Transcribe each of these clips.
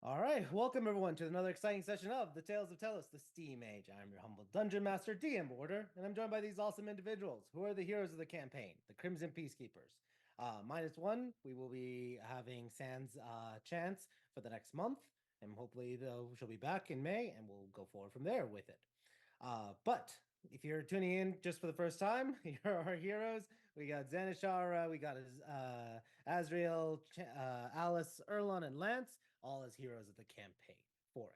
All right, welcome everyone to another exciting session of the Tales of Tellos, the Steam Age. I'm your humble dungeon master, DM Border, and I'm joined by these awesome individuals who are the heroes of the campaign, the Crimson Peacekeepers. -1, we will be having Sans chance for the next month, and hopefully she'll be back in May, and we'll go forward from there with it. But if you're tuning in just for the first time, here are our heroes. We got Zanishara, we got Azrael, Alice, Erlon, and Lance, all as heroes of the campaign for it.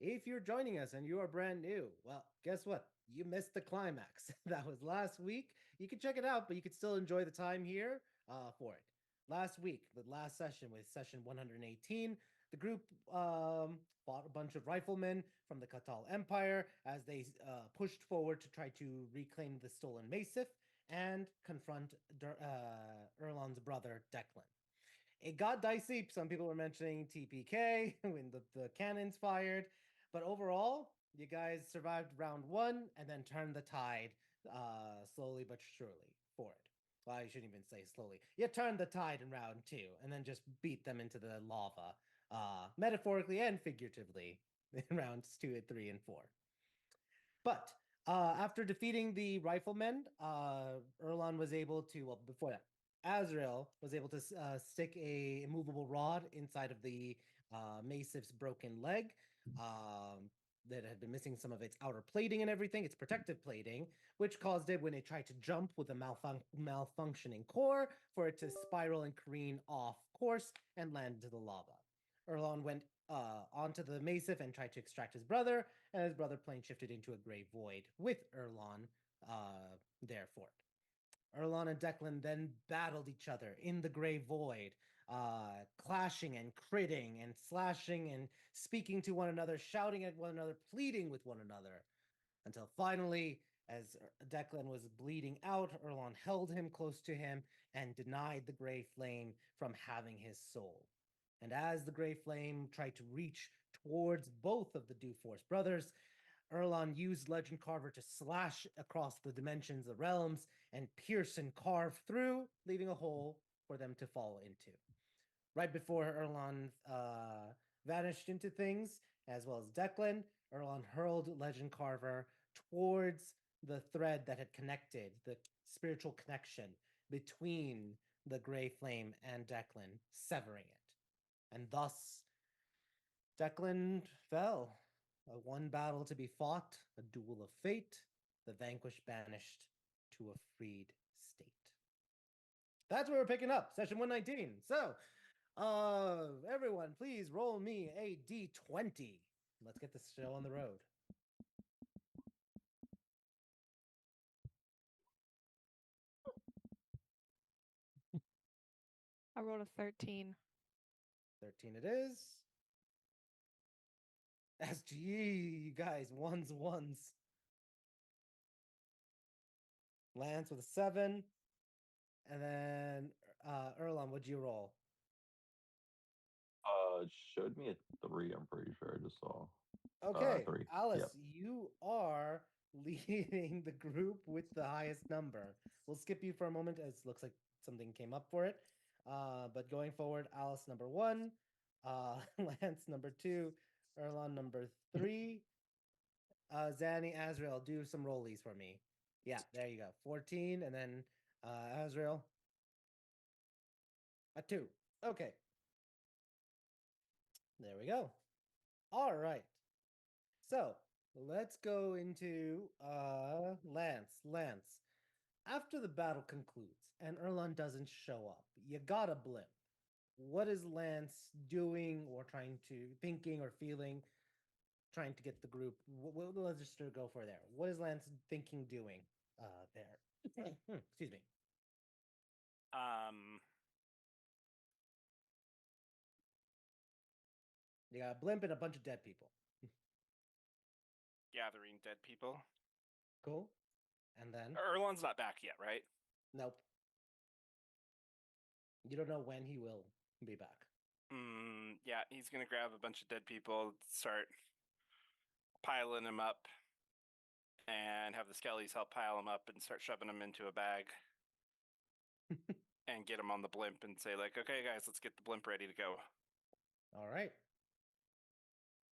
If you're joining us and you are brand new, well, guess what? You missed the climax. That was last week. You can check it out, but you can still enjoy the time here for it. Last week, the last session was session 118. The group fought a bunch of riflemen from the Katal Empire as they pushed forward to try to reclaim the stolen Massif and confront Erlon's brother, Declan. It got dicey. Some people were mentioning TPK when the cannons fired. But overall, you guys survived round one and then turned the tide slowly but surely for it. Well, I shouldn't even say slowly. You turned the tide in round two and then just beat them into the lava, metaphorically and figuratively, in rounds two and three and four. But after defeating the riflemen, Erlon was able to, well, before that, Azrael was able to stick a immovable rod inside of the Massif's broken leg that had been missing some of its outer plating and everything, its protective plating, which caused it, when it tried to jump with a malfunctioning core, for it to spiral and careen off course and land into the lava. Erlon went onto the Massif and tried to extract his brother, and his brother plane shifted into a gray void with Erlon there for it. Erlon and Declan then battled each other in the gray void, clashing and critting and slashing and speaking to one another, shouting at one another, pleading with one another, until finally, as Declan was bleeding out, Erlon held him close to him and denied the gray flame from having his soul. And as the gray flame tried to reach towards both of the Dewforce brothers, Erlon used Legend Carver to slash across the dimensions, the realms, and pierce and carve through, leaving a hole for them to fall into. Right before Erlon vanished into things, as well as Declan, Erlon hurled Legend Carver towards the thread that had connected, the spiritual connection between the Gray Flame and Declan, severing it. And thus, Declan fell. A one battle to be fought, a duel of fate, the vanquished banished to a freed state. That's where we're picking up, session 119. So, everyone, please roll me a d20. Let's get this show on the road. I rolled a 13. 13 it is. SGE, you guys, ones. Lance with a 7. And then Erlon, what'd you roll? It showed me a 3, I'm pretty sure I just saw. Okay, 3. Alice, Yep. you are leading the group with the highest number. We'll skip you for a moment as it looks like something came up for it. But going forward, Alice number 1, Lance number 2, Erlon number 3. Zanny, Azrael, do some rollies for me. Yeah, there you go. 14, and then Azrael. A 2. Okay. There we go. All right. So let's go into Lance. Lance, after the battle concludes and Erlon doesn't show up, you got a blimp. What is Lance doing or thinking or feeling, trying to get the group? Let's just go for there. What is Lance thinking, doing there? Excuse me. You got a blimp and a bunch of dead people. Gathering dead people. Cool. And then Erlon's not back yet, right? Nope. You don't know when he will be back. Yeah, he's gonna grab a bunch of dead people, start piling them up, and have the skellies help pile them up and start shoving them into a bag. And get them on the blimp and say, like, okay, guys, let's get the blimp ready to go. All right.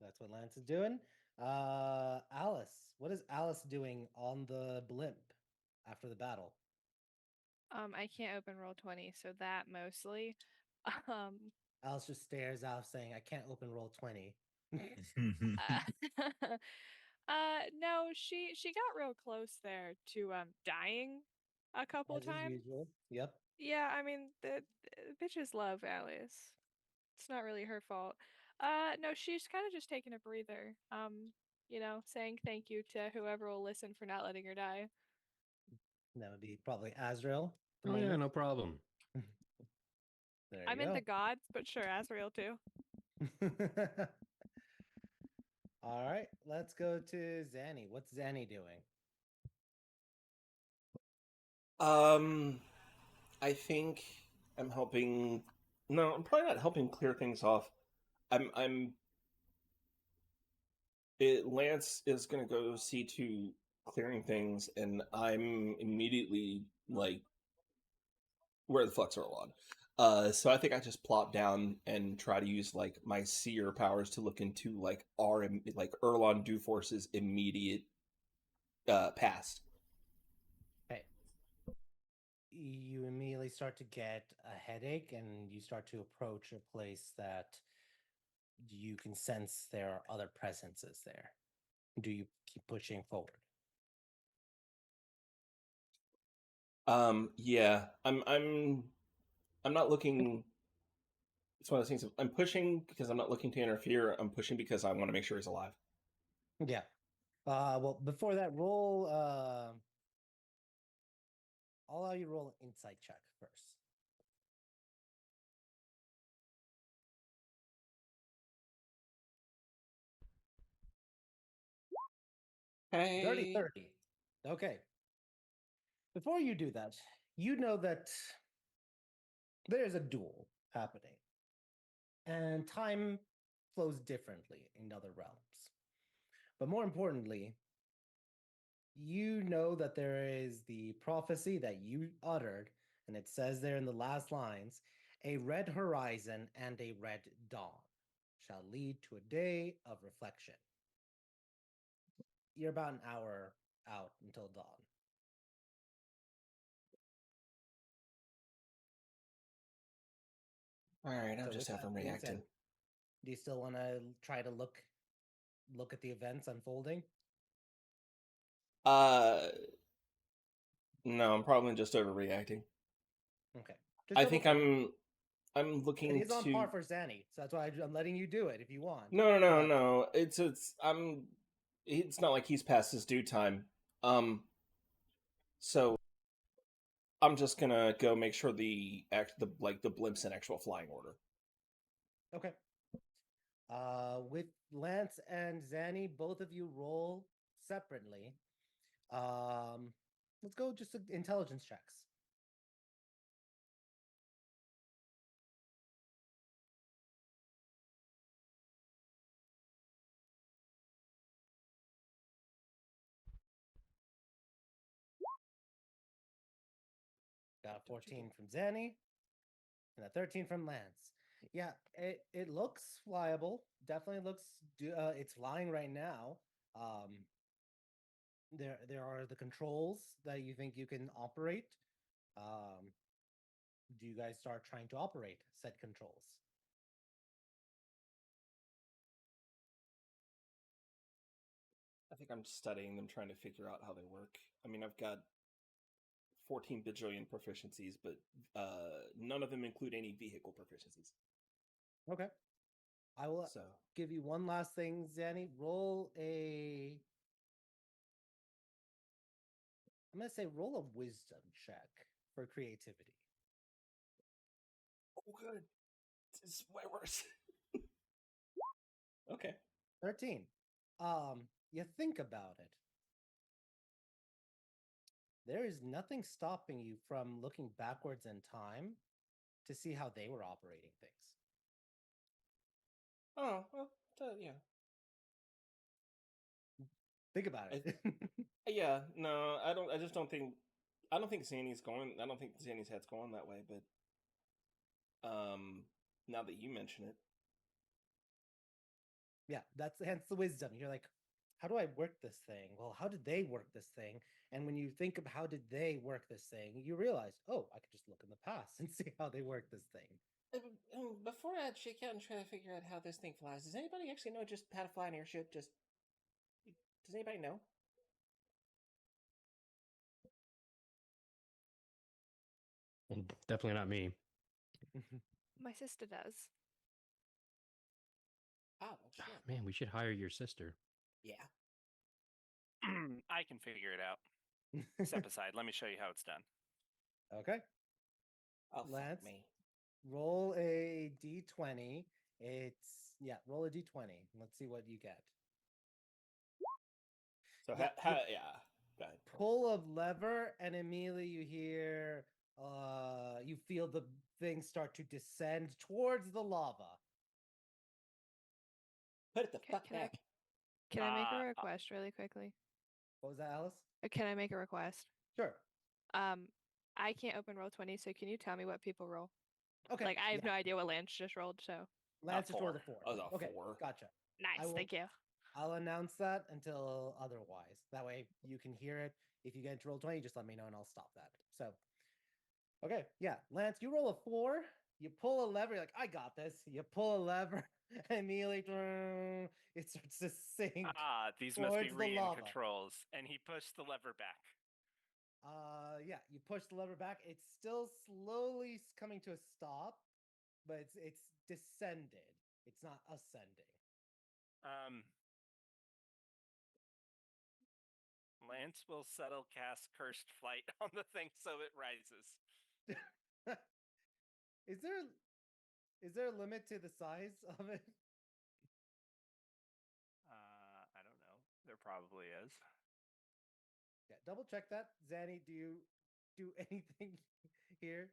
That's what Lance is doing. Alice, what is Alice doing on the blimp after the battle? I can't open roll 20, so that mostly. Um, Alice just stares out, saying, "I can't open roll 20." no, she got real close there to dying a couple As is times. usual. Yep. Yeah, I mean the bitches love Alice. It's not really her fault. No, she's kind of just taking a breather. Saying thank you to whoever will listen for not letting her die. That would be probably Azrael. at the Oh yeah, moment. no problem. There I you meant go. the gods, but sure, Azrael too. All right, let's go to Zanny. What's Zanny doing? I think I'm helping. No, I'm probably not helping clear things off. I'm. Lance is gonna go see to clearing things, and I'm immediately like, where the fuck's Erlon? So I think I just plop down and try to use like my seer powers to look into like like Erlon Duforce's immediate past. Okay. You immediately start to get a headache and you start to approach a place that you can sense there are other presences there. Do you keep pushing forward? Yeah, I'm not looking. It's one of those things. I'm pushing because I'm not looking to interfere. I'm pushing because I want to make sure he's alive. Yeah. Well, before that, roll. I'll allow you to roll an insight check first. Dirty Hey. 30. Okay. Before you do that, you know that there's a duel happening, and time flows differently in other realms. But more importantly, you know that there is the prophecy that you uttered, and it says there in the last lines, a red horizon and a red dawn shall lead to a day of reflection. You're about an hour out until dawn. All right, So I'm just with that being said, overreacting. do you still want to try to look at the events unfolding? Uh, no, I'm probably just overreacting. Okay. Just I double think check. I'm It looking is on to. par for Zanny, so that's why I'm letting you do it if you want. No. But No. It's I'm. It's not like he's past his due time. So I'm just gonna go make sure the blimps in actual flying order. okay. With Lance and Zanny, both of you roll separately. Um, let's go just intelligence checks. Got a 14 from Zanny and a 13 from Lance. Yeah, it looks flyable. Definitely looks. It's flying right now. There are the controls that you think you can operate. Um, do you guys start trying to operate said controls? I think I'm studying them, trying to figure out how they work. I mean, I've got 14 bajillion proficiencies, but none of them include any vehicle proficiencies. Okay. I will So give you one last thing, Zanny. Roll a. I'm going to say roll a wisdom check for creativity. oh, good. This is way worse. Okay. 13. You think about it. There is nothing stopping you from looking backwards in time to see how they were operating things. Oh well, yeah. Think about it. Yeah, no, I don't. I just don't think. I don't think Zanny's going. I don't think Zanny's head's going that way. But now that you mention it, Yeah, that's hence the wisdom. You're like, how do I work this thing? Well, how did they work this thing? And when you think of how did they work this thing, you realize, oh, I could just look in the past and see how they work this thing. Before I shake out and try to figure out how this thing flies, does anybody actually know just how to fly an airship? Does anybody know? Well, definitely not me. My sister does. Oh, Ah, shit. man, we should hire your sister. Yeah. I can figure it out. Step aside. Let me show you how it's done. Okay. Oh, Lance? fuck me. Roll a d20. Roll a d20. Let's see what you get. So Yeah, how you- yeah. Go ahead. Pull of lever, and immediately you hear, you feel the thing start to descend towards the lava. Put it the Okay, fuck can I- back. Can I make a Uh, request really quickly? What was that, Alice? Can I make a request? Sure. I can't open roll 20, so can you tell me what people roll? Okay. Like, I have yeah. no idea what Lance just rolled, so Lance just rolled a 4. Oh, it was a Okay, 4. gotcha. nice. will- Thank you. I'll announce that until otherwise. That way you can hear it. If you get into roll 20, just let me know and I'll stop that. So, okay, yeah. Lance, you roll a 4. You pull a lever. You're like, I got this. You pull a lever, and immediately it starts to sink. These must be towards the Rian lava. controls. And he pushed the lever back. Yeah, you push the lever back. It's still slowly coming to a stop, but it's descended. It's not ascending. Lance will settle cast Cursed Flight on the thing so it rises. Is there a limit to the size of it? I don't know. There probably is. Yeah, double check that. Zanny, do you do anything here?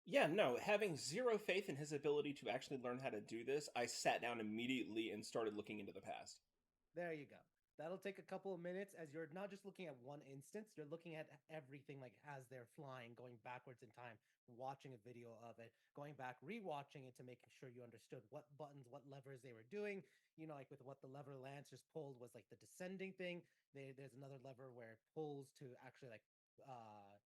Yeah, no, having zero faith in his ability to actually learn how to do this, I sat down immediately and started looking into the past. There you go. That'll take a couple of minutes as you're not just looking at one instance, you're looking at everything like as they're flying, going backwards in time, watching a video of it, going back, rewatching it to making sure you understood what buttons, what levers they were doing. You know, like with what the lever Lance just pulled was like the descending thing. There's another lever where it pulls to actually like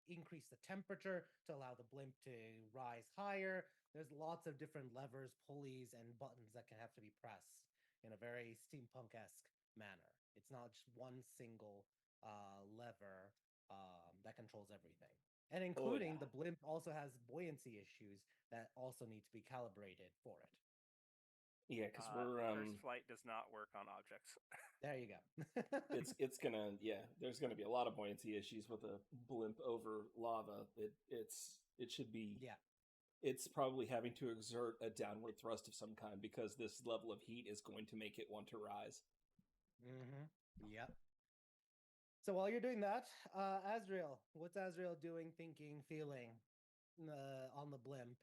increase the temperature to allow the blimp to rise higher. There's lots of different levers, pulleys, and buttons that can have to be pressed in a very steampunk-esque manner. It's not just one single lever that controls everything. And including yeah. the blimp also has buoyancy issues that also need to be calibrated for it. Yeah, because we're Cursed Flight does not work on objects. There you go. it's gonna there's gonna be a lot of buoyancy issues with a blimp over lava. It should be yeah. It's probably having to exert a downward thrust of some kind because this level of heat is going to make it want to rise. Mm-hmm. Yep. So while you're doing that, Azrael, what's Azrael doing, thinking, feeling on the blimp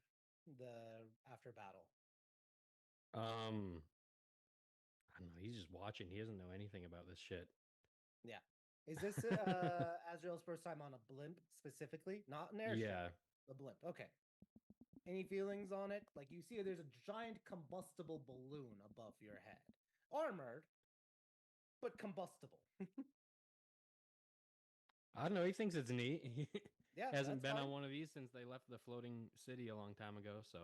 after battle? I don't know. He's just watching. He doesn't know anything about this shit. Yeah. Is this Azrael's first time on a blimp specifically? Not an airship. Yeah. A blimp. Okay. Any feelings on it? Like you see there's a giant combustible balloon above your head. Armored, but combustible. I don't know. He thinks it's neat. He Yeah. hasn't that's been fine. on one of these since they left the floating city a long time ago. So,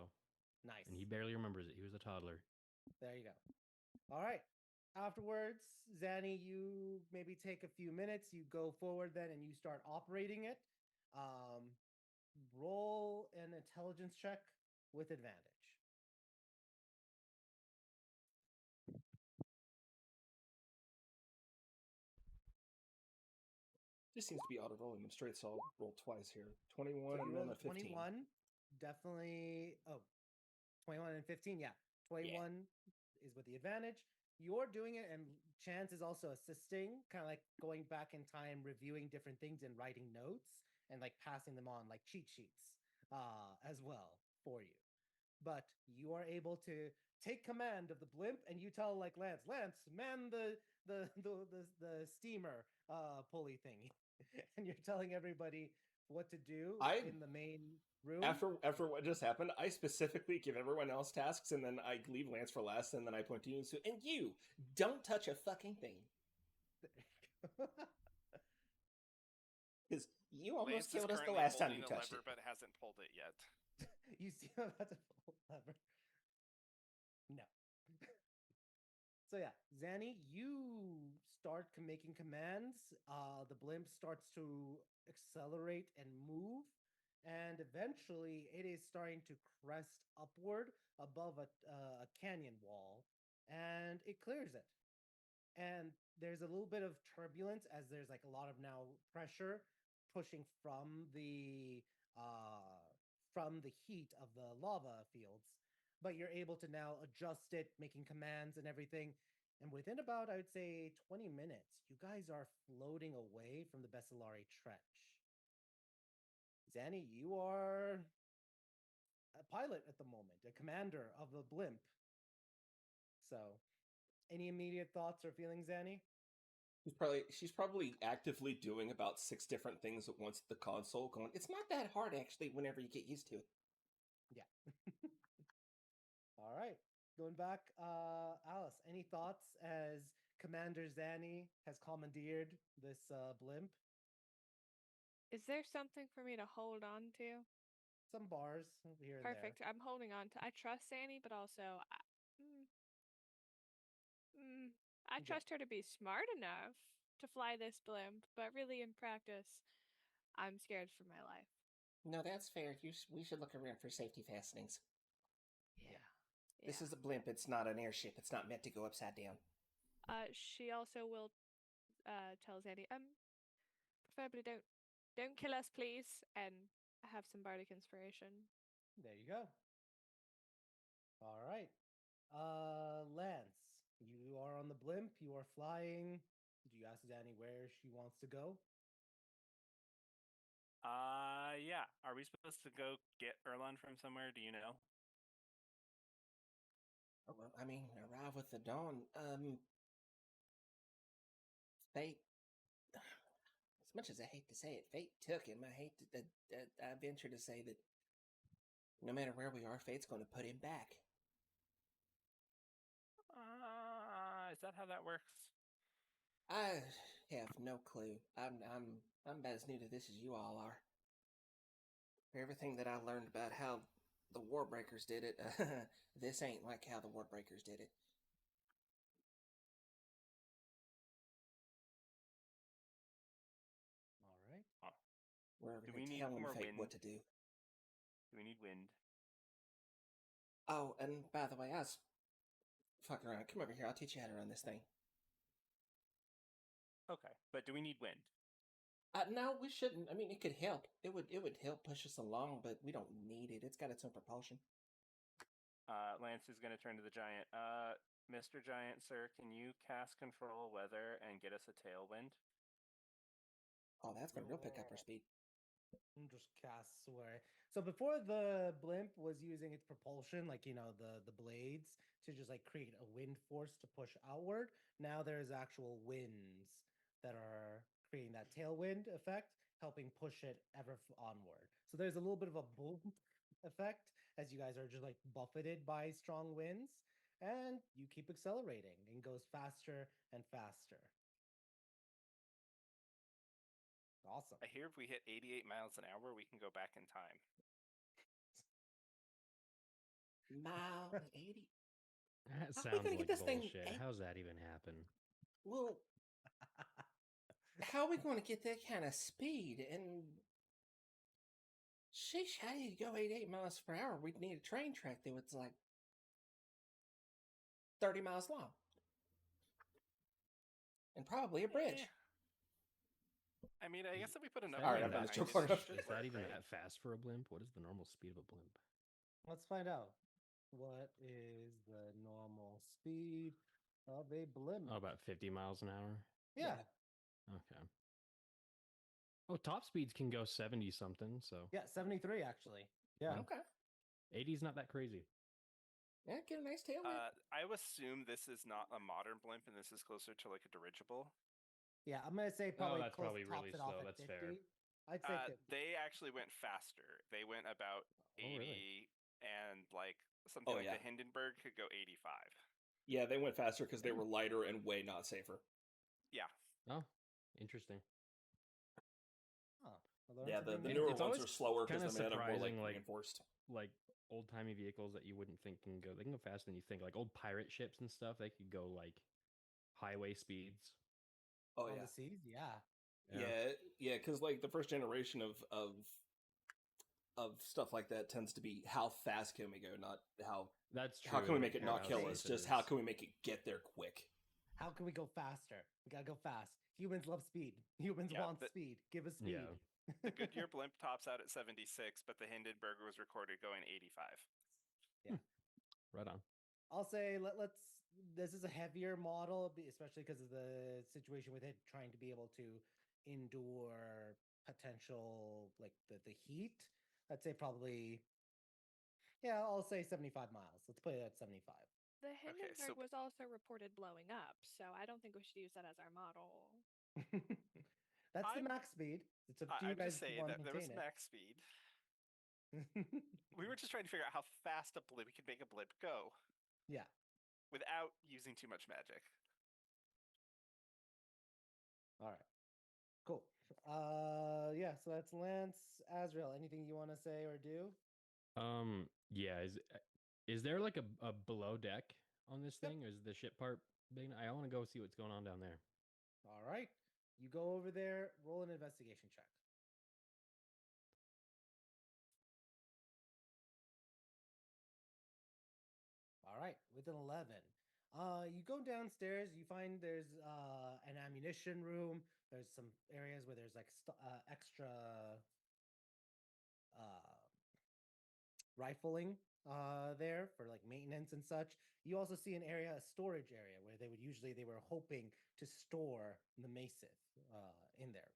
Nice. and he barely remembers it. He was a toddler. There you go. All right. Afterwards, Zanny, you maybe take a few minutes. You go forward then and you start operating it. Roll an intelligence check with advantage. This seems to be auto rolling them straight, so I'll roll twice here. 21 So and you then rolled a 15. 21. Definitely. Oh, 21 and 15. Yeah. 21 is with the advantage. You're doing it, and Chance is also assisting, kind of like going back in time, reviewing different things and writing notes and like passing them on like cheat sheets as well for you. But you are able to take command of the blimp, and you tell like Lance, man the steamer pulley thing, and you're telling everybody what to do I- in the main room. After what just happened, I specifically give everyone else tasks, and then I leave Lance for last, and then I point to you and you don't touch a fucking thing because you almost Lance is killed us the currently last time holding you a touched lever it. but hasn't pulled it yet. You see him about to pull the lever. No. So yeah, Zanny, you start making commands. The blimp starts to accelerate and move, and eventually it is starting to crest upward above a canyon wall, and it clears it. And there's a little bit of turbulence as there's like a lot of now pressure pushing from the heat of the lava fields, but you're able to now adjust it, making commands and everything. And within about, I would say, 20 minutes, you guys are floating away from the Bessalari Trench. Zanny, you are a pilot at the moment, a commander of the blimp. So, any immediate thoughts or feelings, Zanny? She's probably actively doing about 6 different things at once at the console, going, "It's not that hard actually whenever you get used to it." Yeah. All right. Going back, Alice, any thoughts as Commander Zanny has commandeered this blimp? Is there something for me to hold on to? Some bars here and Perfect. there. I'm holding on to. I trust Annie, but also mm, I Yeah. trust her to be smart enough to fly this blimp, but really in practice, I'm scared for my life. No, that's fair. We should look around for safety fastenings. Yeah. This is a blimp. It's not an airship. It's not meant to go upside down. She also will tell Zanny, preferably don't kill us, please, and have some bardic inspiration. There you go. All right. Lance, you are on the blimp. You are flying. Do you ask Zanny where she wants to go? Yeah. Are we supposed to go get Erlon from somewhere? Do you know? Oh, well, I mean, arrive with the dawn. Fate. As much as I hate to say it, fate took him. I venture to say that no matter where we are, fate's going to put him back. Is that how that works? I have no clue. I'm about as new to this as you all are. For everything that I learned about how the Warbreakers did it, this ain't like how the Warbreakers did it. All right. We're over Do here we need telling more fate wind? what to do. Do we need wind? Oh, and by the way, I was fucking around. Come over here. I'll teach you how to run this thing. Okay, but do we need wind? No, we shouldn't. I mean, it could help. It would help push us along, but we don't need it. It's got its own propulsion. Lance is going to turn to the giant. Mr. Giant, sir, can you cast Control Weather and get us a tailwind? Oh, that's going to real pick up our speed. And just casts away. So before the blimp was using its propulsion, like the blades, to just like create a wind force to push outward. Now there's actual winds that are creating that tailwind effect, helping push it onward. So there's a little bit of a boom effect as you guys are just like buffeted by strong winds, and you keep accelerating and goes faster and faster. Awesome. I hear if we hit 88 miles an hour, we can go back in time. Mile 80. That How are we sounds gonna like get this thing bullshit. eight- How's that even happen? Well, how are we going to get that kind of speed? And sheesh, how do you go 88 miles per hour? We'd need a train track that was like 30 miles long. And probably a bridge. I mean, I guess if we put enough All right, wind I'm behind not it, sure it enough. should Is that work, even right? that fast for a blimp? What is the normal speed of a blimp? Let's find out. What is the normal speed of a blimp? Oh, about 50 miles an hour. Yeah. Okay. Oh, top speeds can go 70 something, so Yeah, 73 actually. Yeah. Okay. 80 is not that crazy. Yeah, get a nice tailwind. I would assume this is not a modern blimp, and this is closer to like a dirigible. Yeah, I'm gonna say probably that's close probably tops really it off slow. at That's 50. fair. I'd say 50. They actually went faster. They went about Oh, 80, really? and like something Oh, like yeah. the Hindenburg could go 85. Yeah, they went faster because they were lighter and way not safer. Yeah. Oh, interesting. Huh. I learned Yeah, something the new. newer It's ones always are slower because kinda they're made of more like surprising, like- reinforced. Like old timey vehicles that you wouldn't think can go. They can go faster than you think. Like old pirate ships and stuff. They could go like highway speeds. Oh On yeah, the seas, yeah. yeah, because like the first generation of stuff like that tends to be how fast can we go, not That's true. how can we make it How not kill safe us, it just how can we make it get there quick. How can we go faster? We gotta go fast. Humans love speed. Humans Yeah, want speed. Give us speed. Yeah. The Goodyear blimp tops out at 76, but the Hindenburg was recorded going 85. Right on. I'll say let's. This is a heavier model, especially because of the situation with it trying to be able to endure potential like the heat. I'd say probably. Yeah, I'll say 75 miles. Let's put it at 75. The Okay, Hindenburg so was also reported blowing up, so I don't think we should use that as our model. That's the I'm- max speed. It's up to you I'm guys just if you saying want that to there was maintain max speed. it. We were just trying to figure out how fast a blimp we could make a blimp go Yeah. without using too much magic. All right. Cool. Yeah, so that's Lance, Azrael. Anything you want to say or do? Yeah. Is there like a below deck on this Yep. thing? Or is the ship part big? I want to go see what's going on down there. All right. You go over there, roll an investigation check. All right, with an 11. You go downstairs, you find there's an ammunition room. There's some areas where there's like extra rifling there for like maintenance and such. You also see an area, a storage area, where they were hoping to store the maces in there,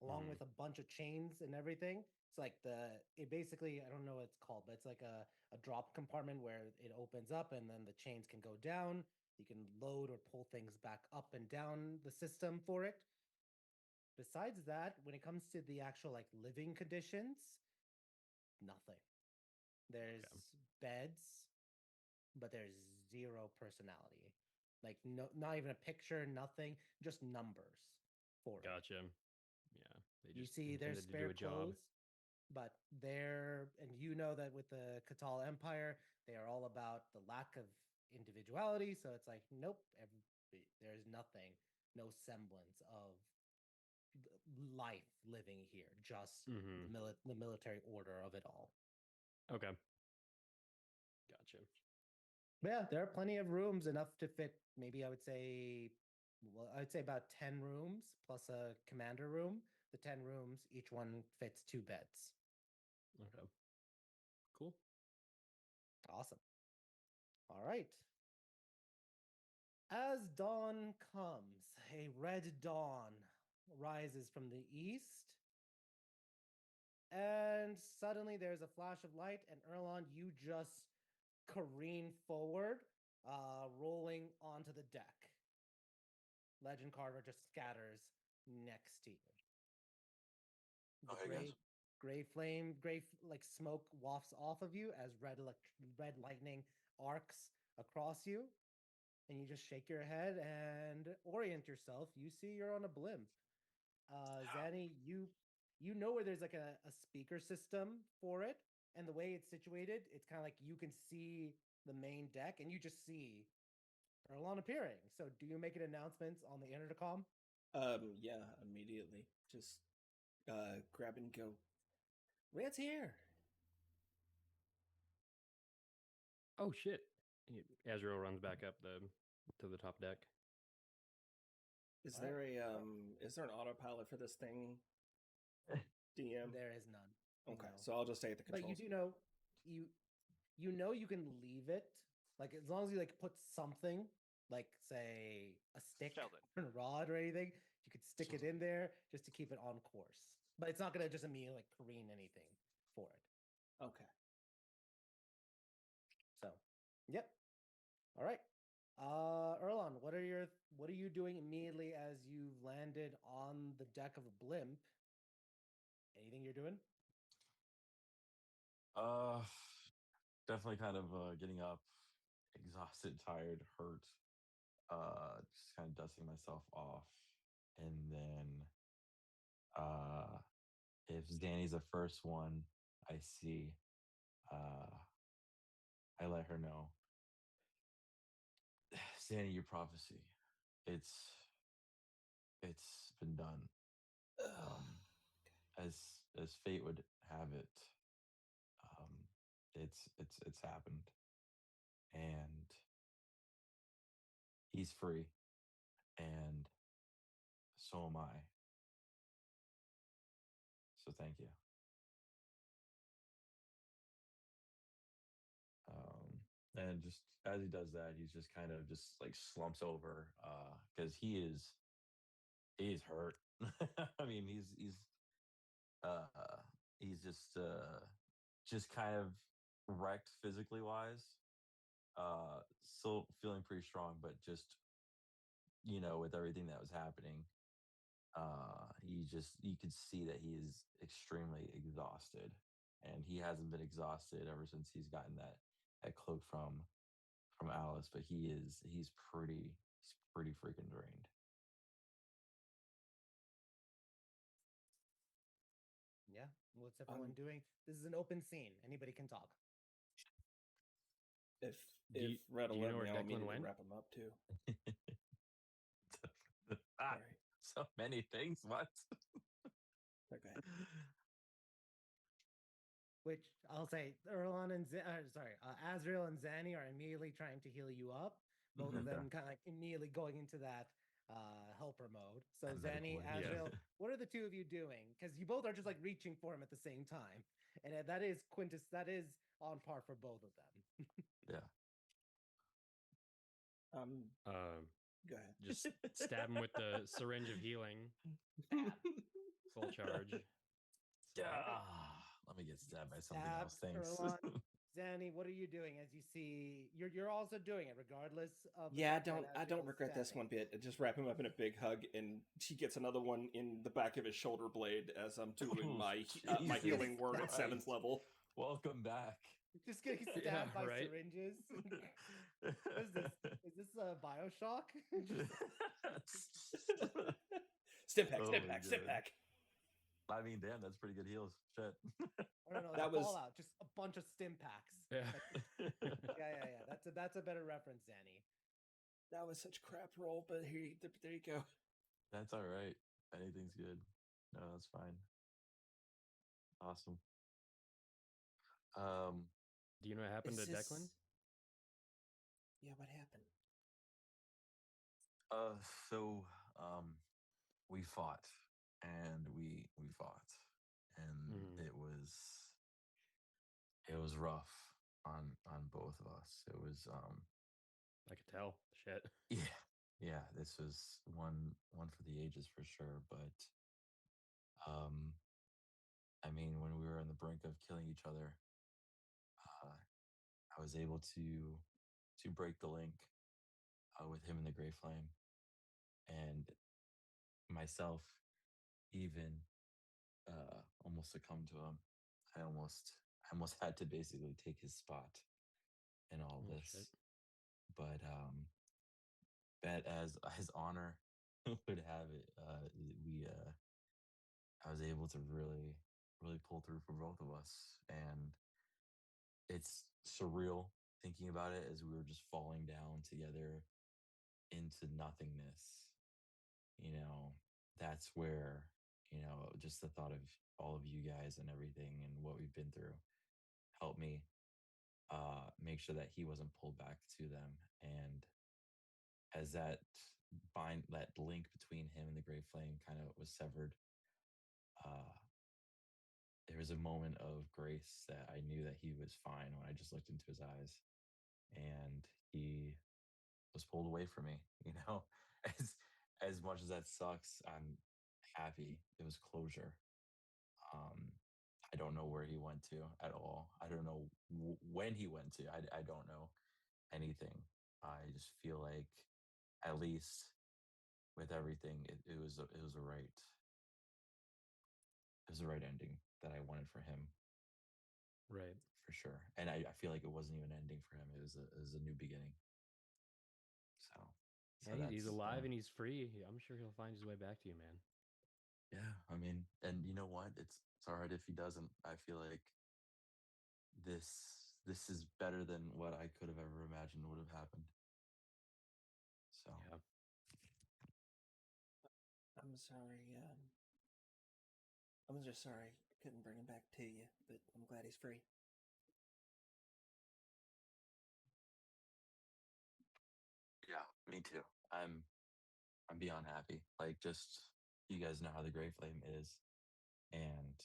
along with a bunch of chains and everything. It's like it basically, I don't know what it's called, but it's like a drop compartment where it opens up and then the chains can go down. You can load or pull things back up and down the system for it. Besides that, when it comes to the actual like living conditions, nothing. There's beds, but there's zero personality. Like no, not even a picture, nothing, just numbers for it. Gotcha. Yeah. They You just see there's intended to do spare a job. clothes, but and you know that with the Catal Empire, they are all about the lack of individuality. So it's like, nope, there's nothing, no semblance of life living here, just Mhm. the military order of it all. Okay. Gotcha. But yeah, there are plenty of rooms, enough to fit. Maybe I would say, well, I'd say about 10 rooms plus a commander room. The 10 rooms, each one fits 2 beds. Okay. Cool. Awesome. All right. As dawn comes, a red dawn rises from the east, and suddenly there's a flash of light, and Erlon, you just careen forward, rolling onto the deck. Legend Carver just scatters next to you. The Oh, hey, guys. gray like smoke wafts off of you as red lightning arcs across you, and you just shake your head and orient yourself. You see you're on a blimp. Zanny, you know where there's like a speaker system for it, and the way it's situated, it's kind of like you can see the main deck, and you just see Erlon appearing. So, do you make an announcement on the intercom? Yeah, immediately. Just grab and go. Red's here. Oh shit. Azrael runs back up to the top deck. Is All right. is there an autopilot for this thing? DM? There is none. Okay, No. so I'll just stay at the But controls. you do know you know you can leave it, like as long as you like put something, like say a stick Sheldon. or a rod or anything, you could stick it in there just to keep it on course. But it's not gonna just immediately like careen anything for it. Okay. So, yep. All right. Erlon, what are you doing immediately as you've landed on the deck of a blimp? Anything you're doing? Definitely kind of getting up, exhausted, tired, hurt. Just kind of dusting myself off, and then if Zanny's the first one I see, I let her know. Zanny, your prophecy, it's been done. As fate would have it, it's happened, and he's free, and so am I. So thank you. And just as he does that, he's just kind of just like slumps over because he is hurt. I mean, uh he's just kind of wrecked physically wise. Still feeling pretty strong, but just with everything that was happening, you could see that he is extremely exhausted, and he hasn't been exhausted ever since he's gotten that cloak from Alice, but he's pretty freaking drained. Yeah. What's everyone doing? This is an open scene. Anybody can talk. If Do you- Red do you will know let where me, I'll Declan immediately went? wrap him up too. Ah, Sorry. so many things. What? Okay. Which I'll say, Erlon and Azrael and Zanny are immediately trying to heal you up. Both of them kind of like immediately going into that helper mode. So That medical Zanny, one, yeah. Azrael, what are the two of you doing? Because you both are just like reaching for him at the same time, and that is that is on par for both of them. Yeah. Go ahead. Just stab him with the syringe of healing. Full charge. Let me get stabbed by something Stabs, else. Thanks. Erlon. Zanny, what are you doing as you see you're also doing it regardless of the Yeah, fact that I don't Azrael's regret this stabbing. one bit. I just wrap him up in a big hug, and he gets another one in the back of his shoulder blade as I'm doing my Jesus healing word at Christ. 7th level. Welcome back. Just getting stabbed Yeah, by right. syringes. What is this? Is this Bioshock? Stim pack, Oh stim my pack, stim God. pack. I mean, damn, that's pretty good heals. Shit. I don't know. That That was- Fallout, just a bunch of stim packs. Yeah. Yeah. That's a better reference, Zanny. That was such crap roll, but there you go. That's all right. Anything's good. No, that's fine. Awesome. Do you know what happened Is to this- Declan? Yeah, what happened? So we fought, and we fought, and Mhm. it was rough on both of us. It was I could tell. Shit. yeah, this was one for the ages for sure, but I mean, when we were on the brink of killing each other, I was able to break the link with him and the Gray Flame, and myself even almost succumbed to him. I almost had to basically take his spot in all Oh, this. shit. But bet as his honor would have it, I was able to really pull through for both of us, and it's surreal thinking about it as we were just falling down together into nothingness. That's where just the thought of all of you guys and everything and what we've been through helped me make sure that he wasn't pulled back to them. And as that link between him and the Gray Flame kind of was severed, there was a moment of grace that I knew that he was fine when I just looked into his eyes, and he was pulled away from me. As much as that sucks, I'm happy it was closure. I don't know where he went to at all. I don't know when he went to. I don't know anything. I just feel like, at least with everything, it was a right. it was the right ending that I wanted for him, Right. for sure. And I feel like it wasn't even an ending for him. It was a new beginning. So Yeah, he's alive yeah. and he's free. I'm sure he'll find his way back to you, man. Yeah, I mean, and you know what? It's all right if he doesn't. I feel like this is better than what I could have ever imagined would have happened. So Yeah. I'm sorry. I'm just sorry I couldn't bring him back to you, but I'm glad he's free. yeah, me too. I'm beyond happy. Like, just you guys know how the Gray Flame is, and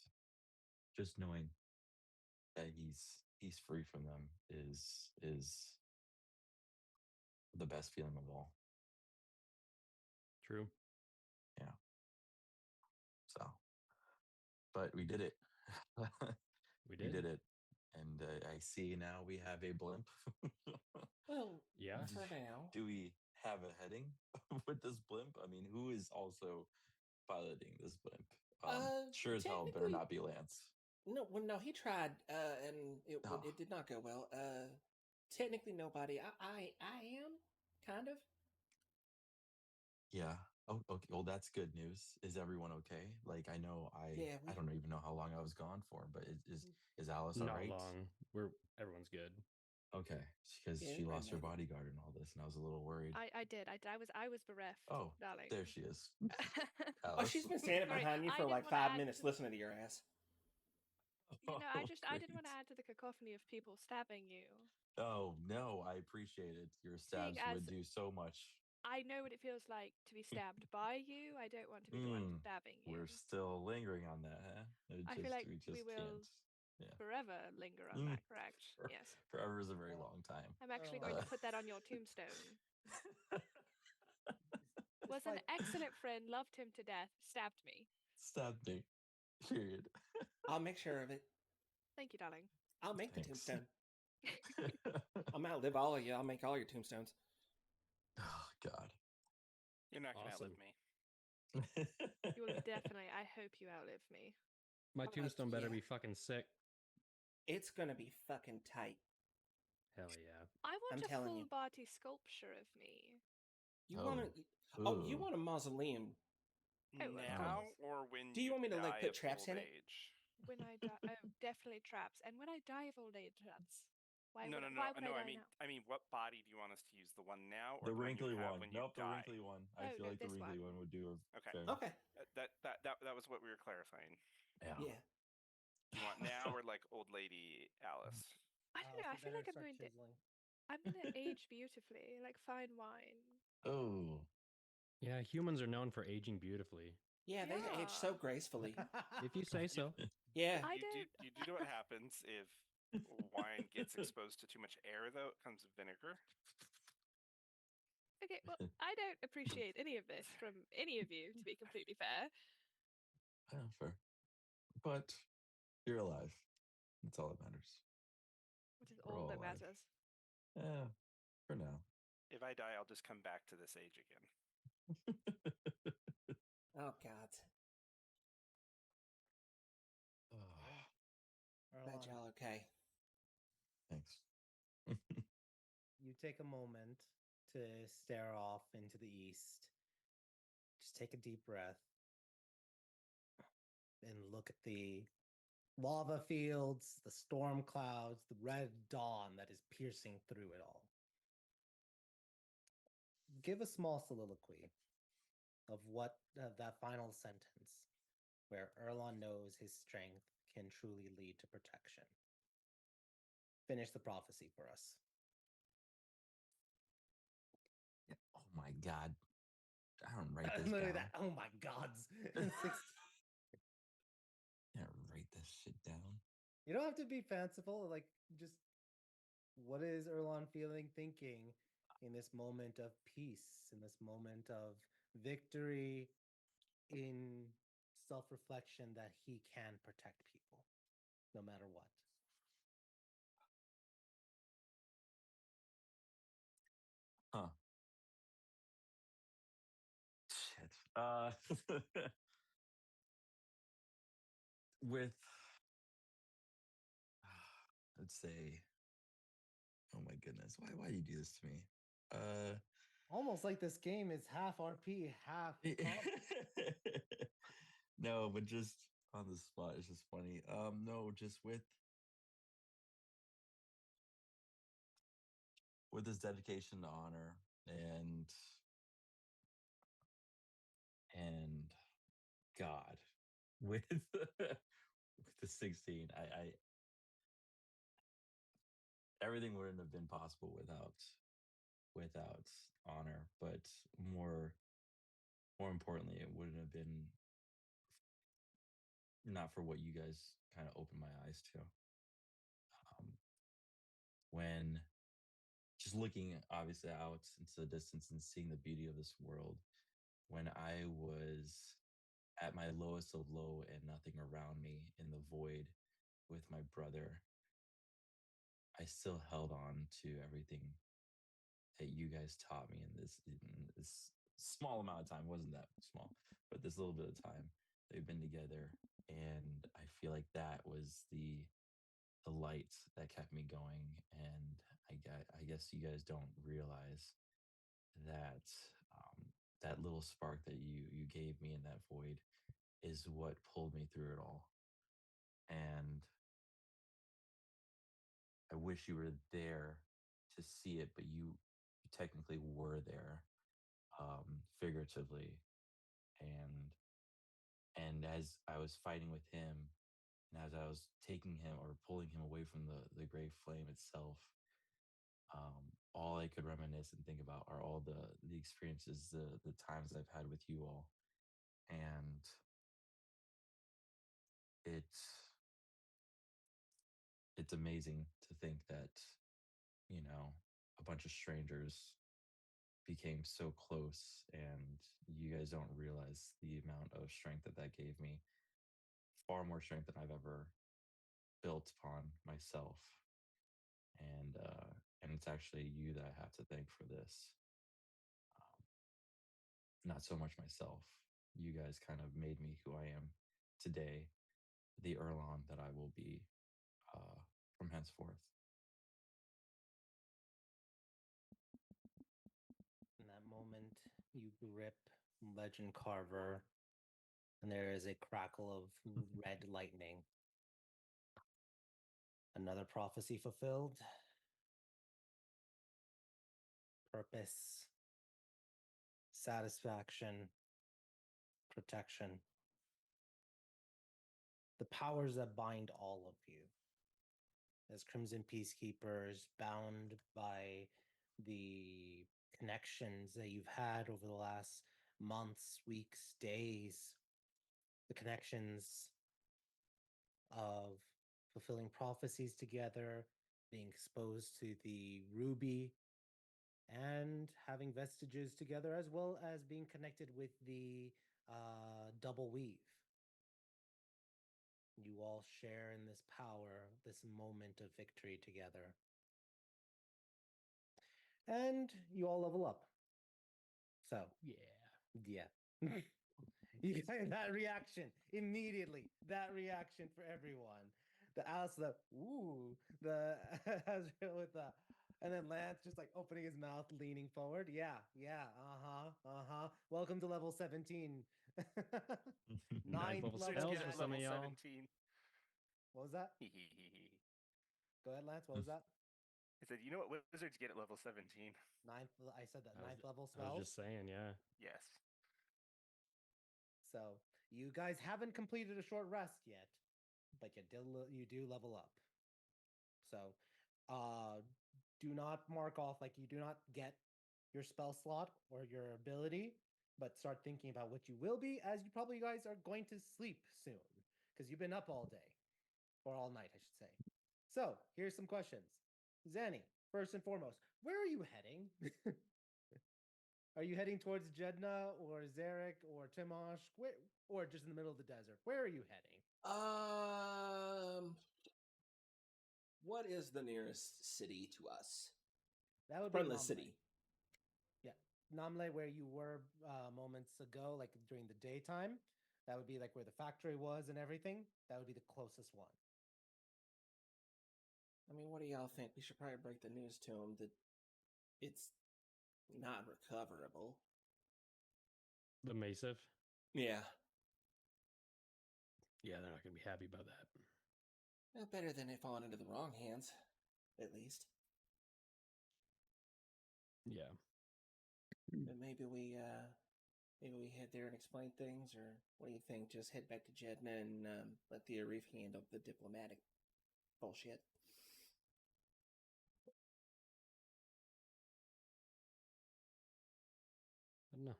just knowing that he's free from them is the best feeling of all. True. Yeah. So, but we did it. We We did. did it, and I see now we have a blimp. Well, Yeah. for now. Do we have a heading with this blimp? I mean, who is also piloting this blimp? Sure as hell better technically- not be Lance. No, well, no, he tried, and Oh. it did not go well. Technically nobody. I am kind of. Yeah. Oh, okay. Well, that's good news. Is everyone okay? Like, I know Yeah, I don't even know how long I was gone for, but is Alice all Not right? long. Everyone's good. Okay, because Yeah, she everybody lost her made it. bodyguard and all this, and I was a little worried. I did. I was bereft, Oh, darling. there she is. Oh, Alice. she's been standing Sorry, behind you I for didn't like wanna 5 add minutes to- listening to your ass. You know, I didn't Great. want to add to the cacophony of people stabbing you. Oh no, I appreciate it. Your Seeing stabs would as- do so much. I know what it feels like to be stabbed by you. I don't want to be the one stabbing you. We're still lingering on that, huh? I feel like we just we will can't. Yeah. forever linger on that, correct? Yes. Forever is a very long time. I'm actually going to put that on your tombstone. Was an excellent friend, loved him to death, stabbed me. Stabbed me. Period. I'll make sure of it. Thank you, darling. I'll make the Thanks. tombstone. I'll outlive all of you. I'll make all your tombstones. Oh God. You're not gonna outlive Awesome. me. You will definitely. I hope you outlive me. My tombstone better yeah. be fucking sick. It's gonna be fucking tight. Hell yeah. I want I'm a telling you. full body sculpture of me. You Oh. want to? Oh, you Ooh. want a mausoleum? Oh, of Now course. or when Do you want me to, like, die put of traps old in it? age? When I die, oh, definitely traps. And when I die of old age, traps. Why No, would, no, no, why would no. I I die mean, now? what body do you want us to use? The one now or The the one you wrinkly have one. when you Nope, the die? wrinkly one. Oh, I feel no, like the this wrinkly one. one would do a Okay. fair enough. Okay. That was what we were clarifying. Yeah. You want now or like old lady Alice? I don't know. I feel like I'm going to age beautifully, like fine wine. Oh. Yeah, humans are known for aging beautifully. Yeah, they age so Yeah. gracefully. If you say so. Yeah. I You do, don't. you do know what happens if wine gets exposed to too much air, though? It comes with vinegar. Okay, well, I don't appreciate any of this from any of you, to be completely fair. Yeah, fair. But you're alive. That's all that matters. Which is We're all all that alive. matters. Yeah, for now. If I die, I'll just come back to this age again. Oh God. Glad y'all okay. Thanks. You take a moment to stare off into the east. Just take a deep breath and look at the lava fields, the storm clouds, the red dawn that is piercing through it all. Give a small soliloquy of what that final sentence where Erlon knows his strength can truly lead to protection. Finish the prophecy for us. Oh my God. I don't write this Look down. at that. Oh my gods. Yeah, write this shit down. You don't have to be fanciful. Like, just what is Erlon feeling, thinking in this moment of peace, in this moment of victory, in self reflection that he can protect people no matter what? Huh. Shit. with let's say, oh my goodness, why do you do this to me? Almost like this game is half RP, half comp. No, but just on the spot, it's just funny. No, just with this dedication to honor and God, with with the 16, I everything wouldn't have been possible without honor, but more importantly, it wouldn't have been not for what you guys kind of opened my eyes to. When just looking obviously out into the distance and seeing the beauty of this world, when I was at my lowest of low and nothing around me in the void with my brother, I still held on to everything that you guys taught me in this small amount of time. It wasn't that small, but this little bit of time that we've been together. And I feel like that was the light that kept me going. And I guess you guys don't realize that that little spark that you gave me in that void is what pulled me through it all. And I wish you were there to see it, but you technically were there, figuratively. And as I was fighting with him, and as I was taking him or pulling him away from the gray flame itself, all I could reminisce and think about are all the experiences, the times I've had with you all, and it's amazing to think that a bunch of strangers became so close, and you guys don't realize the amount of strength that gave me, far more strength than I've ever built upon myself. And it's actually you that I have to thank for this, not so much myself. You guys kind of made me who I am today, the Erlon that I will be from henceforth. In that moment, you grip Legend Carver, and there is a crackle of red lightning. Another prophecy fulfilled. Purpose, satisfaction, protection. The powers that bind all of you as Crimson Peacekeepers, bound by the connections that you've had over the last months, weeks, days, the connections of fulfilling prophecies together, being exposed to the ruby, and having vestiges together, as well as being connected with the double weave. You all share in this power, this moment of victory together. And you all level up. So, yeah. You get that reaction immediately. That reaction for everyone. The Alice, the ooh, the Azrael with the, and then Lance just like opening his mouth, leaning forward. Yeah. Welcome to level 17. Ninth level Wizards spells get for at some level of y'all. 17. What was that? Go ahead, Lance. What was that? I said, you know what wizards get at level 17? I said that. I was Ninth level I spells. was just saying, yeah. Yes. So you guys haven't completed a short rest yet, but you do level up. So do not mark off, like, you do not get your spell slot or your ability, but start thinking about what you will be, as you probably guys are going to sleep soon, because you've been up all day, or all night, I should say. So here's some questions. Zanny, first and foremost, where are you heading? Are you heading towards Jedna or Zarek or Timosh, or just in the middle of the desert? Where are you heading? What is the nearest city to us? That would be Friendless Namle. city. Yeah, Namle, where you were moments ago, like during the daytime. That would be like where the factory was and everything. That would be the closest one. I mean, what do y'all think? We should probably break the news to him that it's not recoverable. The Massive. Yeah. Yeah, they're not going to be happy about that. Well, better than it falling into the wrong hands, at least. Yeah. But maybe we head there and explain things, or what do you think? Just head back to Jedna and let the Arif handle the diplomatic bullshit. I don't know.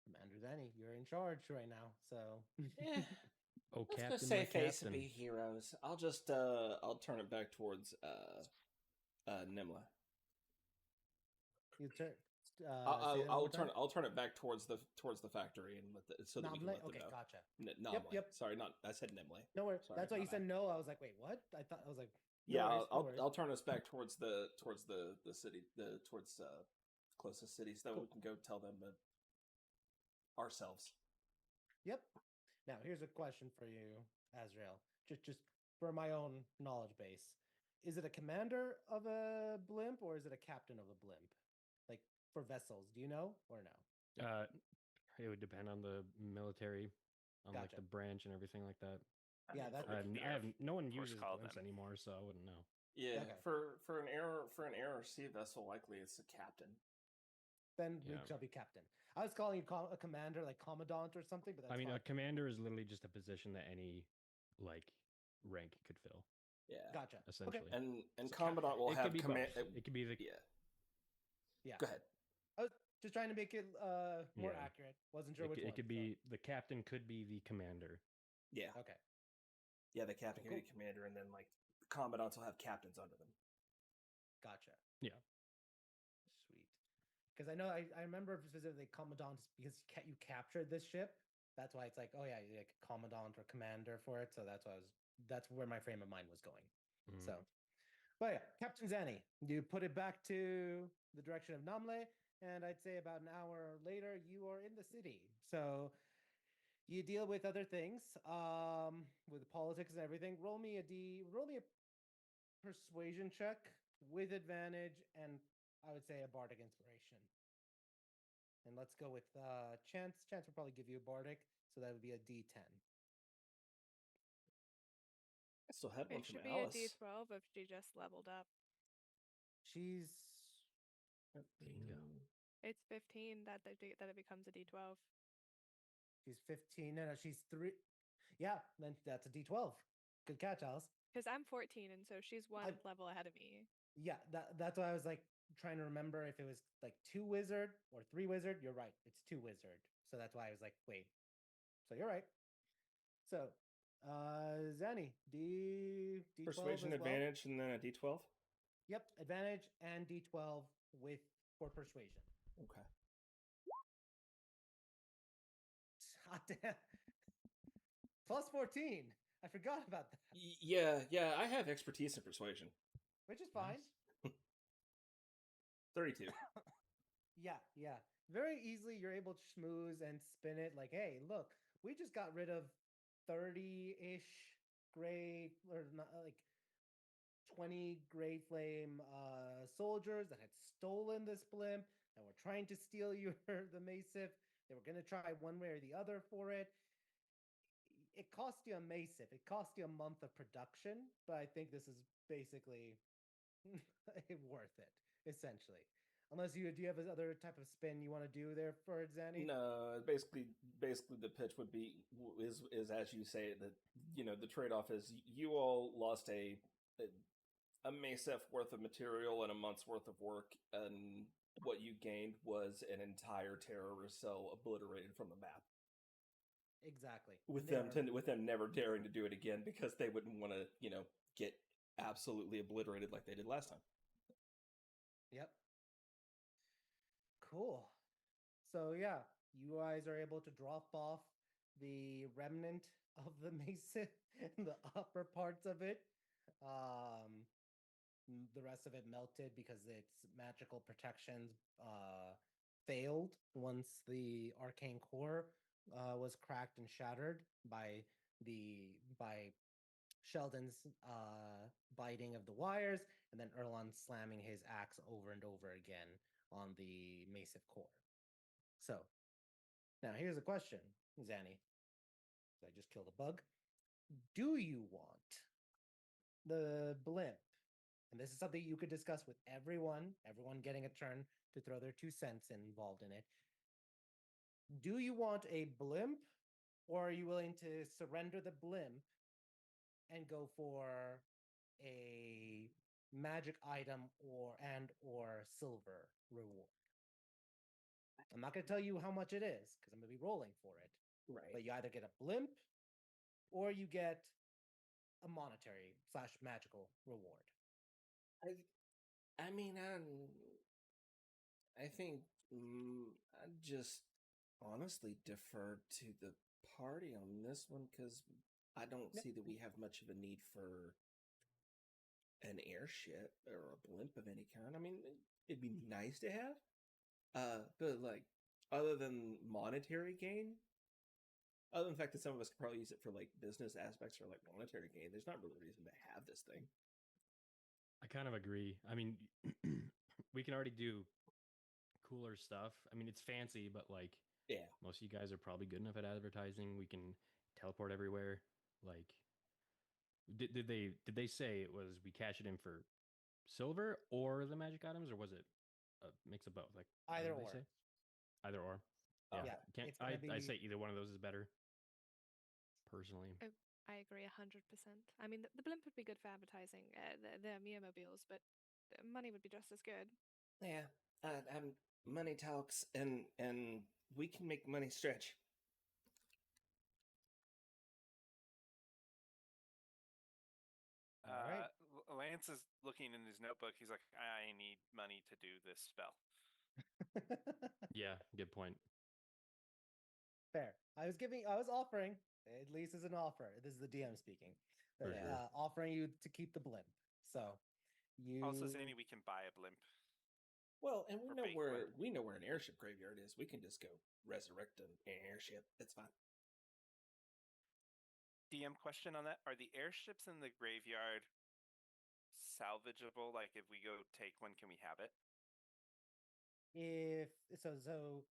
Commander Zenny, you're in charge right now. So Yeah. Oh, Let's Captain, go my save face and Captain. be heroes. I'll just I'll turn it back towards Nimla. you turn. I'll turn it back towards the factory and so that we can let them Okay, know. gotcha. Nimle. Yep. Sorry, I said Nimle. No worries. Sorry, That's why my you said bad. no. I was like, wait, what? I was like, no Yeah, worries, no worries. I'll turn us back towards the city, towards closest city, so that we can go tell them ourselves. Yep. Now here's a question for you, Azrael. Just for my own knowledge base. Is it a commander of a blimp or is it a captain of a blimp? Like for vessels, do you know or no? It would depend on the military, on like Gotcha. the branch and everything like that. Yeah, that's I have no one course uses call blimps them. anymore, so I wouldn't know. Yeah, Okay. for an air or sea vessel, likely it's a captain. then we Yeah. shall be captain. I was calling you a commander, like commandant or something, but that's I mean, fine. a commander is literally just a position that any like rank could fill, Yeah, Gotcha. essentially. Okay. and So commandant will It have could be command. both. It could be the Yeah, Yeah. go ahead. I was just trying to make it more Yeah. accurate. Wasn't sure which one. it could be the captain could be the commander. Yeah, So. Okay. yeah. The captain Cool, can be the commander, and then like the commandants will have captains under them. Gotcha. Yeah. Sweet. Because I know I remember specifically commandant because you captured this ship. That's why it's like, oh yeah, you're like commandant or commander for it. So that's where my frame of mind was going. Mm. So, but yeah, Captain Zanny, you put it back to the direction of Namle, and I'd say about an hour later, you are in the city. So you deal with other things, with politics and everything. Roll me a persuasion check with advantage, and I would say a bardic inspiration. And let's go with Chance. Chance will probably give you a bardic, so that would be a D10. I still had one It from should be Alice. a D12 if she just leveled up. She's Bingo. It's 15 that it becomes a D12. she's 15. No, she's 3. Yeah, then that's a D12. Good catch, Alice. Because I'm 14, and so she's one level ahead of me. Yeah, that's why I was like trying to remember if it was like 2 wizard or 3 wizard. You're right, it's 2 wizard. So that's why I was like, wait. So you're right. So, Zanny, D12 Persuasion as well. advantage and then a D12. Yep, advantage and D12 for persuasion. Okay. Hot damn. Plus 14. I forgot about that. Yeah. I have expertise in persuasion. Which is fine. 32. Yeah. Very easily, you're able to schmooze and spin it like, hey, look, we just got rid of 30-ish gray, or not, like 20 gray flame soldiers that had stolen this blimp, that were trying to steal the Massif. They were going to try one way or the other for it. It cost you a Massif. It cost you a month of production, but I think this is basically worth it, essentially. Unless do you have another type of spin you want to do there for Zanny? No, basically the pitch would be is as you say that the trade off is you all lost a Massif worth of material and a month's worth of work, and what you gained was an entire terrorist cell obliterated from the map. Exactly. With them never daring to do it again because they wouldn't want to get absolutely obliterated like they did last time. Yep. Cool. So yeah, you guys are able to drop off the remnant of the Mason in the upper parts of it. The rest of it melted because its magical protections failed once the arcane core was cracked and shattered by Sheldon's biting of the wires, and then Erlon slamming his axe over and over again on the massive core. So, now here's a question, Zanny. I just killed a bug. Do you want the blimp? And this is something you could discuss with everyone getting a turn to throw their 2 cents involved in it. Do you want a blimp, or are you willing to surrender the blimp and go for a magic item or silver reward? I'm not going to tell you how much it is because I'm going to be rolling for it. Right. But you either get a blimp or you get a monetary / magical reward. I mean, I think I'd just honestly defer to the party on this one because I don't see that we have much of a need for an airship or a blimp of any kind. I mean, it'd be nice to have, but like, other than monetary gain, other than the fact that some of us could probably use it for like business aspects or like monetary gain, there's not really a reason to have this thing. I kind of agree. I mean, we can already do cooler stuff. I mean, it's fancy, but like, Yeah. most of you guys are probably good enough at advertising. We can teleport everywhere. Like, did they say it was we cash it in for silver or the magic items, or was it a mix of both? Like, what Either did they or. say? Either or. Oh. Yeah. Yeah, Can't, it's gonna I be- say either one of those is better. Personally. I agree 100%. I mean, the blimp would be good for advertising. They're Mia-mobiles, but money would be just as good. Yeah. Money talks, and we can make money stretch. All right. Lance is looking in his notebook. He's like, I need money to do this spell. Yeah, good point. Fair. I was offering, at least as an offer. This is the DM speaking. For sure. Offering you to keep the blimp. So you Also, Zanny, we can buy a blimp. Well, and we Or know bake where an airship graveyard is. We can just go resurrect an airship. It's fine. DM question on that: are the airships in the graveyard salvageable? Like, if we go take one, can we have it? if so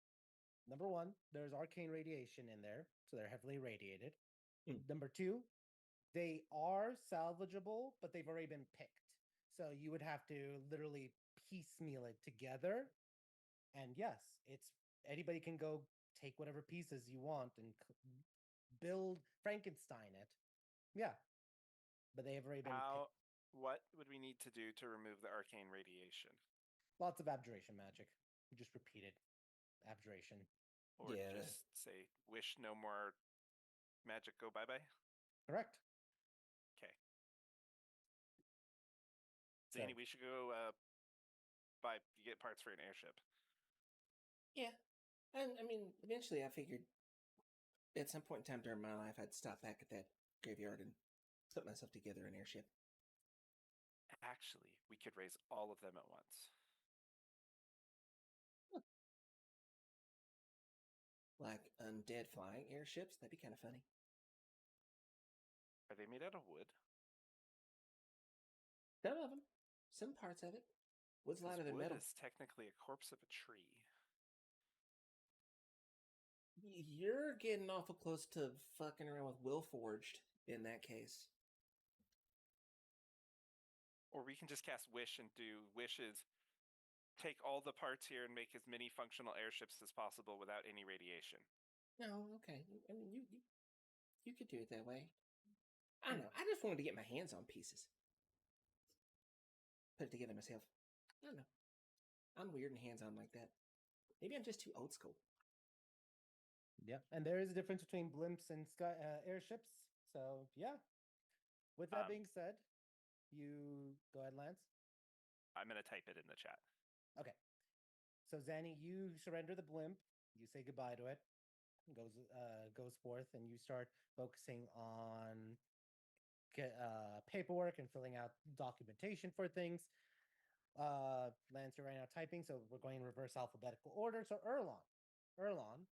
number one, there's arcane radiation in there, so they're heavily radiated. Number two, they are salvageable, but they've already been picked. So you would have to literally piecemeal it together. And yes, it's anybody can go take whatever pieces you want and build Frankenstein it. Yeah. But they have already been picked. What would we need to do to remove the arcane radiation? Lots of abjuration magic. You just repeated abjuration. Or Yeah. just say, wish no more magic, go bye-bye? Correct. Okay. So- Zany, we should go get parts for an airship. Yeah. And I mean, eventually I figured at some point in time during my life I'd stop back at that graveyard and put myself together an airship. Actually, we could raise all of them at once. Like undead flying airships. That'd be kind of funny. Are they made out of wood? Some of them. Some parts of it. Wood's lighter than wood metal. is technically a corpse of a tree. You're getting awful close to fucking around with Willforged in that case. Or we can just cast Wish and do wishes. Take all the parts here and make as many functional airships as possible without any radiation. No, okay. I mean, you could do it that way. I don't know. I just wanted to get my hands on pieces. Put it together myself. I don't know. I'm weird and hands-on like that. Maybe I'm just too old school. Yeah, and there is a difference between blimps and airships. So yeah. With that being said, you go ahead, Lance. I'm gonna type it in the chat. Okay. So Zanny, you surrender the blimp. You say goodbye to it. Goes forth, and you start focusing on paperwork and filling out documentation for things. Lance, you're right now typing, so we're going in reverse alphabetical order. So Erlon,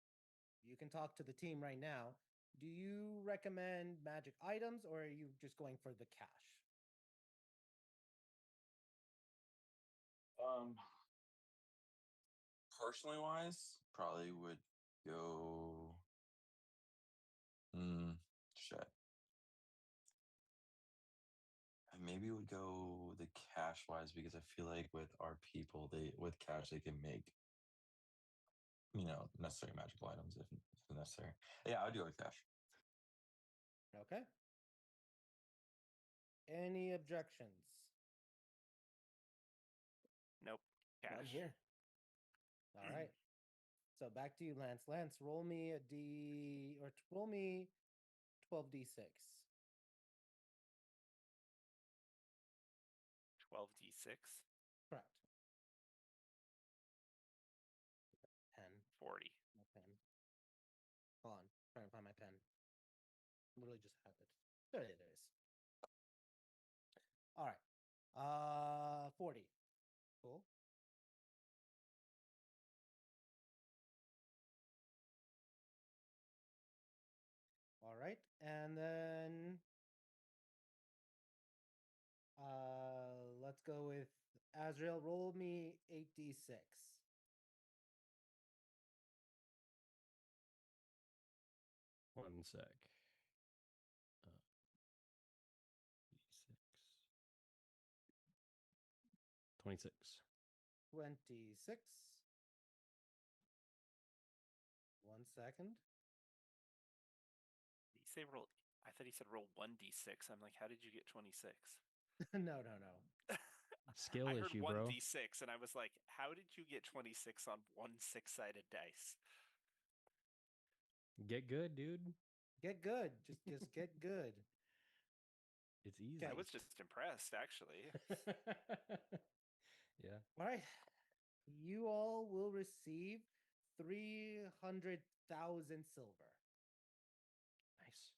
you can talk to the team right now. Do you recommend magic items, or are you just going for the cash? Personally wise, probably would go. Shit. I maybe would go the cash wise because I feel like with our people, they with cash they can make necessary magical items if necessary. Yeah, I'd go with cash. Okay. Any objections? Nope. Cash. None here. All right. So back to you, Lance. Lance, roll me a D or roll me 12d6. 12d6. Correct. 10. 40. My pen. Hold on. Trying to find my pen. Literally just had it. There it is. All right. 40. Cool. All right. And then let's go with Azrael. Roll me 8d6. 1 sec. D6. 26. 26. 1 second. Did he say roll? I thought he said roll 1d6. I'm like, how did you get 26? No. Skill I heard issue, bro. 1d6, and I was like, how did you get 26 on one 6-sided dice? Get good, dude. Get good. Just get good. It's easy. I was just impressed, actually. Yeah. All right. You all will receive 300,000 silver. Nice.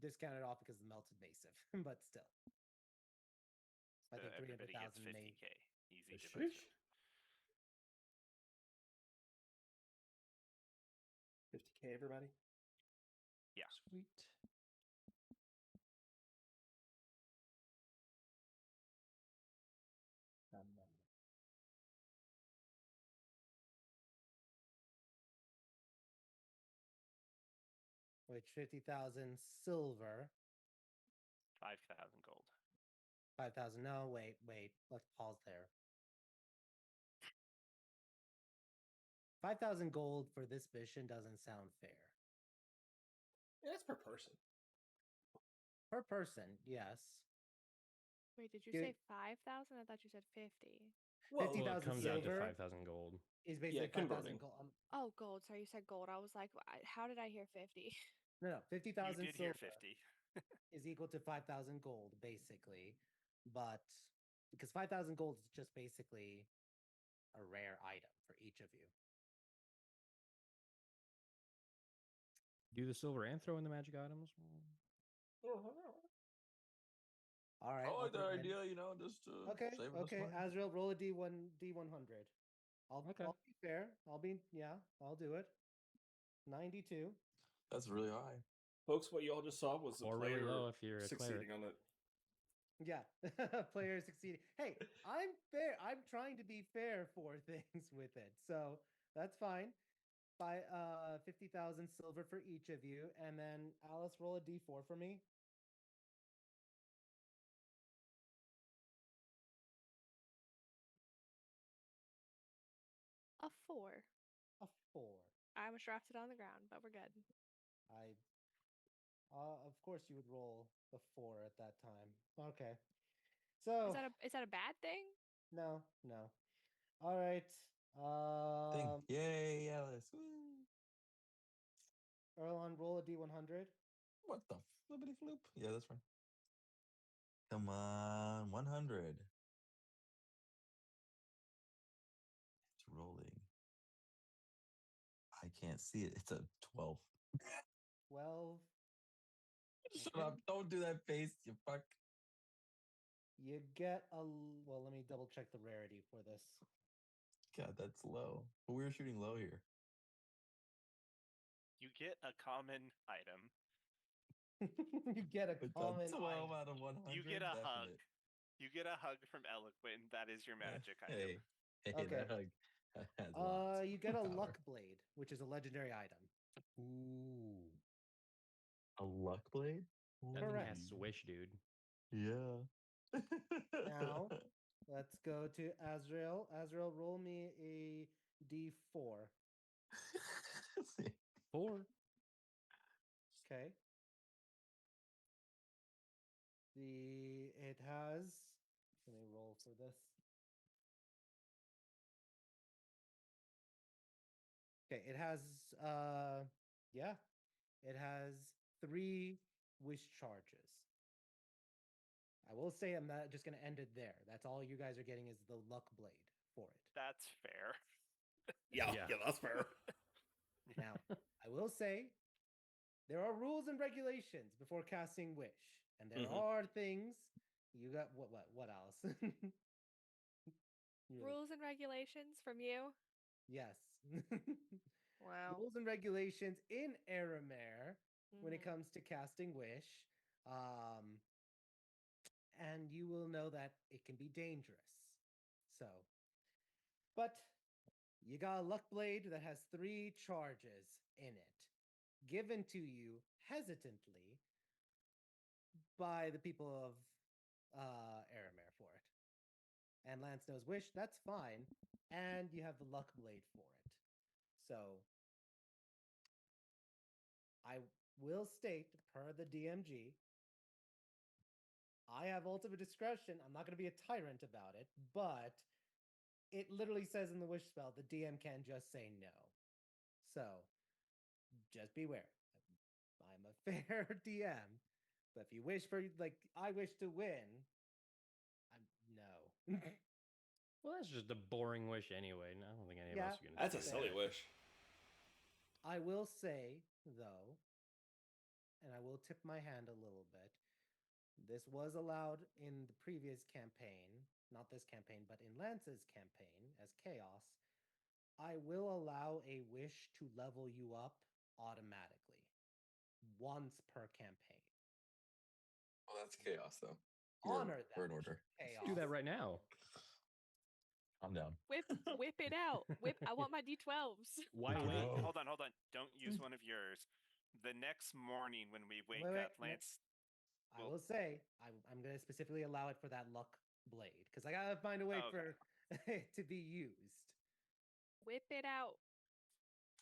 Discounted off because the melt's invasive, but still. I think Everybody gets 300,000 may. 50k. Easy Sheesh. division. 50K, everybody. Yeah. Sweet. Which 50,000 silver. 5,000 gold. 5,000. No, wait. Let's pause there. 5,000 gold for this mission doesn't sound fair. Yeah, that's per person. Per person, yes. Wait, did you Give- say 5,000? I thought you said 50. Well, 50,000 Well, it comes out to silver 5,000 gold. is basically 5,000 converting. gold. Oh, gold. Sorry, you said gold. I was like, how did I hear 50? No, 50,000 You did hear silver 50. is equal to 5,000 gold, basically. But because 5,000 gold is just basically a rare item for each of you. Do the silver and throw in the magic items? All right. I I'll like go that ahead. idea, just to Okay. save us Okay. money. Azrael, roll a D100. I'll Okay. be fair. I'll do it. 92. That's really high. Folks, what you all just saw was the Or player really low if you're a succeeding cleric. on it. Yeah. Player succeeding. Hey, I'm fair. I'm trying to be fair for things with it. So that's fine. By 50,000 silver for each of you. And then Alice, roll a D4 for me. A 4. A 4. I almost dropped it on the ground, but we're good. Of course you would roll the 4 at that time. Okay. So Is that a bad thing? no. All right. Thing. Yay, Alice. Woo. Erlon, roll a D100. What the flippity floop? Yeah, that's fine. Come on, 100. It's rolling. I can't see it. It's a 12. 12. Shut Okay. up! Don't do that face, you fuck. You get well, let me double check the rarity for this. God, that's low. But we were shooting low here. You get a common item. You get a It's common a 12 item. out of 100. You get a hug. definite. You get a hug from Eloquent. That is your magic item. Hey, Okay. that hug has lots. You get a of power. luck blade, which is a legendary item. Ooh. A luck blade? That thing Correct. casts Wish, dude. Yeah. Now, let's go to Azrael. Azrael, roll me a d4. 4. Okay. It has. Let me roll for this. Okay, it has yeah. It has 3 wish charges. I will say I'm not just gonna end it there. That's all you guys are getting is the luck blade for it. That's fair. Yeah, Yeah. that's fair. Now, I will say there are rules and regulations before casting wish. And there Mhm. are things you got what else? You really- Rules and regulations from you. Yes. Wow. Rules and regulations in Aramare when it Mhm. comes to casting wish. And you will know that it can be dangerous. So, but you got a luck blade that has 3 charges in it, given to you hesitantly by the people of Aramare for it. And Lance knows wish, that's fine. And you have the luck blade for it. So I will state, per the DMG, I have ultimate discretion. I'm not going to be a tyrant about it, but it literally says in the wish spell the DM can just say no. So just beware. I'm a fair DM, but if you wish for, like, I wish to win, I'm no. Well, that's just a boring wish anyway. I don't think any of Yeah, us are going to That's a do silly that. wish. I will say, though, and I will tip my hand a little bit, this was allowed in the previous campaign, not this campaign, but in Lance's campaign as Chaos. I will allow a wish to level you up automatically once per campaign. Well, that's chaos, though. Honor that. Word order. Chaos. Do that right now. Calm down. Whip it out. I want my D12s. Why Oh, wait? no. Hold on. Don't use one of yours. The next morning when we wake Wait, up, Lance. I will say I'm going to specifically allow it for that luck blade because I gotta find a way Okay. for it to be used. Whip it out.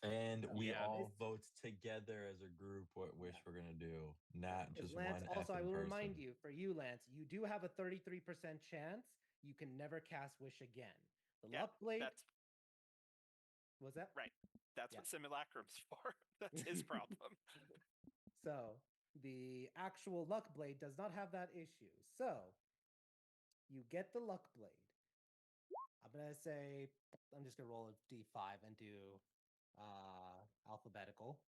And we Yeah. all vote together as a group what wish we're gonna do, not Because just Lance, one. also, I effing will person. remind you, for you, Lance, you do have a 33% chance you can never cast wish again. The Yeah, luck blade. That's Was that right. That's Yeah. what simulacrum's for. That's his problem. So the actual luck blade does not have that issue. So you get the luck blade. I'm gonna say I'm just gonna roll a d5 and do alphabetical.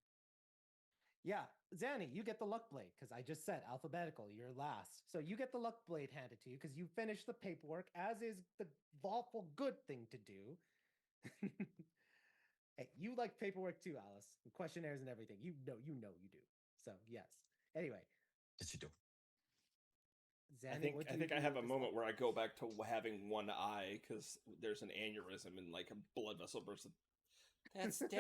Yeah, Zanny, you get the luck blade because I just said alphabetical. You're last, so you get the luck blade handed to you because you finished the paperwork, as is the lawful good thing to do. Hey, you like paperwork too, Alice. And questionnaires and everything. You know you do. So yes. Anyway, Yes, you do. Zanny, what do you I do have with a this moment luck where I blade? go back to having one eye because there's an aneurysm and like a blood vessel burst. That's okay.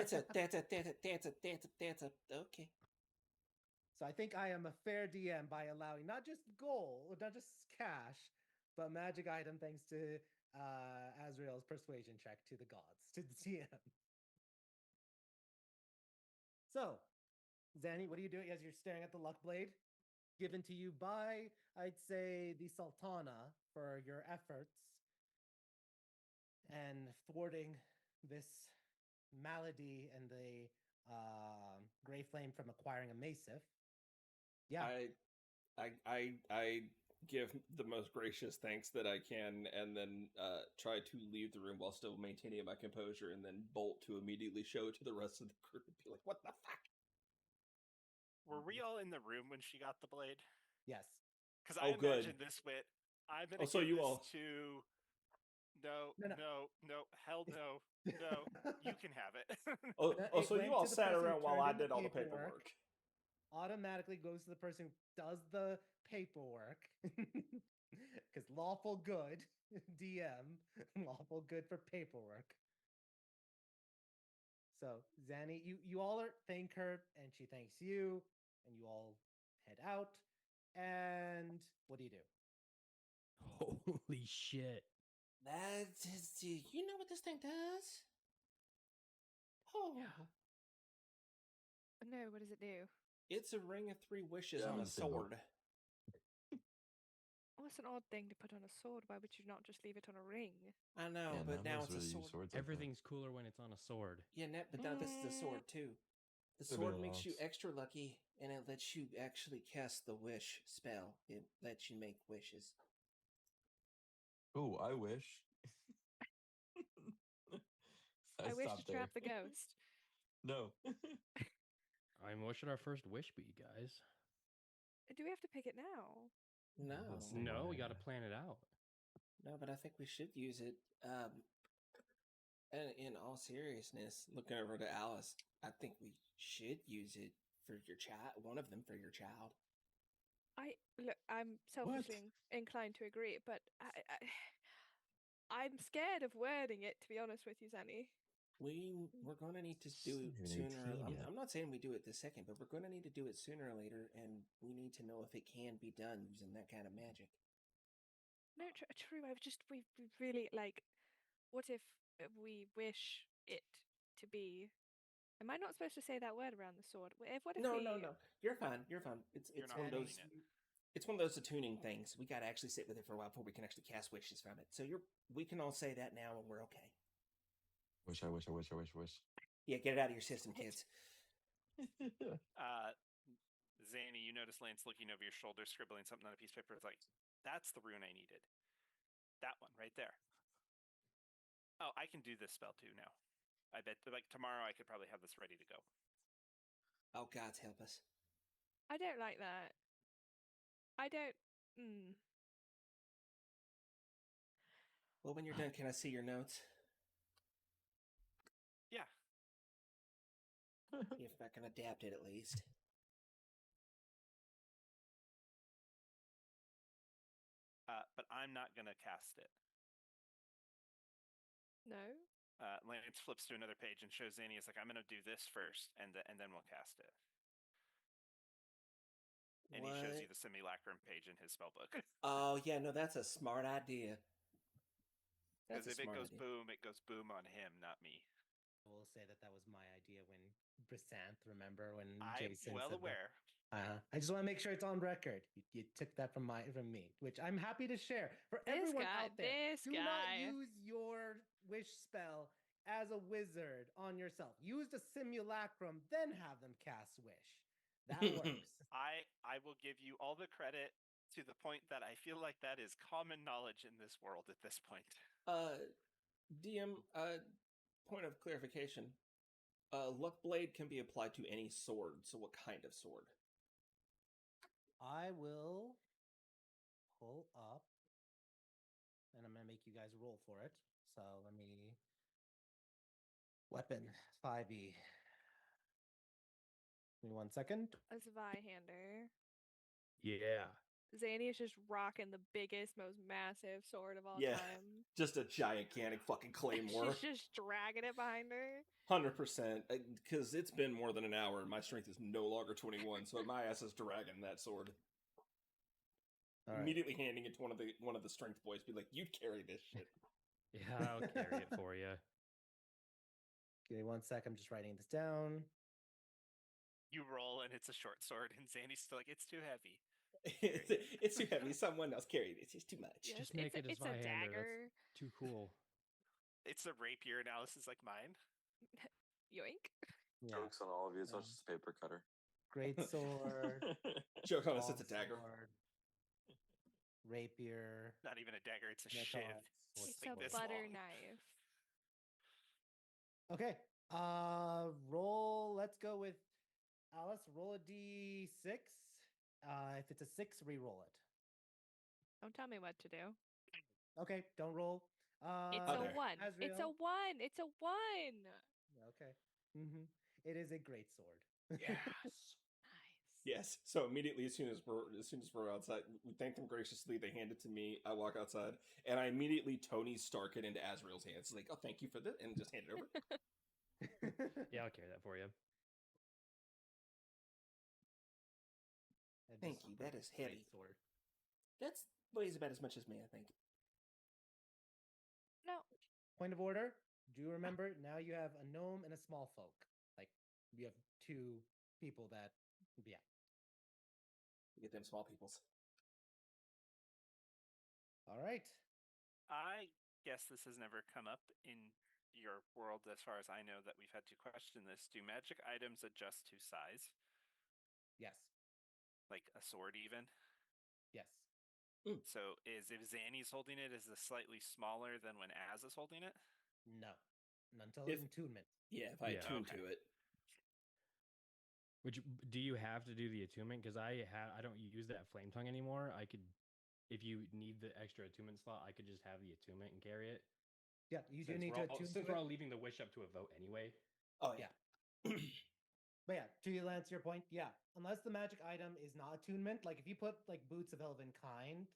So I think I am a fair DM by allowing not just gold, not just cash, but magic item thanks to Azrael's persuasion check to the gods, to the DM. So, Zanny, what are you doing as you're staring at the luck blade? Given to you by, I'd say, the Sultana for your efforts and thwarting this malady and the Gray Flame from acquiring a Massif. Yeah. I give the most gracious thanks that I can, and then try to leave the room while still maintaining my composure, and then bolt to immediately show to the rest of the group and be like, "What the fuck?" Were we all in the room when she got the blade? Yes. Because Oh, I good. imagine this went. I'm gonna Oh, so give you this all- to. No, No, no. no, hell no, no. You can have it. Oh, It so you went all to the sat person who around while turned I in the did all the paperwork. paperwork. Automatically goes to the person who does the paperwork. Because lawful good, DM, lawful good for paperwork. So Zanny, you all are thank her, and she thanks you, and you all head out. And what do you do? Holy shit. You know what this thing does? Oh, No, what does it do? it's a ring of 3 wishes Yeah, on a I'm single. sword. Well, that's an odd thing to put on a sword. Why would you not just leave it on a ring? I know, Yeah, but none now of us it's a really use sword. swords like that. Everything's cooler when it's on a sword. Yeah, but now this is a sword too. The Could be sword a makes you lance. extra lucky, and it lets you actually cast the wish spell. It lets you make wishes. Oh, I wish. I wish to stopped there. trap the ghost. No. I mean, what should our first wish be, guys? Do we have to pick it now? No, Let's think No, about we it. got to plan it out. no, but I think we should use it. And in all seriousness, looking over to Alice, I think we should use it for your child. One of them for your child. I'm selfishly inclined to agree, but I'm scared of wording it. To be honest with you, Zanny. We're going to need to do it It's not even sooner. 18 yet. I'm not saying we do it this second, but we're going to need to do it sooner or later, and we need to know if it can be done using that kind of magic. No, true. We really like. What if we wish it to be? Am I not supposed to say that word around the sword? What if No, we? no, no. You're fine. You're fine. It's You're it's not one of holding those. it. It's one of those attuning things. We got to actually sit with it for a while before we can actually cast wishes from it. So we can all say that now, and we're okay. Wish, I wish, I wish, I wish, I wish. Yeah, get it out of your system, kids. Zanny, you notice Lance looking over your shoulder, scribbling something on a piece of paper. It's like, that's the rune I needed. That one right there. Oh, I can do this spell too now. I bet, like, tomorrow I could probably have this ready to go. Oh, gods help us. I don't like that. I don't. Well, when you're done, can I see your notes? Yeah. If I can adapt it, at least. But I'm not gonna cast it. No. Lance flips to another page and shows Zanny. It's like, I'm gonna do this first, and then we'll cast it. And he shows you the simulacrum page in his spellbook. Oh, yeah, no, that's a smart idea. Because That's a if it smart goes idea. boom, it goes boom on him, not me. I will say that was my idea when Brisanth, remember when I'm Jason well said aware. I just want to make sure it's on record. You took that from me, which I'm happy to share for This everyone guy, out there. this Do not guy. use your wish spell as a wizard on yourself. Use the simulacrum, then have them cast wish. That works. I will give you all the credit to the point that I feel like that is common knowledge in this world at this point. DM, point of clarification. Luck Blade can be applied to any sword, so what kind of sword? I will pull up, and I'm gonna make you guys roll for it. So let me weapon 5e. Give me 1 second. A Zweihander. Yeah. Zanny is just rocking the biggest, most massive sword of all Yeah. time. Just a gigantic fucking claymore. She's just dragging it behind her. 100%. Because it's been more than an hour and my strength is no longer 21, so my ass is dragging that sword. All right. Immediately handing it to one of the strength boys, be like, "You carry this shit." Yeah, I'll carry it for you. Give me 1 sec. I'm just writing this down. You roll and it's a short sword, and Zanny's still like, it's too heavy. It's too heavy. Someone else carry this. It's too much. Yes, Just make it a it's a Zweihander. dagger. That's too cool. It's a rapier, and Alice is like, mine. Yoink. Yeah. Jokes on all of you. It's not just a paper cutter. Great sword. Joke on us, it's a dagger. Sword, rapier. Not even a dagger, it's a That's shiv. all. It's like a this butter long. knife. Okay. Roll. Let's go with Alice, roll a d6. If it's a 6, re-roll it. Don't tell me what to do. Okay, don't roll. It's Other. a 1. It's a Azrael? 1. It's a 1. Okay. It is a great sword. Yes. Nice. Yes. So immediately, as soon as we're outside, we thank them graciously. They hand it to me. I walk outside, and I immediately Tony Stark it into Azrael's hands. Like, oh, thank you for this, and just hand it over. Yeah, I'll carry that for you. That Thank is you, a that is great heavy. sword. That's weighs about as much as me, I think. No. Point of order. Do you remember? Now you have a gnome and a small folk. Like you have 2 people that, yeah. Get them small peoples. All right. I guess this has never come up in your world, as far as I know, that we've had to question this. Do magic items adjust to size? Yes. Like a sword, even? Yes. So if Zanny's holding it, is this slightly smaller than when Az is holding it? No. Until If- attunement. Yeah, if I Yeah. attune Okay. to it. Which do you have to do the attunement? Because I don't use that flame tongue anymore. I could, if you need the extra attunement slot, I could just have the attunement and carry it. Yeah, you do Since need we're to all, attune since to we're it. all leaving the wish up to a vote anyway. Oh yeah. But yeah, to answer your point, yeah, unless the magic item is not attunement, like if you put like Boots of Elven Kind,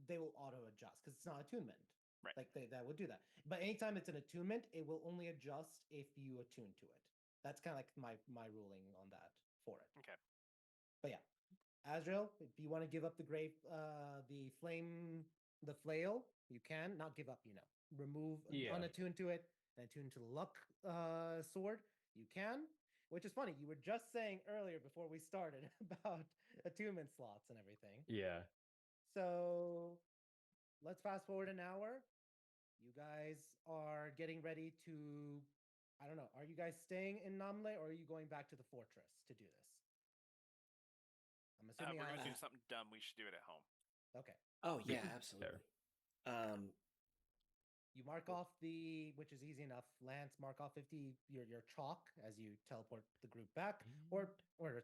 they will auto adjust because it's not attunement. Right. Like that would do that. But anytime it's an attunement, it will only adjust if you attune to it. That's kind of like my ruling on that for it. Okay. But yeah, Azrael, if you want to give up the flail, you can. Not give up, remove, Yeah. unattune to it, and attune to the luck sword. You can. Which is funny. You were just saying earlier before we started about attunement slots and everything. Yeah. So let's fast forward an hour. You guys are getting ready to, I don't know, are you guys staying in Namle or are you going back to the fortress to do this? I'm assuming We're going to I do something dumb. We should do it at home. Okay. Oh yeah, absolutely. You mark off which is easy enough. Lance, mark off 50 your chalk as you teleport the group back. Or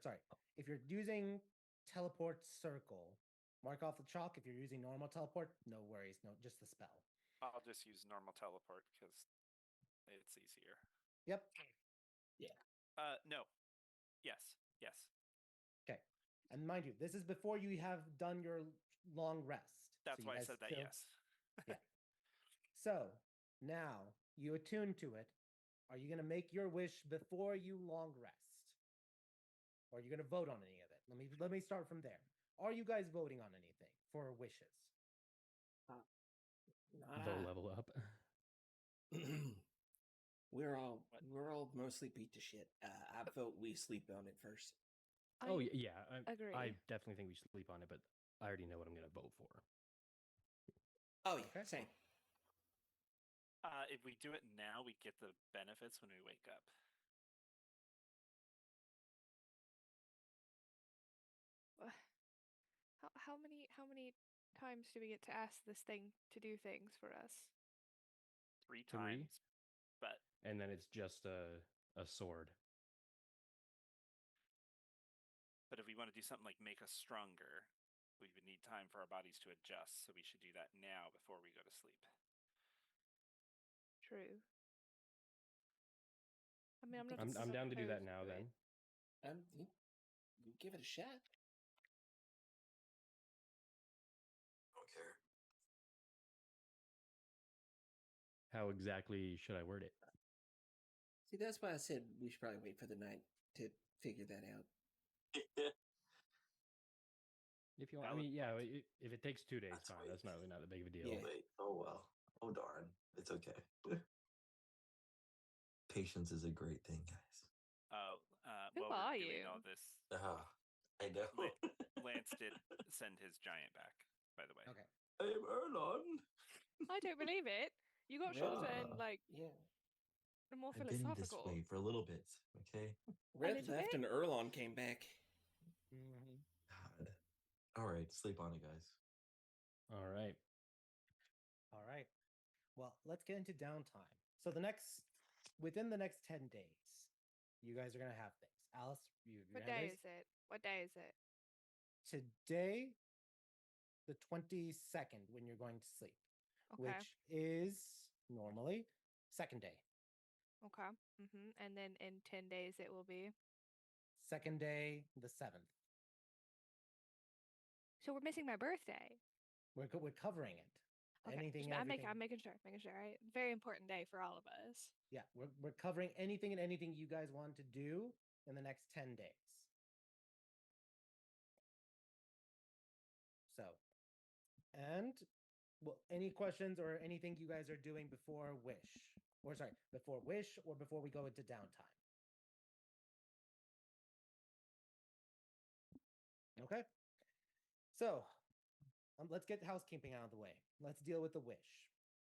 sorry, if you're using teleport circle, mark off the chalk. If you're using normal teleport, no worries, no, just the spell. I'll just use normal teleport because it's easier. Yep. Yeah. No. Yes. Yes. Okay. And mind you, this is before you have done your long rest. That's So you why I guys said that. still- Yes. Yeah. So now you attune to it. Are you going to make your wish before you long rest? Or are you going to vote on any of it? Let me start from there. Are you guys voting on anything for wishes? Vote level up. we're all mostly beat to shit. I vote we sleep on it first. Oh yeah. agree. I definitely think we should sleep on it, but I already know what I'm gonna vote for. Oh yeah, Okay. same. If we do it now, we get the benefits when we wake up. How many times do we get to ask this thing to do things for us? 3 3? times. But And then it's just a sword. if we want to do something like make us stronger, we would need time for our bodies to adjust. So we should do that now before we go to sleep. True. I mean, I'm down to do that opposed now to then. You give it a shot. Don't care. How exactly should I word it? See, that's why I said we should probably wait for the night to figure that out. If you want, I Valid mean, yeah. point. If it takes 2 days, That's fine. right. That's not really not that big of a deal. Yeah. Wait. Oh well. Oh darn. It's okay. Patience is a great thing, guys. Who While we're are doing you? all this, I know. Lance did send his giant back, by the way. Okay. I'm Erlon. I don't believe it. You got shorter and Yeah. Yeah. more I've been this philosophical. way for a little bit. Okay. Red little left bit? and Erlon came back. God. All right. Sleep on it, guys. All right. All right. Well, let's get into downtime. So within the next 10 days, you guys are gonna have things. Alice, you What have day things? is it? What day is it? Today, the 22nd, when you're going to sleep, Okay. which is normally second day. Okay. And then in 10 days it will be. Second day, the 7th. So we're missing my birthday. We're covering it. Okay. Anything, I'm everything. making sure. Right. Very important day for all of us. Yeah, we're covering anything and anything you guys want to do in the next 10 days. So, and well, any questions or anything you guys are doing before Wish? Or sorry, before Wish or before we go into downtime? Okay. So, let's get housekeeping out of the way. Let's deal with the Wish.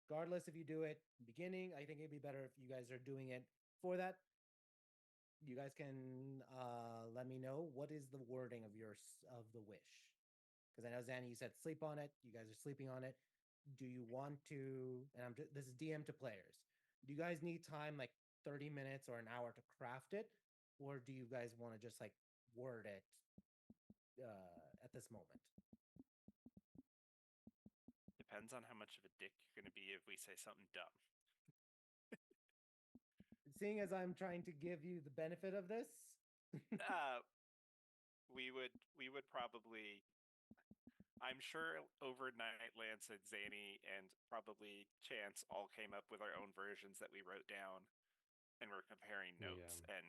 Regardless if you do it beginning, I think it'd be better if you guys are doing it for that. You guys can let me know what is the wording of the Wish. Because I know Zanny, you said sleep on it. You guys are sleeping on it. Do you want to? And this is DM to players. Do you guys need time, like 30 minutes or an hour to craft it, or do you guys want to just like word it at this moment? Depends on how much of a dick you're going to be if we say something dumb. Seeing as I'm trying to give you the benefit of this, we would probably. I'm sure overnight Lance and Zany and probably Chance all came up with our own versions that we wrote down, and we're comparing notes and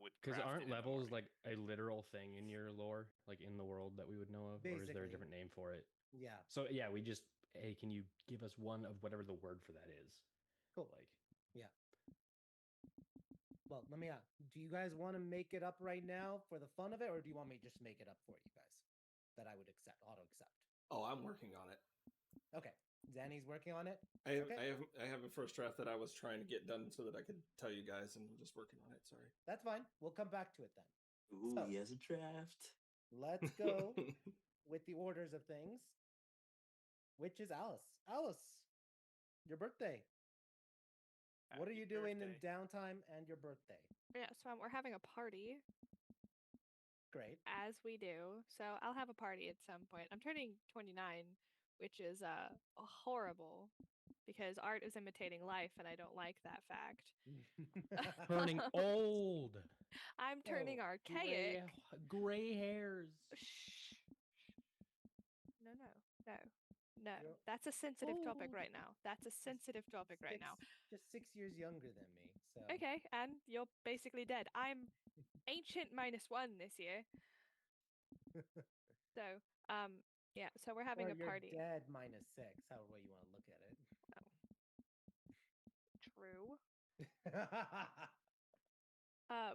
would. Because craft it aren't in the levels morning. like a literal thing in your lore, like in the world that we would know of, or is there a Basically. different name for it? Yeah. So yeah, we just hey, can you give us one of whatever the word for that is? Cool. Like, yeah. Well, let me ask. Do you guys want to make it up right now for the fun of it, or do you want me to just make it up for you guys? That I would auto accept. Oh, I'm working on it. Okay. Zanny's working on it. I Okay. have a first draft that I was trying to get done so that I could tell you guys, and I'm just working on it. Sorry. That's fine. We'll come back to it then. Ooh, So- he has a draft. Let's go with the orders of things, which is Alice. Alice, your birthday. What are Happy you doing in birthday. downtime and your birthday? Yeah. So we're having a party, Great. as we do. So I'll have a party at some point. I'm turning 29, which is horrible because art is imitating life, and I don't like that fact. turning old, I'm turning Oh, archaic. gray hairs. Shh. No, no, no, no. You're That's a sensitive topic old. right now. That's a sensitive topic right now. Just 6 years younger than me. So Okay, and you're basically dead. I'm ancient -1 this year. So, yeah. So we're having or a you're party. dead -6, however way you want to look at it. True.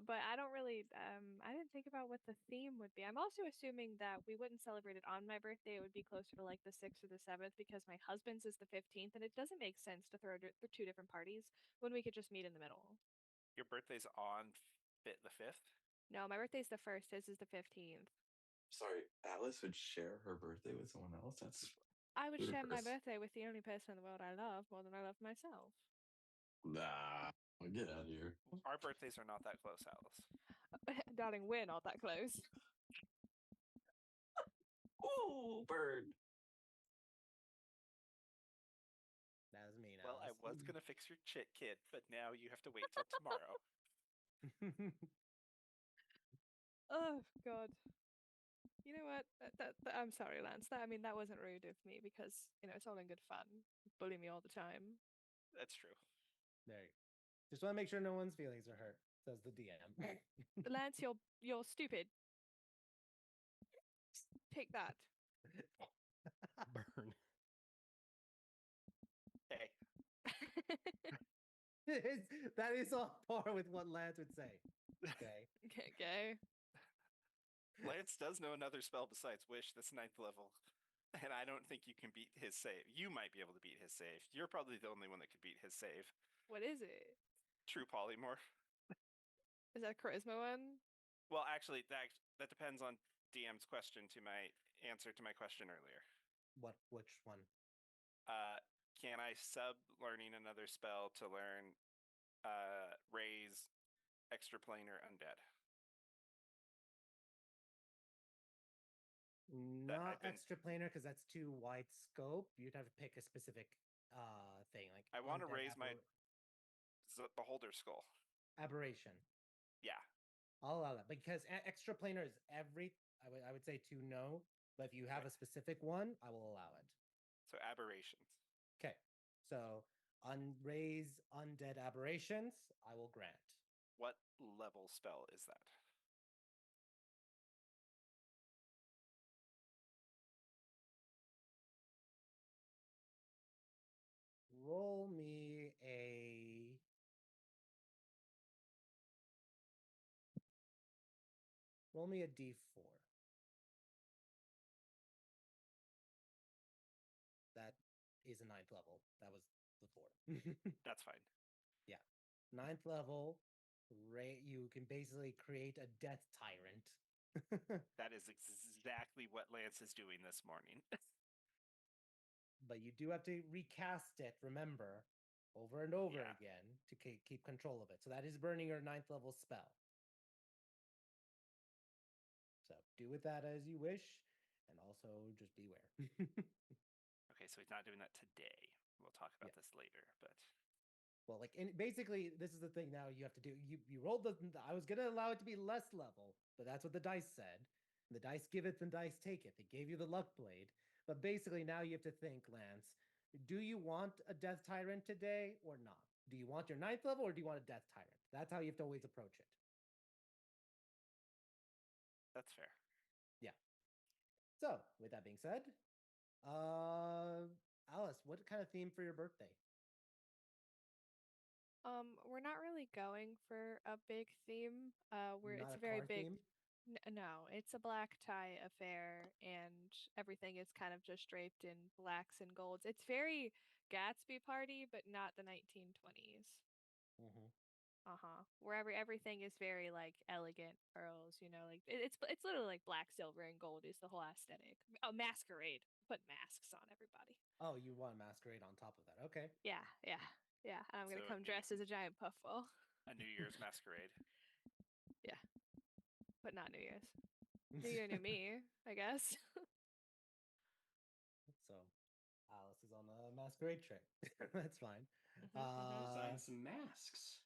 But I don't really. I didn't think about what the theme would be. I'm also assuming that we wouldn't celebrate it on my birthday. It would be closer to like the 6th or the 7th because my husband's is the 15th, and it doesn't make sense to throw two different parties when we could just meet in the middle. Your birthday's on the 5th? No, my birthday's the 1st. His is the 15th. Sorry, Alice would share her birthday with someone else. That's I would share my ludicrous. birthday with the only person in the world I love more than I love myself. Nah, get out of here. Our birthdays are not that close, Alice. Darling, we're not that close. Ooh, bird. That was me now. Well, I was going to fix your chit, kid, but now you have to wait till tomorrow. Oh, God. You know what? I'm sorry, Lance. That wasn't rude of me because, it's all in good fun. You bully me all the time. That's true. There you go. Just want to make sure no one's feelings are hurt, says the DM. Lance, you're stupid. Take that. Burn. Hey, That is on par with what Lance would say. Okay. Okay. Lance does know another spell besides Wish that's 9th level. And I don't think you can beat his save. You might be able to beat his save. You're probably the only one that could beat his save. What is it? True polymorph. Is that a charisma one? Well, actually, that depends on DM's question to my answer to my question earlier. Which one? Can I sub learning another spell to learn raise extraplanar undead? Not I've been- extraplanar because that's too wide scope. You'd have to pick a specific thing. Like I want to undead raise my beholder skull. aberration. Yeah. I'll allow that because extraplanar is every. I would say two no, but if you have a specific one, I will allow it. So aberrations. Okay, so raise undead aberrations, I will grant. What level spell is that? Roll me a. Roll me a d4. That is a 9th level. That was the 4. That's fine. Yeah. 9th level. You can basically create a death tyrant. That is exactly what Lance is doing this morning. But you do have to recast it, remember, over and over Yeah. again to keep control of it. So that is burning your 9th level spell. So do with that as you wish, and also just beware. Okay, so he's not doing that today. We'll talk about Yeah. this later, but Well, like basically, this is the thing. Now you have to do. You rolled the. I was gonna allow it to be less level, but that's what the dice said. The dice give it, the dice take it. They gave you the luck blade, but basically now you have to think, Lance. Do you want a death tyrant today or not? Do you want your 9th level or do you want a death tyrant? That's how you have to always approach it. that's fair. So, with that being said, Alice, what kind of theme for your birthday? We're not really going for a big theme. Not It's a very car big. theme? No, it's a black tie affair, and everything is kind of just draped in blacks and golds. It's very Gatsby party, but not the 1920s. Mm-hmm. Where everything is very like elegant pearls, like it's literally like black, silver, and gold is the whole aesthetic. Oh, masquerade. Put masks on everybody. Oh, you want a masquerade on top of that? Okay. Yeah. And I'm gonna So come dressed as a giant puffball, A New Year's masquerade. but not New Year's. New Year, new me, I guess. So, Alice is on a masquerade trip. That's fine. Design some masks.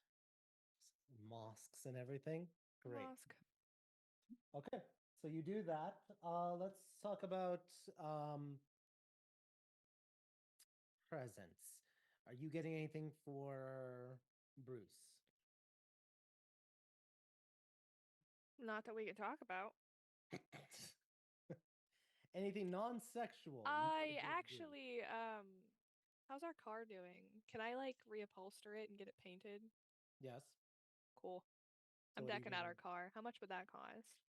Mosques and everything. Great. Mosque. Okay, so you do that. Let's talk about presents. Are you getting anything for Bruce? Not that we can talk about. Anything non-sexual? you wanna I give Bruce? actually, how's our car doing? Can I like reupholster it and get it painted? Yes. Cool. So I'm what are you decking out our gonna- car. How much would that cost?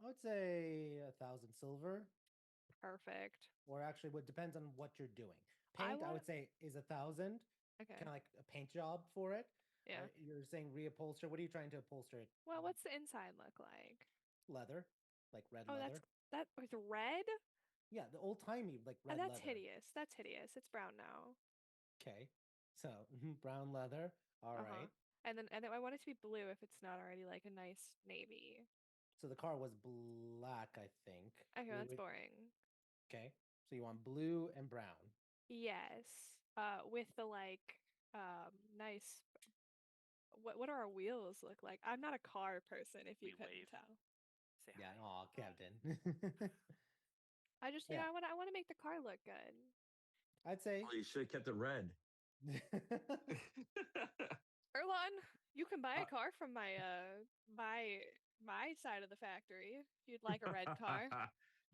I would say 1,000 silver, Perfect. or actually, what depends on what you're doing. I Paint, I want- would say, is 1,000. Okay. Kind of like a paint job for it. Yeah. You're saying reupholster. What are you trying to upholster it? Well, what's the inside look like? Leather, like red Oh, leather. that with red? Yeah, the old timey like red That's leather. hideous. That's hideous. It's brown now. Okay, so brown leather. All right. Uh-huh. And then I want it to be blue if it's not already like a nice navy. So the car was black, I think. Okay, that's Blue- boring. Okay, so you want blue and brown. Yes. With the like nice what do our wheels look like? I'm not a car person if you We couldn't wave. tell. Say Yeah. hi. Oh, Captain. I just Yeah. I want to make the car look good. I'd say. Oh, you should have kept it red. Erlon, you can buy Uh, a car from my my side of the factory if you'd like a red car.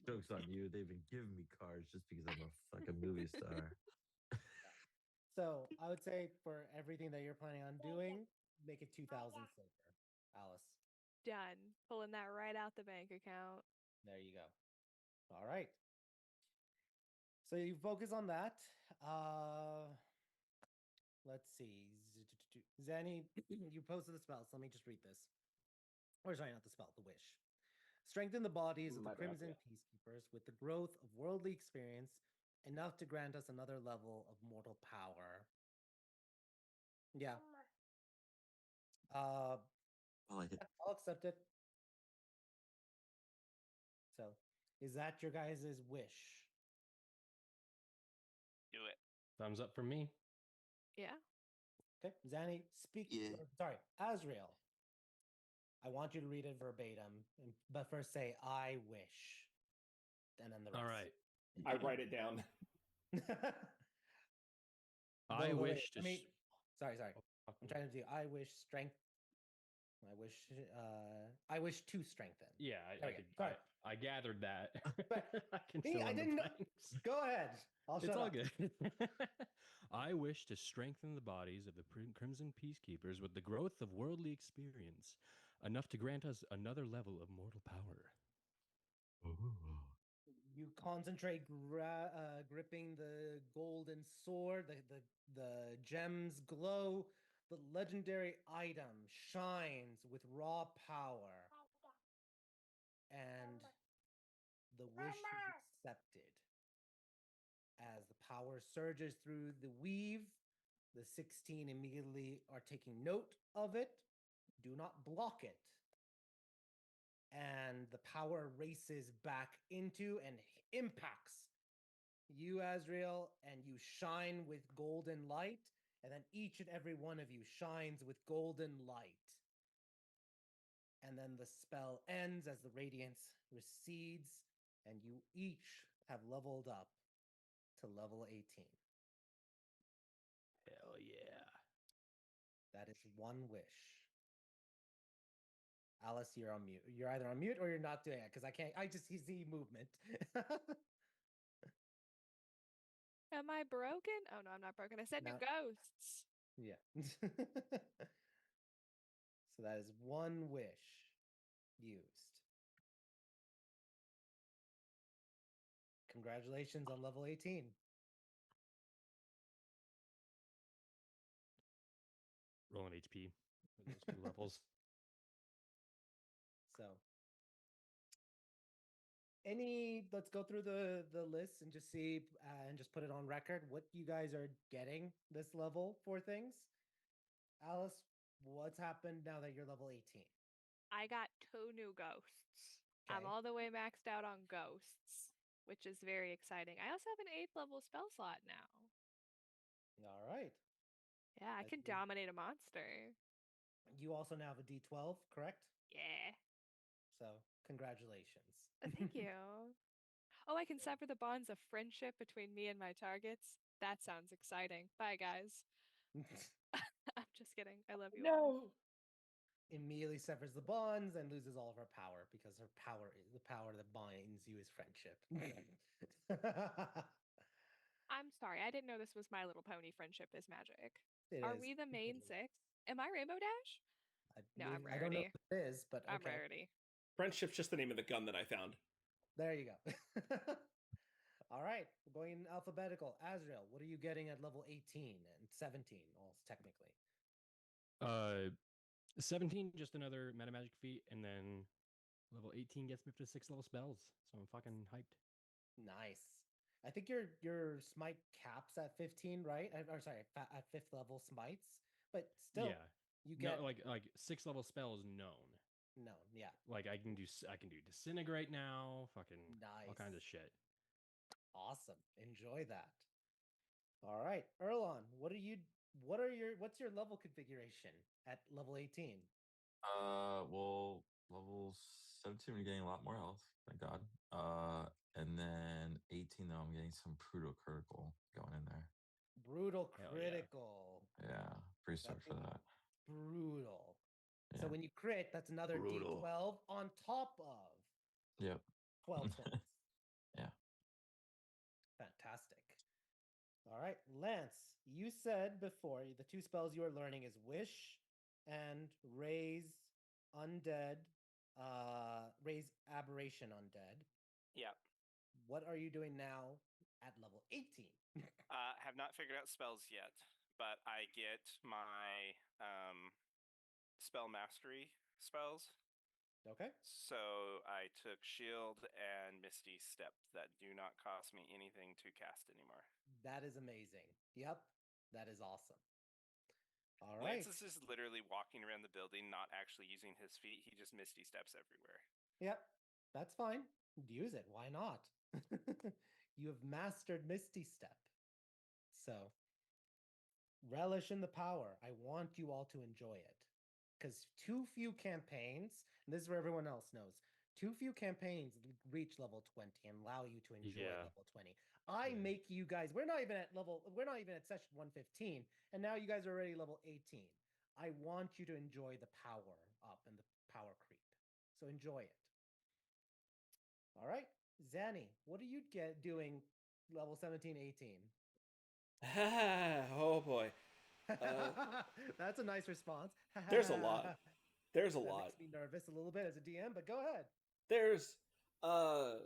Joke's on you. They've been giving me cars just because I'm a fucking movie star. So I would say for everything that you're planning on doing, make it 2,000 silver, Alice. Done. Pulling that right out the bank account. There you go. All right. So you focus on that. Let's see. Zanny, you posted the spell, so let me just read this. Or sorry, not the spell, the wish. Strengthen the bodies of My the bad, Crimson Peacekeepers with the growth of worldly experience, enough to grant us another level of mortal power. Yeah. I like it. I'll accept it. So, is that your guys' wish? Do it. Thumbs up from me. Yeah. Okay, Zanny, speak. Yeah. Sorry, Azrael. I want you to read it verbatim, but first say "I wish," and then the rest. All right. I write it down. I Wait, wish to. I mean, s- sorry. oh, I'm trying to do. I wish strength. I wish to strengthen. Yeah, There I we go. could. Sorry. I gathered that. But I can Me, fill I in the didn't know. blanks. Go ahead. I'll It's shut all up. good. I wish to strengthen the bodies of the Crimson Peacekeepers with the growth of worldly experience, enough to grant us another level of mortal power. You concentrate, gripping the golden sword. The gems glow. The legendary item shines with raw power, and the wish is accepted. As the power surges through the weave, the 16 immediately are taking note of it. Do not block it. And the power races back into and impacts you, Azrael, and you shine with golden light. And then each and every one of you shines with golden light. And then the spell ends as the radiance recedes, and you each have leveled up to level 18. Hell yeah. That is one wish. Alice, you're on mute. You're either on mute or you're not doing it because I can't. I just see movement. Am I broken? Oh no, I'm not broken. I said No. new ghosts. Yeah. So that is one wish used. Congratulations on level 18. Rolling HP for those two levels. So let's go through the list and just see and just put it on record what you guys are getting this level for things. Alice, what's happened now that you're level 18? I got 2 new ghosts. I'm Okay. all the way maxed out on ghosts, which is very exciting. I also have an 8th level spell slot now. All right. Yeah, I That's can good. dominate a monster. You also now have a D12, correct? Yeah. So congratulations. Thank you. Oh, I can sever the bonds of friendship between me and my targets. That sounds exciting. Bye, guys. I'm just kidding. I love you all. Immediately severs the bonds and loses all of her power because her power is the power that binds you is friendship. I'm sorry. I didn't know this was My Little Pony Friendship is Magic. It Are is. we the main It is. 6? Am I Rainbow Dash? No, I'm I don't know Rarity. what it is, but I'm okay. Rarity. Friendship's just the name of the gun that I found. There you go. All right, we're going in alphabetical. Azrael, what are you getting at level 18 and 17, well, technically? 17, just another meta magic feat, and then level 18 gets me up to 6 level spells. So I'm fucking hyped. Nice. I think your smite caps at 15, right? Or sorry, at 5th level smites, but still, Yeah. you get No, like 6 level spells known. no, yeah, Like I can do disintegrate now. Fucking all kinds of nice. shit. Awesome. Enjoy that. All right, Erlon, what's your level configuration at level 18? Well, level 17, I'm getting a lot more health, thank God. And then 18, though, I'm getting some brutal critical going in there. Brutal Hell yeah. critical. Yeah, pretty stoked for that. Brutal. So Yeah. when you crit, that's another Brutal. D12 on top of Yep. 12 points. Yeah. Fantastic. All right, Lance, you said before the 2 spells you are learning is Wish and Raise Undead, Raise Aberration Undead. Yeah. What are you doing now at level 18? Have not figured out spells yet, but I get my spell mastery spells. Okay. So I took Shield and Misty Step that do not cost me anything to cast anymore. That is amazing. Yep, that is awesome. All right. Lance is just literally walking around the building, not actually using his feet. He just misty steps everywhere. Yep, that's fine. Use it. Why not? You have mastered Misty Step. So, relish in the power. I want you all to enjoy it. Because too few campaigns, and this is where everyone else knows, too few campaigns reach level 20 and allow you to enjoy Yeah. level 20. I Yeah. make you guys, we're not even at session 115, and now you guys are already level 18. I want you to enjoy the power up and the power creep. So enjoy it. All right. Zanny, what are you doing level 17, 18? Oh boy. That's a nice response. There's a lot. There's a That lot. makes me nervous a little bit as a DM, but go ahead. There's War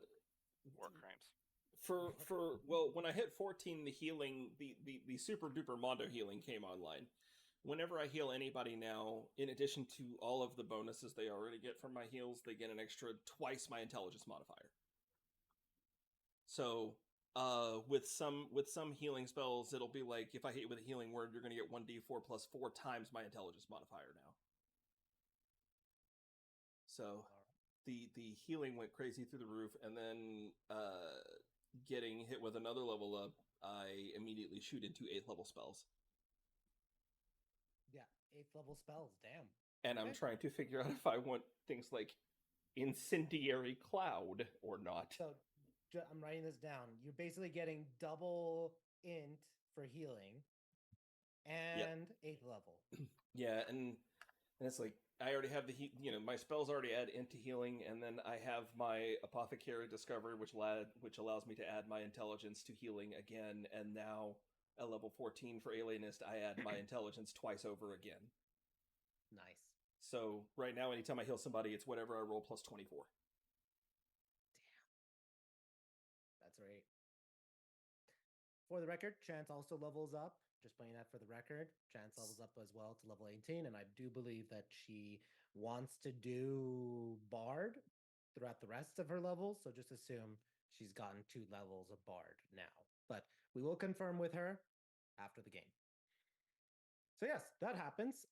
crimes. well, when I hit 14, the healing, the super duper Mondo healing came online. Whenever I heal anybody now, in addition to all of the bonuses they already get from my heals, they get an extra twice my intelligence modifier. So, with some healing spells, it'll be like if I hit you with a healing word, you're going to get 1d4 plus 4 times my intelligence modifier now. So, the healing went crazy through the roof, and then getting hit with another level up, I immediately shoot into 8th level spells. Yeah, 8th level spells. Damn. And I'm trying to figure out if I want things like Incendiary Cloud or not. So I'm writing this down. You're basically getting double int for healing and 8th level. Yeah, and it's like I already have my spells already add into healing, and then I have my Apothecary Discovery, which allows me to add my intelligence to healing again, and now at level 14 for Alienist, I add my intelligence twice over again. Nice. So right now, anytime I heal somebody, it's whatever I roll plus 24. Damn. That's right. For the record, Chance also levels up. Just pointing that for the record. Chance levels up as well to level 18, and I do believe that she wants to do Bard throughout the rest of her levels, so just assume she's gotten 2 levels of Bard now. But we will confirm with her after the game. So yes, that happens.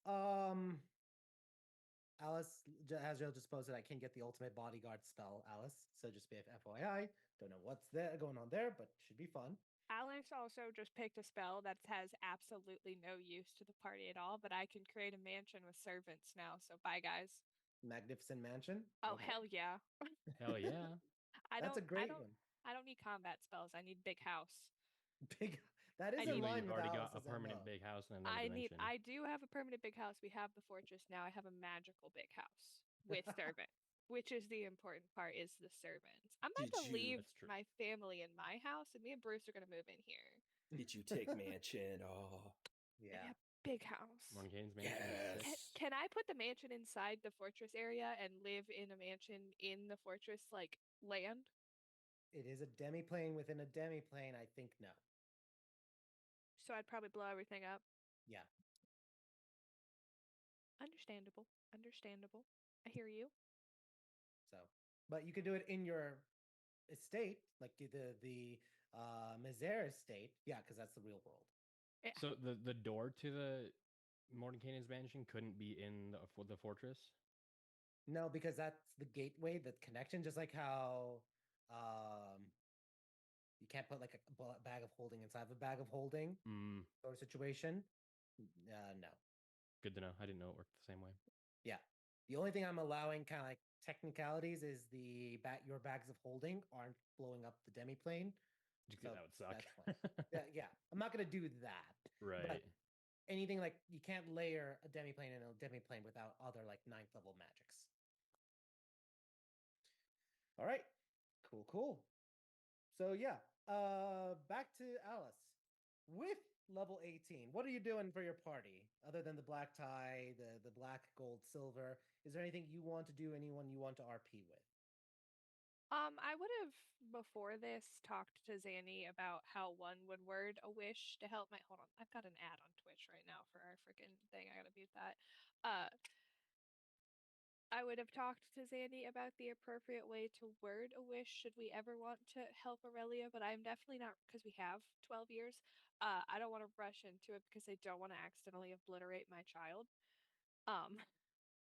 Alice, as Joe just posted, I can get the ultimate bodyguard spell, Alice. So just be FYI. Don't know what's there going on there, but should be fun. Alice also just picked a spell that has absolutely no use to the party at all, but I can create a mansion with servants now. So bye, guys. Magnificent Mansion. Oh, Okay. hell yeah. Hell yeah. That's a great one. I don't need combat spells. I need big house. Big. That is I in need- line You've with already got a Alice's permanent MO. big house in another dimension. I do have a permanent big house. We have the fortress now. I have a magical big house with servant, which is the important part is the servants. I'm about Did to you- leave That's true. my family in my house, and me and Bruce are going to move in here. Did you take mansion? Oh, Yeah. Big house. Mordenkainen's mansion is yes. sick. Can I put the mansion inside the fortress area and live in a mansion in the fortress like land? It is a demiplane within a demiplane. I think no. So I'd probably blow everything up. Yeah. Understandable. Understandable. I hear you. So, but you could do it in your estate, like the Misere estate. Yeah, because that's the real world. Yeah. So the door to the Mordenkainen's mansion couldn't be in the fortress? No, because that's the gateway, the connection. Just like how you can't put like a bag of holding inside of a bag of holding Mm, sort of situation. No. good to know. I didn't know it worked the same way. Yeah. The only thing I'm allowing kind of like technicalities is your bags of holding aren't blowing up the demiplane. Just So 'cause that would suck. that's fine. Yeah. I'm not gonna do that. Right. But anything like you can't layer a demiplane in a demiplane without other like 9th level magics. All right. Cool. So yeah, back to Alice. With level 18, what are you doing for your party other than the black tie, the black, gold, silver? Is there anything you want to do? Anyone you want to RP with? I would have before this talked to Zanny about how one would word a wish to help my hold on. I've got an ad on Twitch right now for our freaking thing. I gotta mute that. I would have talked to Zandy about the appropriate way to word a wish should we ever want to help Aurelia, but I'm definitely not, because we have 12 years. I don't want to rush into it because I don't want to accidentally obliterate my child. Um,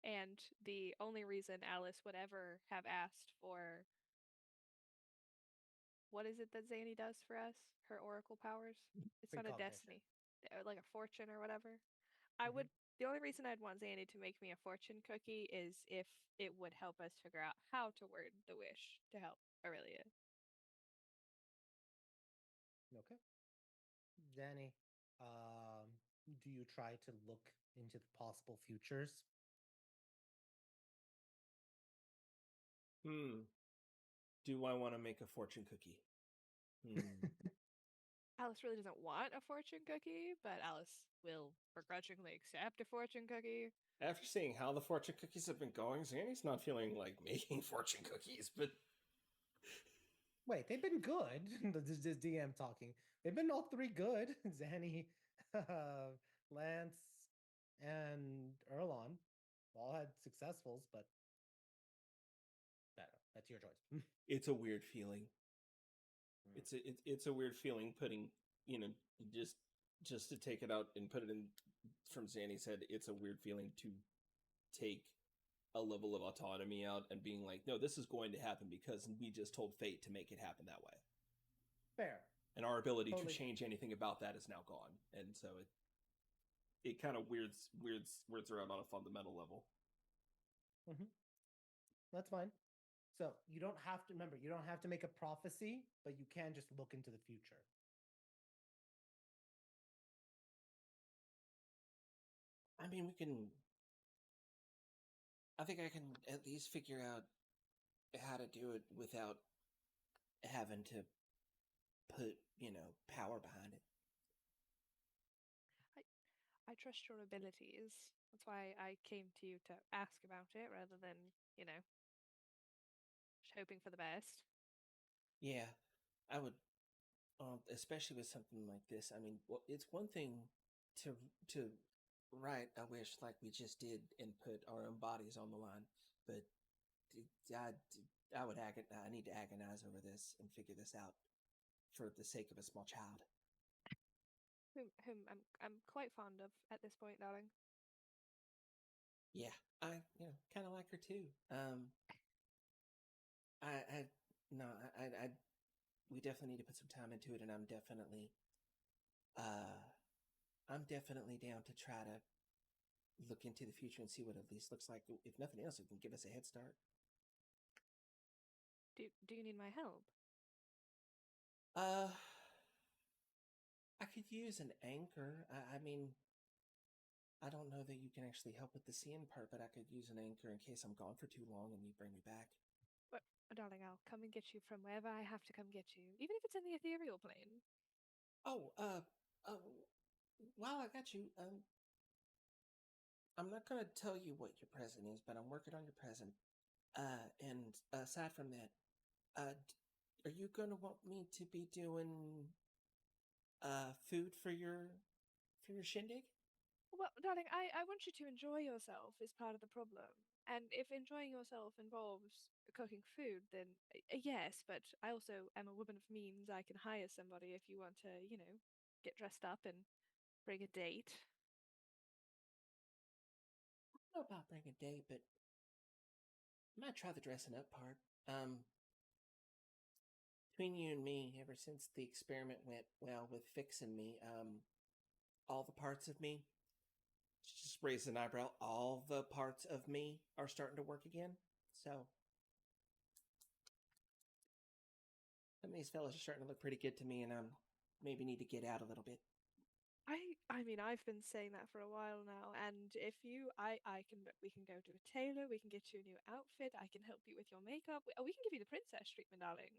and the only reason Alice would ever have asked for what is it that Zanny does for us? Her oracle powers? It's not a Precognition. destiny, like a fortune or whatever. I would. The only reason I'd want Zanny to make me a fortune cookie is if it would help us figure out how to word the wish to help Aurelia. Okay. Danny, do you try to look into the possible futures? Do I want to make a fortune cookie? Alice really doesn't want a fortune cookie, but Alice will begrudgingly accept a fortune cookie. After seeing how the fortune cookies have been going, Zanny's not feeling like making fortune cookies, but Wait, they've been good. This is DM talking. They've been all three good. Zanny, Lance, and Erlon all had successfuls, but that's your choice. it's a weird feeling. Mm. It's a weird feeling putting, just to take it out and put it in from Zanny's head. It's a weird feeling to take a level of autonomy out and being like, no, this is going to happen because we just told fate to make it happen that way. Fair. And our ability Totally. to change anything about that is now gone. And so it kind of weirds her out on a fundamental level. That's fine. So you don't have to remember, you don't have to make a prophecy, but you can just look into the future. I mean, I think I can at least figure out how to do it without having to put, power behind it. I trust your abilities. That's why I came to you to ask about it rather than, just hoping for the best. Yeah, I would, especially with something like this. I mean, well, it's one thing to write a wish like we just did and put our own bodies on the line, but I would I need to agonize over this and figure this out for the sake of a small child. Whom I'm quite fond of at this point, darling. Yeah, I kind of like her too. I no, I we definitely need to put some time into it, and I'm definitely down to try to look into the future and see what it at least looks like. If nothing else, it can give us a head start. Do you need my help? I could use an anchor. I mean, I don't know that you can actually help with the seeing part, but I could use an anchor in case I'm gone for too long and you bring me back. But, darling, I'll come and get you from wherever I have to come get you, even if it's in the ethereal plane. Oh, while I got you, I'm not gonna tell you what your present is, but I'm working on your present. And aside from that, are you gonna want me to be doing food for your shindig? Well, darling, I want you to enjoy yourself is part of the problem. And if enjoying yourself involves cooking food, then yes, but I also am a woman of means. I can hire somebody if you want to, get dressed up and bring a date. I don't know about bring a date, but I might try the dressing up part. Between you and me, ever since the experiment went well with fixing me, all the parts of me, just raise an eyebrow, all the parts of me are starting to work again. So, some of these fellas are starting to look pretty good to me, and I maybe need to get out a little bit. I mean, I've been saying that for a while now, and if you, we can go to a tailor, we can get you a new outfit, I can help you with your makeup, we can give you the princess treatment, darling.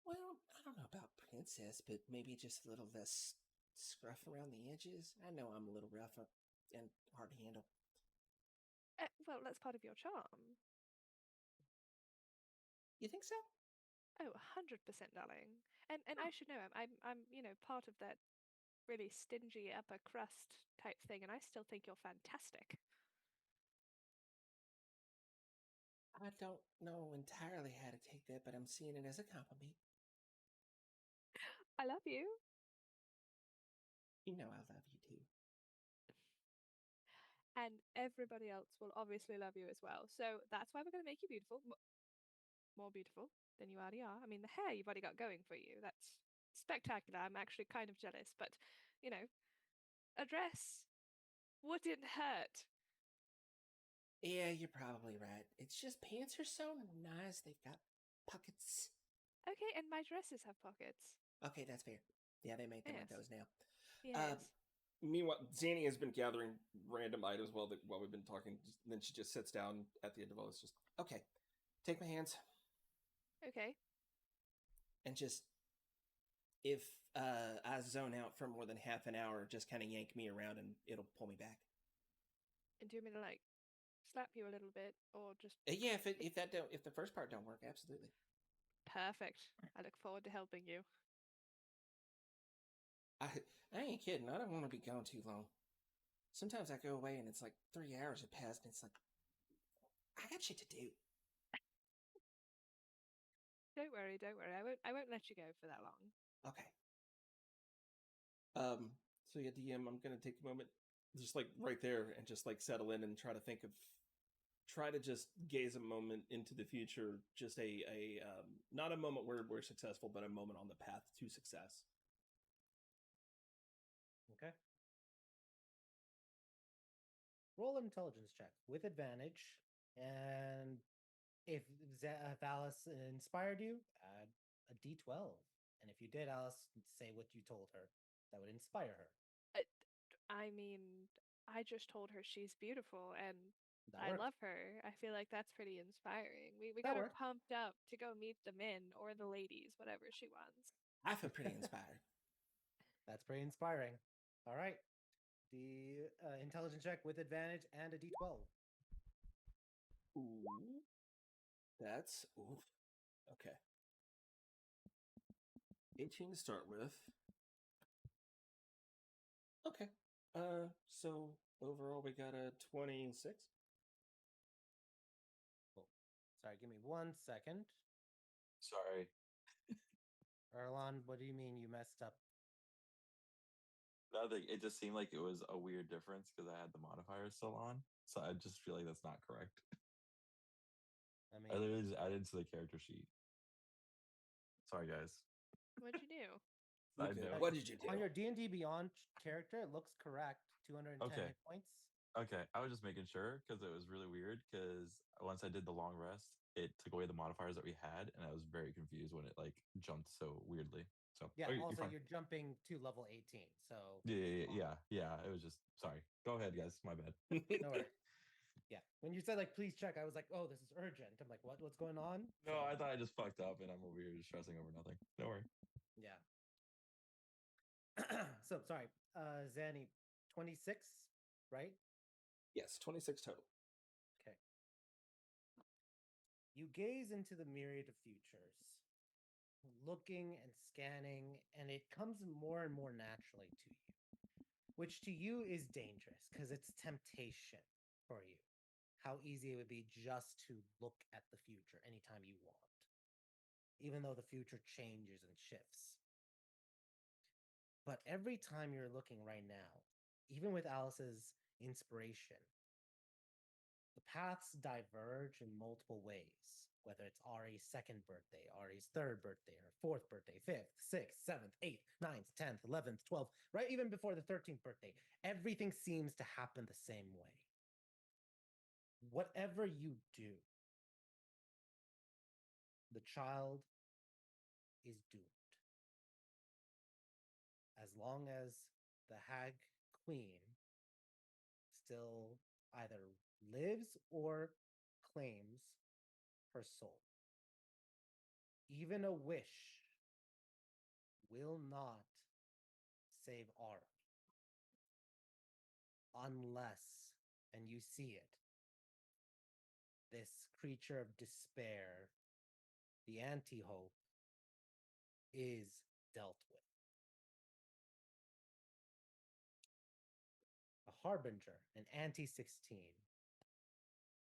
Well, I don't know about princess, but maybe just a little less scruff around the edges. I know I'm a little rough and hard to handle. Well, that's part of your charm. You think so? Oh, 100%, darling. And I should know, I'm part of that really stingy upper crust type thing, and I still think you're fantastic. I don't know entirely how to take that, but I'm seeing it as a compliment. I love you. You know I love you too. And everybody else will obviously love you as well. So that's why we're going to make you beautiful. More beautiful than you already are. I mean, the hair you've already got going for you. That's spectacular. I'm actually kind of jealous. But, a dress wouldn't hurt. Yeah, you're probably right. It's just pants are so nice. They've got pockets. Okay, and my dresses have pockets. Okay, that's fair. Yeah, they make them with Yes. those now. Yes. Meanwhile, Zanny has been gathering random items while we've been talking. Then she just sits down at the end of all this. Just okay, take my hands Okay. and just if I zone out for more than half an hour, just kind of yank me around and it'll pull me back. And do you want me to like slap you a little bit or just Yeah, if the first part don't work, absolutely. perfect. I look forward to helping you. I ain't kidding. I don't want to be gone too long. Sometimes I go away and it's like 3 hours have passed and it's like I got shit to do. Don't worry, don't worry. I won't let you go for that long. Okay. So yeah, DM, I'm gonna take a moment, just like right there, and just like settle in and try to just gaze a moment into the future. Just a not a moment where we're successful, but a moment on the path to success. Okay. Roll an intelligence check with advantage, and if Alice inspired you, add a d12. And if you did, Alice, say what you told her that would inspire her. I mean, I just told her she's beautiful and That I works. love her. I feel like that's pretty inspiring. We That got her works. pumped up to go meet the men or the ladies, whatever she wants. I feel pretty inspired. That's pretty inspiring. All right. The intelligence check with advantage and a d12. Ooh, that's oof. Okay. 18 to start with. Okay. So overall we got a 26. Cool. Sorry, give me 1 second. Sorry. Erlon, what do you mean you messed up? Nothing. It just seemed like it was a weird difference because I had the modifiers still on. So I just feel like that's not correct. I I mean, literally just added to the character sheet. Sorry, guys. What'd you do? Side Okay, note. what did you do? on your D&D Beyond character, it looks correct. 210 Okay. hit points. Okay, I was just making sure because it was really weird. Because once I did the long rest, it took away the modifiers that we had, and I was very confused when it like jumped so weirdly. So Yeah, okay, also you're fine. you're jumping to level 18, so Yeah. It was just sorry. Go ahead, guys. My bad. no worries. Yeah, when you said like please check, I was like, oh, this is urgent. I'm like, what's going on? No, So, I thought I just fucked up, and I'm over here just stressing over nothing. Don't worry. yeah. So sorry, Zanny, 26, right? Yes, 26 total. Okay. You gaze into the myriad of futures, looking and scanning, and it comes more and more naturally to you, which to you is dangerous because it's temptation for you. How easy it would be just to look at the future anytime you want, even though the future changes and shifts. But every time you're looking right now, even with Alice's inspiration, the paths diverge in multiple ways, whether it's Ari's second birthday, Ari's third birthday, or fourth birthday, fifth, sixth, seventh, eighth, ninth, 10th, 11th, 12th, right? Even before the 13th birthday, everything seems to happen the same way. Whatever you do, the child is doomed. As long as the Hag Queen still either lives or claims her soul. Even a wish will not save Ari unless, and you see it, this creature of despair, the anti-hope, is dealt with. A harbinger, an anti-16,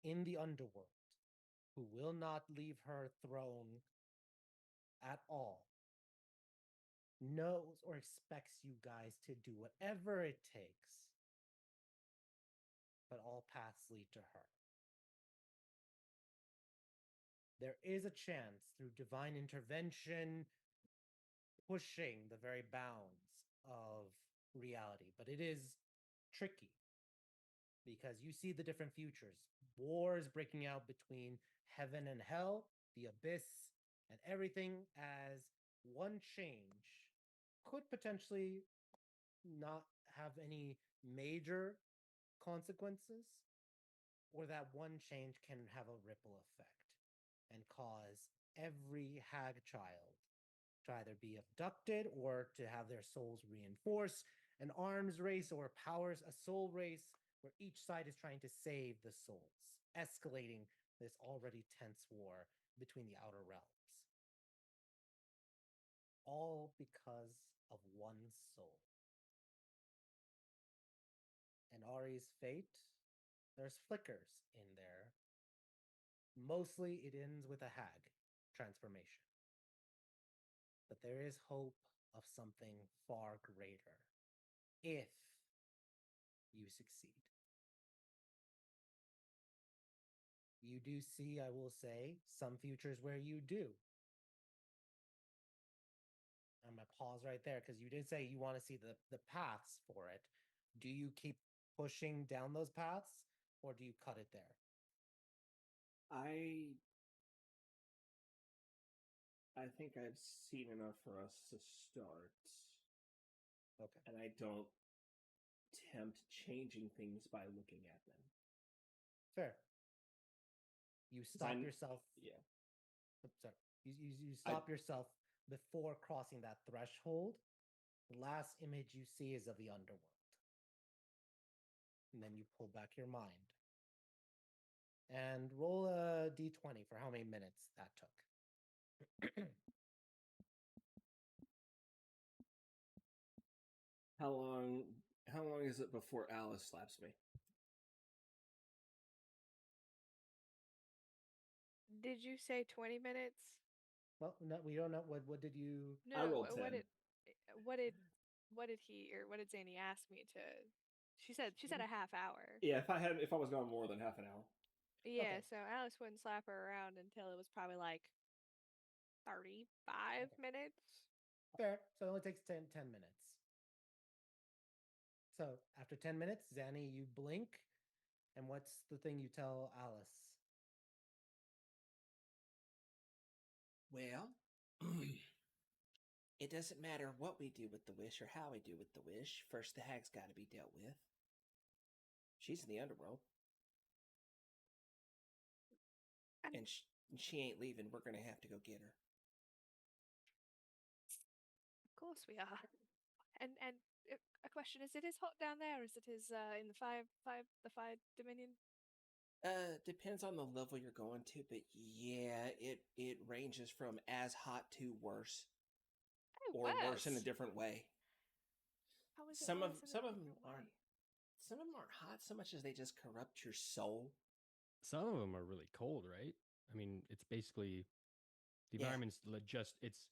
in the underworld, who will not leave her throne at all, knows or expects you guys to do whatever it takes, but all paths lead to her. There is a chance through divine intervention, pushing the very bounds of reality, but it is tricky because you see the different futures, wars breaking out between heaven and hell, the abyss, and everything, as one change could potentially not have any major consequences, or that one change can have a ripple effect and cause every hag child to either be abducted or to have their souls reinforced. An arms race or a soul race where each side is trying to save the souls, escalating this already tense war between the outer realms. All because of one soul. And Ari's fate, there's flickers in there. Mostly it ends with a hag transformation. But there is hope of something far greater if you succeed. You do see, I will say, some futures where you do. I'm going to pause right there because you did say you want to see the paths for it. Do you keep pushing down those paths or do you cut it there? I think I've seen enough for us to start. Okay. And I don't tempt changing things by looking at them. Fair. You stop yourself. Yeah. Oops, sorry. You stop yourself before crossing that threshold. The last image you see is of the underworld. And then you pull back your mind. And roll a d20 for how many minutes that took. How long is it before Alice slaps me? Did you say 20 minutes? Well, no, we don't know. What did you? No, I rolled what 10. did he or what did Zany ask me to? She said a half hour. Yeah, if I was gone more than half an hour. Yeah, Okay. so Alice wouldn't slap her around until it was probably like 35 minutes. Fair. So it only takes 10 minutes. So after 10 minutes, Zanny, you blink. And what's the thing you tell Alice? Well, it doesn't matter what we do with the wish or how we do with the wish. First, the hag's got to be dealt with. She's in the underworld. And she ain't leaving. We're going to have to go get her. Of course we are. And a question: is it as hot down there as it is in the five Dominion? Depends on the level you're going to, but yeah, it ranges from as hot to worse, Oh, or worse in a different way. How is it Some of worse in a them different way? aren't hot so much as they just corrupt your soul. Some of them are really cold, right? I mean, it's basically the Yeah. environment's just it's.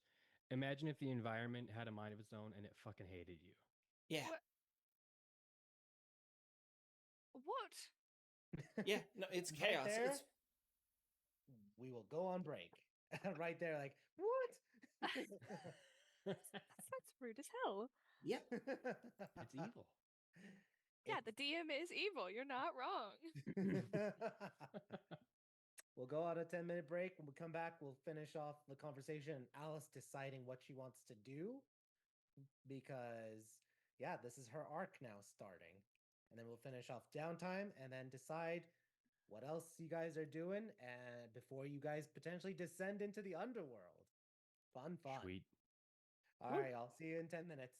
Imagine if the environment had a mind of its own and it fucking hated you. Yeah. What? Yeah, no, it's Right chaos. there? It's We will go on break. Right there, like, what? That's rude as hell. yep. It's evil. Yeah, the DM is evil. You're not wrong. We'll go on a 10-minute break. When we come back, we'll finish off the conversation. Alice deciding what she wants to do because, yeah, this is her arc now starting. And then we'll finish off downtime and then decide what else you guys are doing and before you guys potentially descend into the underworld. Fun. Sweet. All right, I'll see you in 10 minutes.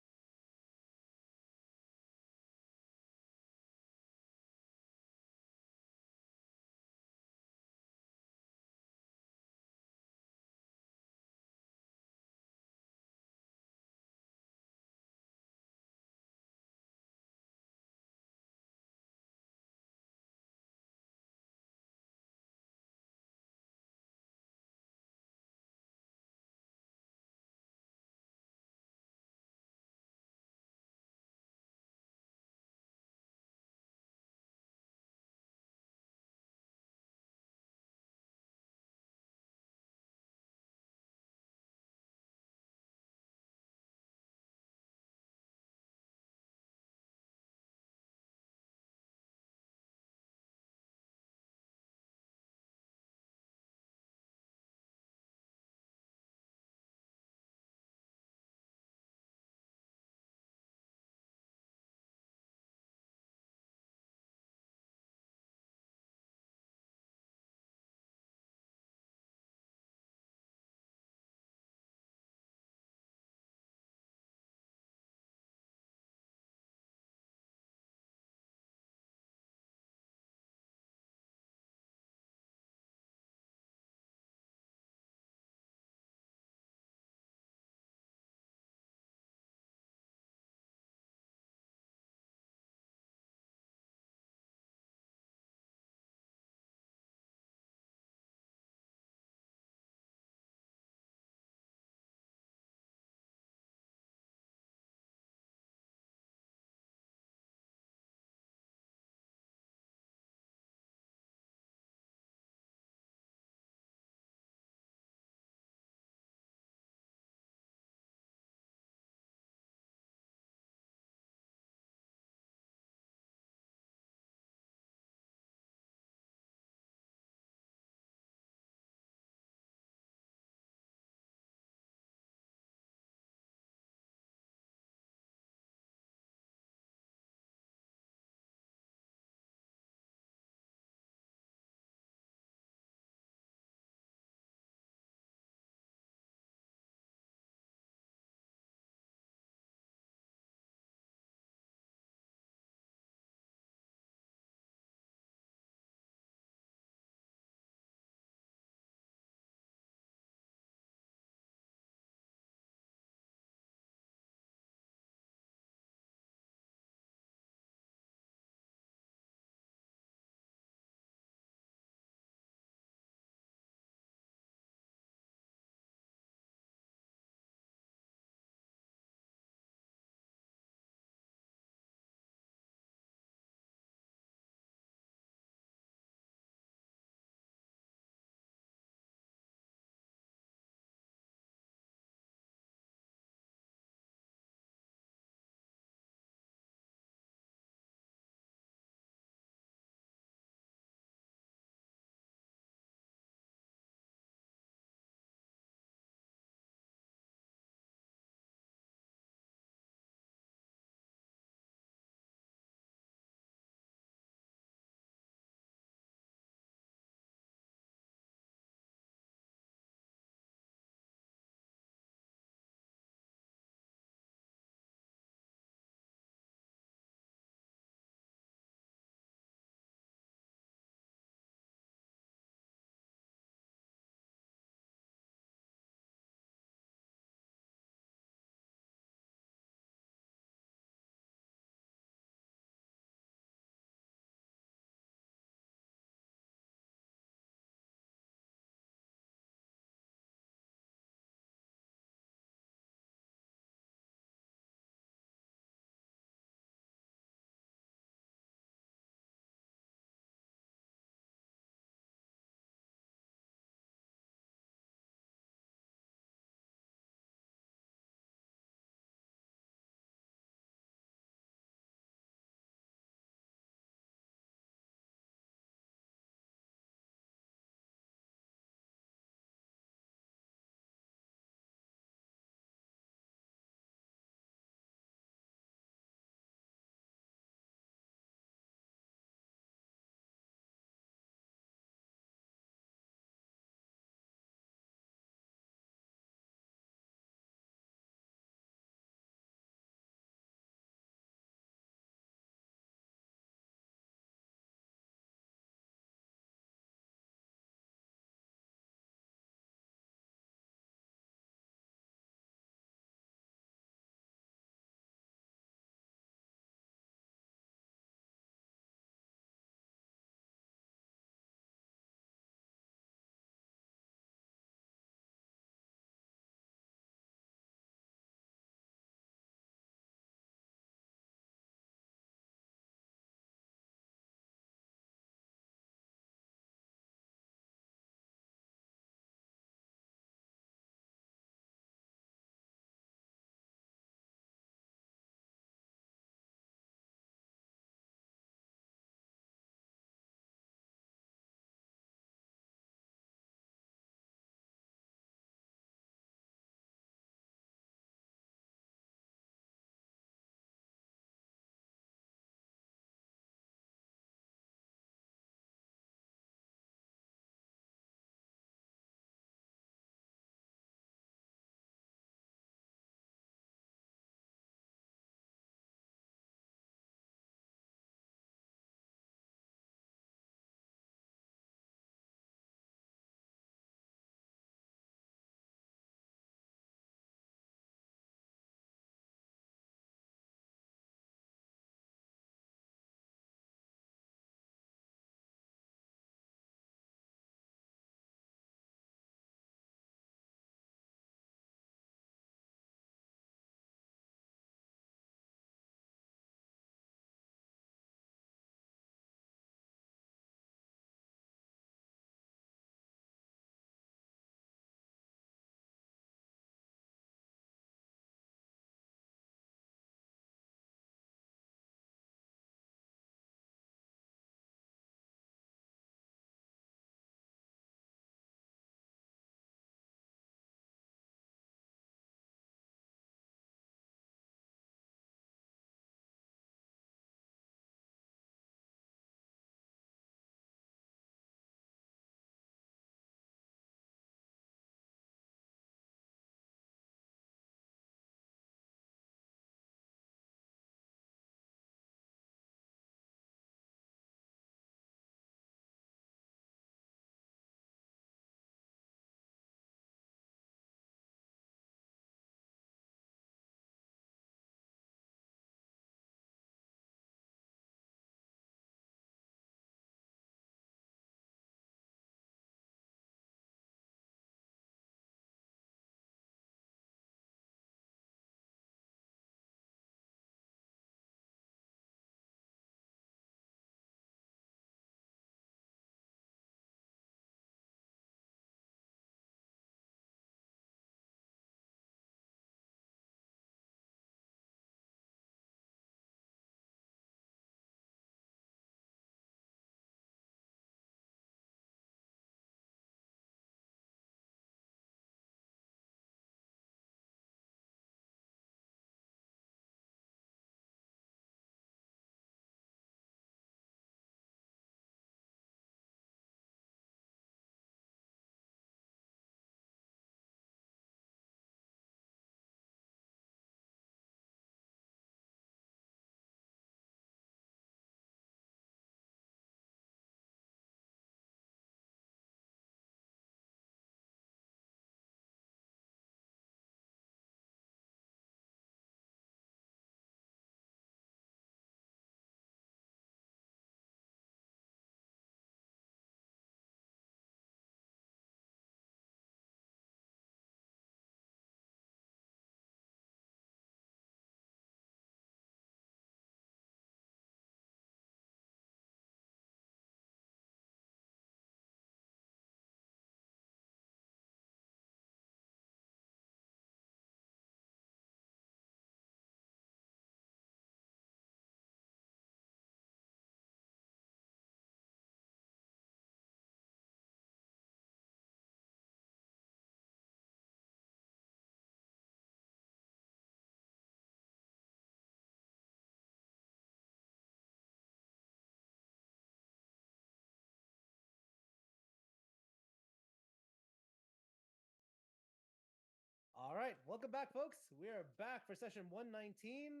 right, welcome back, folks. We are back for session 119.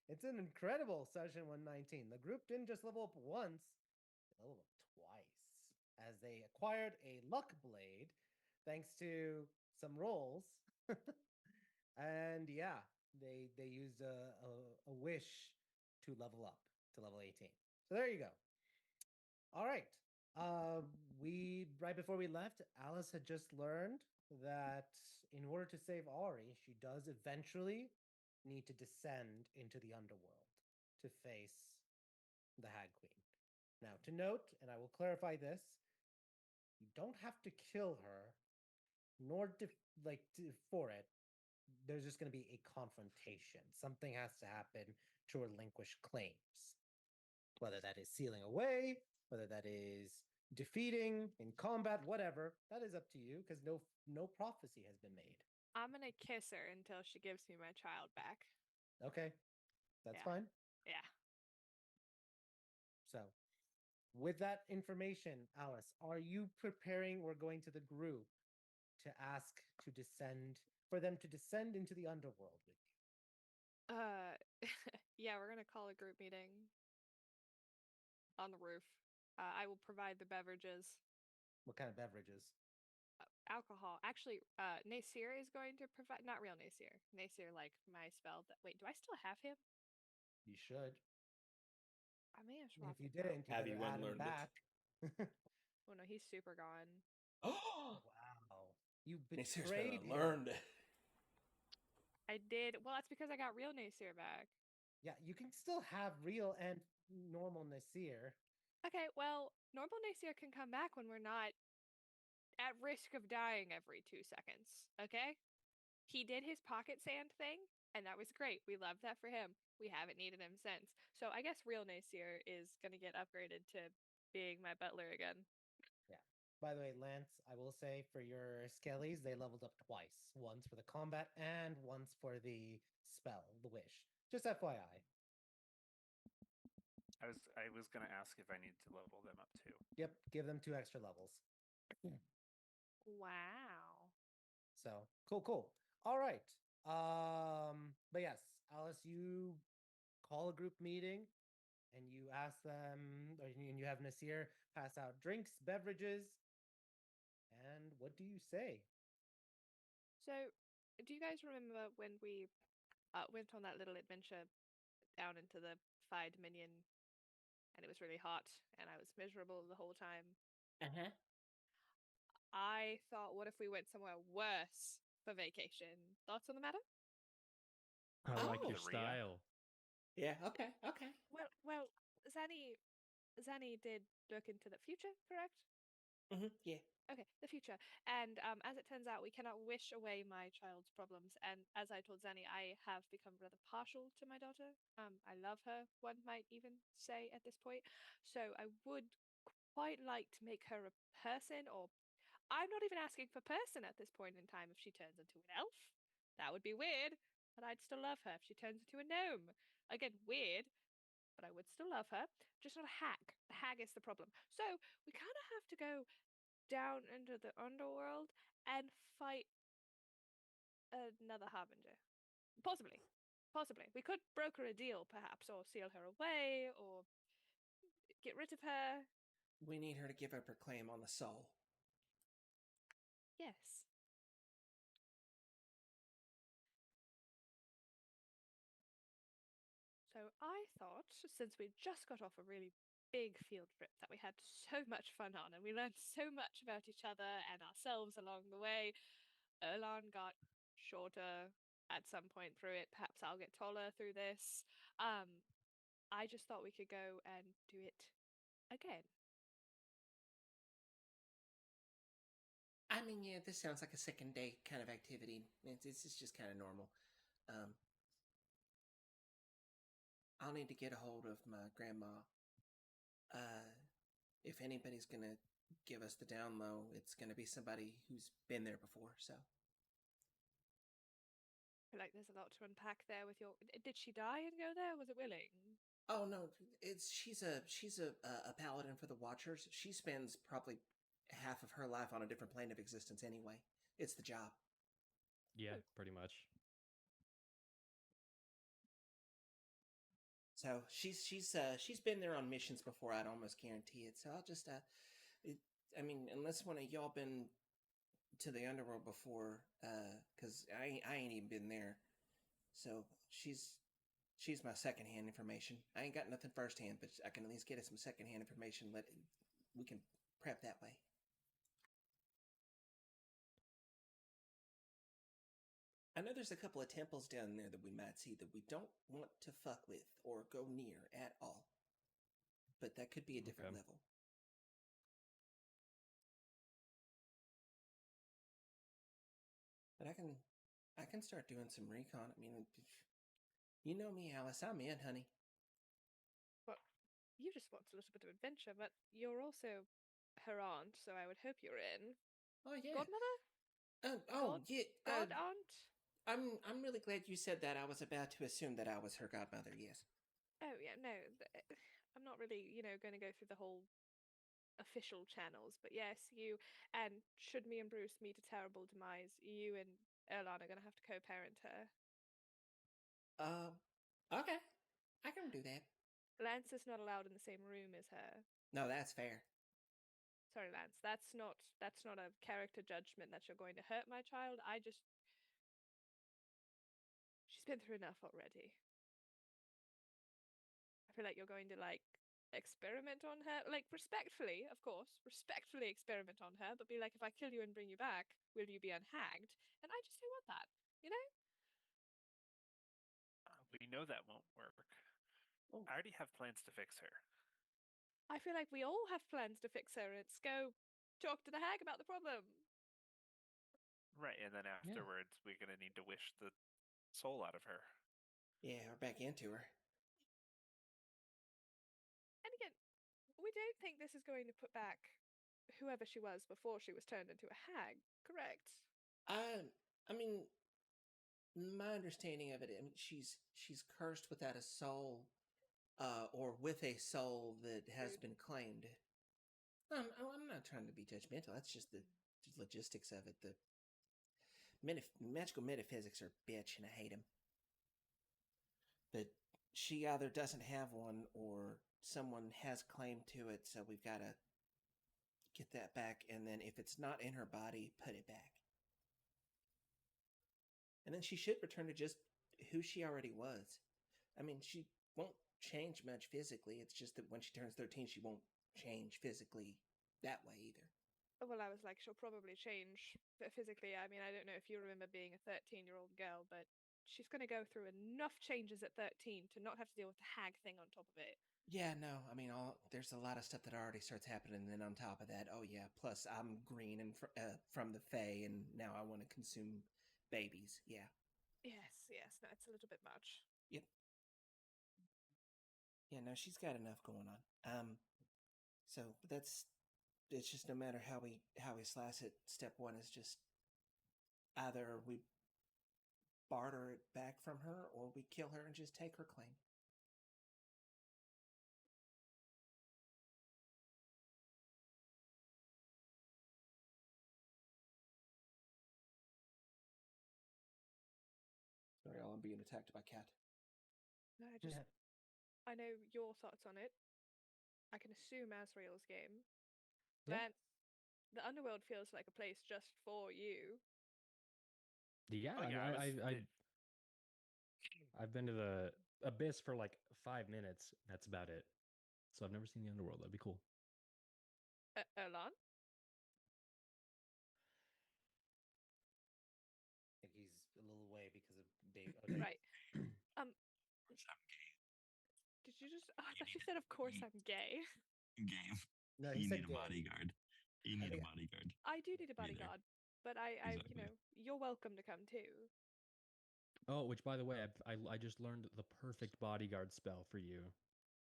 It's an incredible session 119. The group didn't just level up once; they leveled up twice, as they acquired a luck blade, thanks to some rolls. And yeah, they used a wish to level up to level 18. So there you go. All right. We right before we left, Alice had just learned that in order to save Ari, she does eventually need to descend into the underworld to face the Hag Queen. Now, to note, and I will clarify this, you don't have to kill her, nor for it. There's just going to be a confrontation. Something has to happen to relinquish claims, whether that is sealing away, whether that is defeating in combat, whatever. That is up to you because no prophecy has been made. I'm gonna kiss her until she gives me my child back. Okay, that's Yeah. fine. Yeah. So, with that information, Alice, are you preparing? We're going to the group to ask to descend for them to descend into the underworld with you. Yeah, we're gonna call a group meeting on the roof. I will provide the beverages. What kind of beverages? Alcohol. Actually, Nasir is going to provide. Not real Nasir. Nasir, like my spell. Wait, do I still have him? You should. I may have And if swapped you him out. didn't, you Have better you add him unlearned it? back. Oh no, he's super gone. Wow. You Nasir's betrayed been him. learned. I did. Well, that's because I got real Nasir back. Yeah, you can still have real and normal Nasir. Okay, well, normal Nasir can come back when we're not at risk of dying every 2 seconds. Okay? He did his pocket sand thing, and that was great. We loved that for him. We haven't needed him since. So I guess real Nasir is going to get upgraded to being my butler again. Yeah. By the way, Lance, I will say for your Skellies, they leveled up twice. Once for the combat and once for the spell, the wish. Just FYI. I was gonna ask if I need to level them up too. Yep, give them 2 extra levels. Wow. So cool. All right. But yes, Alice, you call a group meeting and you ask them, or you have Nasir pass out drinks, beverages, and what do you say? So, do you guys remember when we went on that little adventure down into the Fire Dominion and it was really hot and I was miserable the whole time? Uh-huh. I thought, what if we went somewhere worse for vacation? Thoughts on the matter? I like Oh. your Korea. style. Yeah, okay. Well, Zani did look into the future, correct? Yeah. Okay, the future. And as it turns out, we cannot wish away my child's problems. And as I told Zani, I have become rather partial to my daughter. I love her, one might even say at this point. So I would quite like to make her a person, or I'm not even asking for person at this point in time if she turns into an elf. That would be weird, but I'd still love her if she turns into a gnome. Again, weird, but I would still love her. Just not a hag. The hag is the problem. So we kind of have to go down into the underworld and fight another harbinger. Possibly. Possibly. We could broker a deal, perhaps, or seal her away, or get rid of her. We need her to give up her claim on the soul. Yes. So I thought, since we just got off a really big field trip that we had so much fun on, and we learned so much about each other and ourselves along the way, Erlan got shorter at some point through it. Perhaps I'll get taller through this. I just thought we could go and do it again. I mean, yeah, this sounds like a second day kind of activity. It's just kind of normal. I'll need to get a hold of my grandma. If anybody's gonna give us the down low, it's gonna be somebody who's been there before. So, I feel like there's a lot to unpack there with your. Did she die and go there? Was it willing? oh no, she's a paladin for the Watchers. She spends probably half of her life on a different plane of existence anyway. It's the job. Yeah, pretty much. So she's been there on missions before. I'd almost guarantee it. So I'll just I mean, unless one of y'all been to the underworld before, because I ain't even been there. So she's my secondhand information. I ain't got nothing firsthand, but I can at least get us some secondhand information. We can prep that way. I know there's a couple of temples down there that we might see that we don't want to fuck with or go near at all. But that could be a different Okay. level. But I can start doing some recon. I mean, you know me, Alice. I'm in, honey. Well, you just want a little bit of adventure, but you're also her aunt, so I would hope you're in. Oh yeah. Godmother? God- Yeah. God aunt? I'm really glad you said that. I was about to assume that I was her godmother. Yes. Oh yeah, no, I'm not really, going to go through the whole official channels, but yes, you and should me and Bruce meet a terrible demise, you and Erlan are going to have to co-parent her. Okay. I can do that. Lance is not allowed in the same room as her. No, that's fair. Sorry, Lance. That's not a character judgment that you're going to hurt my child. She's been through enough already. I feel like you're going to experiment on her, respectfully, of course, respectfully experiment on her, but be like, if I kill you and bring you back, will you be unhagged? And I just don't want that, you know? We know that won't work. Oh. I already have plans to fix her. I feel like we all have plans to fix her. It's go talk to the hag about the problem. Right, and then afterwards, we're going to need to wish the soul out of her. Yeah, we're back into her. And again, we don't think this is going to put back whoever she was before she was turned into a hag, correct? I mean, my understanding of it, I mean, she's cursed without a soul, or with a soul that has been claimed. I'm not trying to be judgmental. That's just the logistics of it. The magical metaphysics are bitch, and I hate them. But she either doesn't have one, or someone has claim to it. So we've got to get that back, and then if it's not in her body, put it back. And then she should return to just who she already was. I mean, she won't change much physically. It's just that when she turns 13, she won't change physically that way either. Well, I was like, she'll probably change physically. I mean, I don't know if you remember being a 13-year-old girl, but she's going to go through enough changes at 13 to not have to deal with the hag thing on top of it. Yeah, no, I mean, there's a lot of stuff that already starts happening, and then on top of that, oh yeah, plus I'm green and from the Fae, and now I want to consume babies. Yeah. Yes, no, it's a little bit much. Yep. Yeah, no, she's got enough going on. So it's just no matter how we slice it, step one is just either we barter it back from her or we kill her and just take her claim. Sorry, I'm being attacked by cat. No, I know your thoughts on it. I can assume Asriel's game. Yeah. Lance, the underworld feels like a place just for you. Yeah, Oh, yeah, I've been to the abyss for like 5 minutes. That's about it. So I've never seen the underworld. That'd be cool. Erlan? I think he's a little away because of baby. Okay. Right. Of course I'm gay. Did you just... Oh, I thought you said, of course I'm gay. Game. No, You he said need a gay. bodyguard. You need a Yeah. bodyguard. I do need a Be there. bodyguard, but Exactly. you're welcome to come too. Oh, which by the way, I just learned the perfect bodyguard spell for you.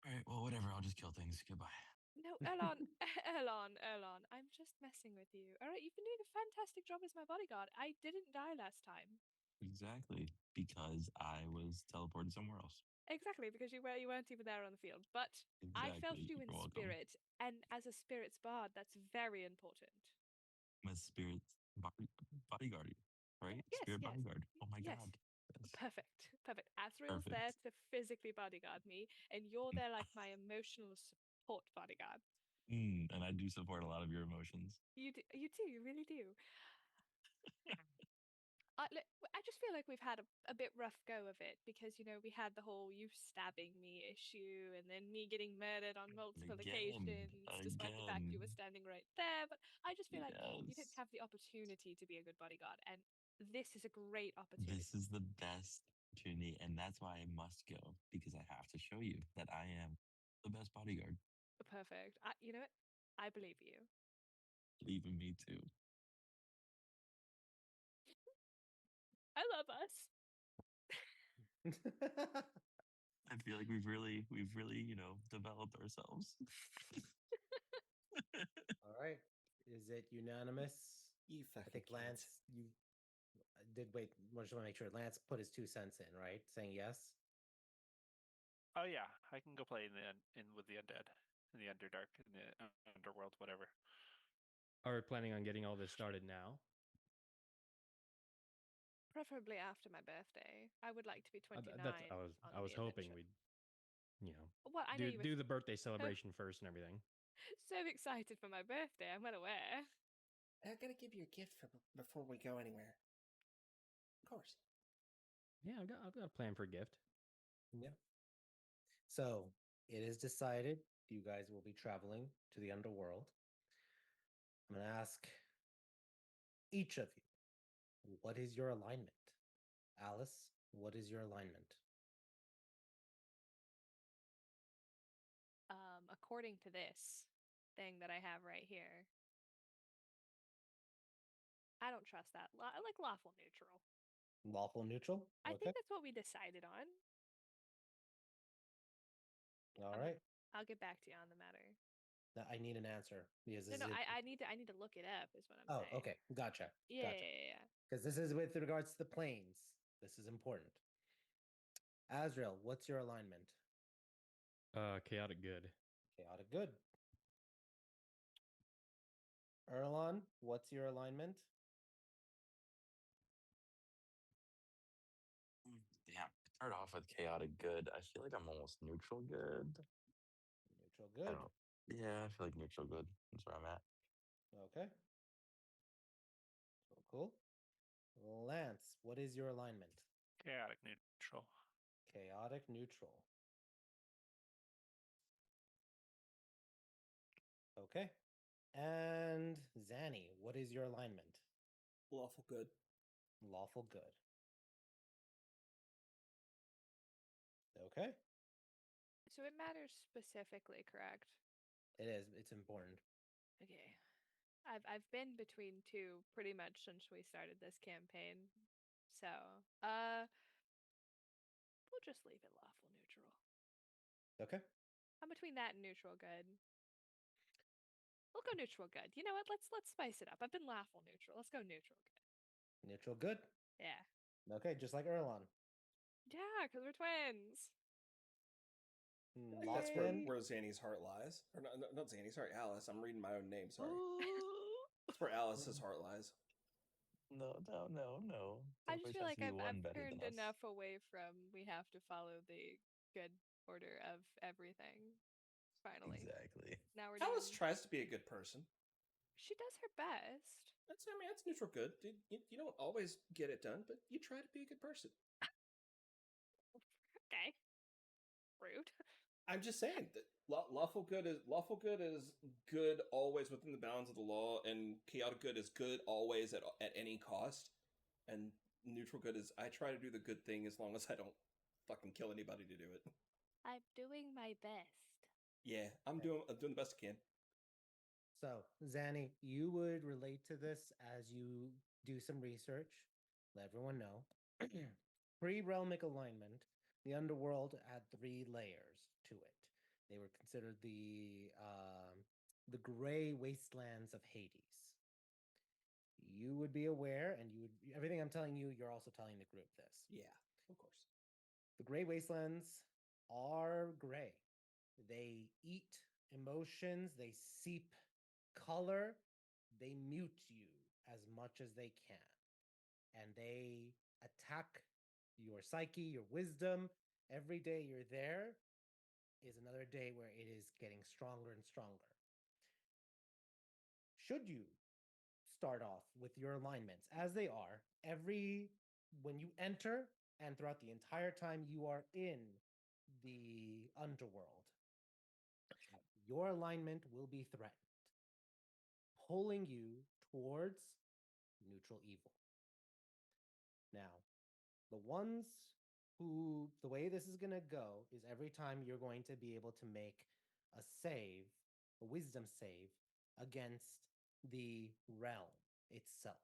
All right, well, whatever. I'll just kill things. Goodbye. No, Erlan, Erlan, I'm just messing with you. All right, you've been doing a fantastic job as my bodyguard. I didn't die last time. Exactly. Because I was teleported somewhere else. Exactly, because you weren't even there on the field. But I felt Exactly. you in You're welcome. spirit, and as a spirit's bard, that's very important. My spirit's bodyguard, right? Yes, Spirit yes, bodyguard. Oh my yes. god. Yes. Perfect. Perfect. Asriel's there Perfect. to physically bodyguard me, and you're there like my emotional support bodyguard. And I do support a lot of your emotions. You do. You do. You really do. Look, I just feel like we've had a bit rough go of it because, we had the whole you stabbing me issue and then me getting murdered on multiple occasions, despite the fact you were Again. standing right there. But I just feel like you didn't Yes. have the opportunity to be a good bodyguard. And this is a great opportunity. This is the best opportunity, and that's why I must go, because I have to show you that I am the best bodyguard. Perfect. You know what? I believe you. Believe in me too. I love us. I feel like we've really, developed ourselves. All right. Is it unanimous? You I fucking think kids. Lance, you did wait. I just want to make sure Lance put his 2 cents in, right? Saying yes. Oh yeah, I can go play in with the undead, in the Underdark, in the underworld, whatever. Are we planning on getting all this started now? Preferably after my birthday. I would like to be 29. That's on I was the hoping adventure. we'd, Well, I know you were do the birthday celebration first and everything. so excited for my birthday. I'm well aware. I gotta give you a gift before we go anywhere. Of course. Yeah, I've got a plan for a gift. Yeah. So it is decided you guys will be traveling to the underworld. I'm going to ask each of you, what is your alignment? Alice, what is your alignment? According to this thing that I have right here, I don't trust that. I like lawful neutral. Lawful neutral? I Okay. think that's what we decided on. All right. I'll get back to you on the matter. Now, I need an answer because this No, is I need to look it up. Is what I'm saying. Oh, okay. Gotcha. Yeah, Gotcha. yeah. Because this is with regards to the planes. This is important. Azrael, what's your alignment? Chaotic good. Chaotic good. Erlon, what's your alignment? Damn. Start off with chaotic good. I feel like I'm almost neutral good. Neutral I good. don't. Yeah, I feel like neutral good. That's where I'm at. Okay. Cool. Lance, what is your alignment? Chaotic neutral. Chaotic neutral. Okay. And Zanny, what is your alignment? Lawful good. Lawful good. Okay. So it matters specifically, correct? It is. It's important. Okay. I've been between two pretty much since we started this campaign. So, we'll just leave it lawful neutral. Okay. I'm between that and neutral good. We'll go neutral good. You know what? Let's spice it up. I've been lawful neutral. Let's go neutral good. Neutral good. Yeah. Okay, just like Erlon. Yeah, because we're twins. That's Locked where Zanny's heart lies. Or not Zanny, sorry, Alice. I'm reading my own name, sorry. That's where Alice's heart lies. No. I Don't just push feel us like to be I've one better turned than us. enough away from we have to follow the good order of everything. Finally. Exactly. Now we're Alice doing... tries to be a good person. She does her best. That's neutral good. You don't always get it done, but you try to be a good person. Okay. Rude. I'm just saying that lawful good is good always within the bounds of the law, and chaotic good is good always at any cost. And neutral good is I try to do the good thing as long as I don't fucking kill anybody to do it. I'm doing my best. Yeah, I'm doing the best I can. So, Zanny, you would relate to this as you do some research. Let everyone know. Pre-realmic alignment, the underworld had 3 layers to it. They were considered the gray wastelands of Hades. You would be aware, and everything I'm telling you, you're also telling the group this. Yeah, of course. The gray wastelands are gray. They eat emotions, they seep color, they mute you as much as they can. And they attack your psyche, your wisdom. Every day you're there is another day where it is getting stronger and stronger. Should you start off with your alignments as they are, when you enter and throughout the entire time you are in the underworld, your alignment will be threatened, pulling you towards neutral evil. Now, the way this is going to go is every time you're going to be able to make a save, a wisdom save against the realm itself.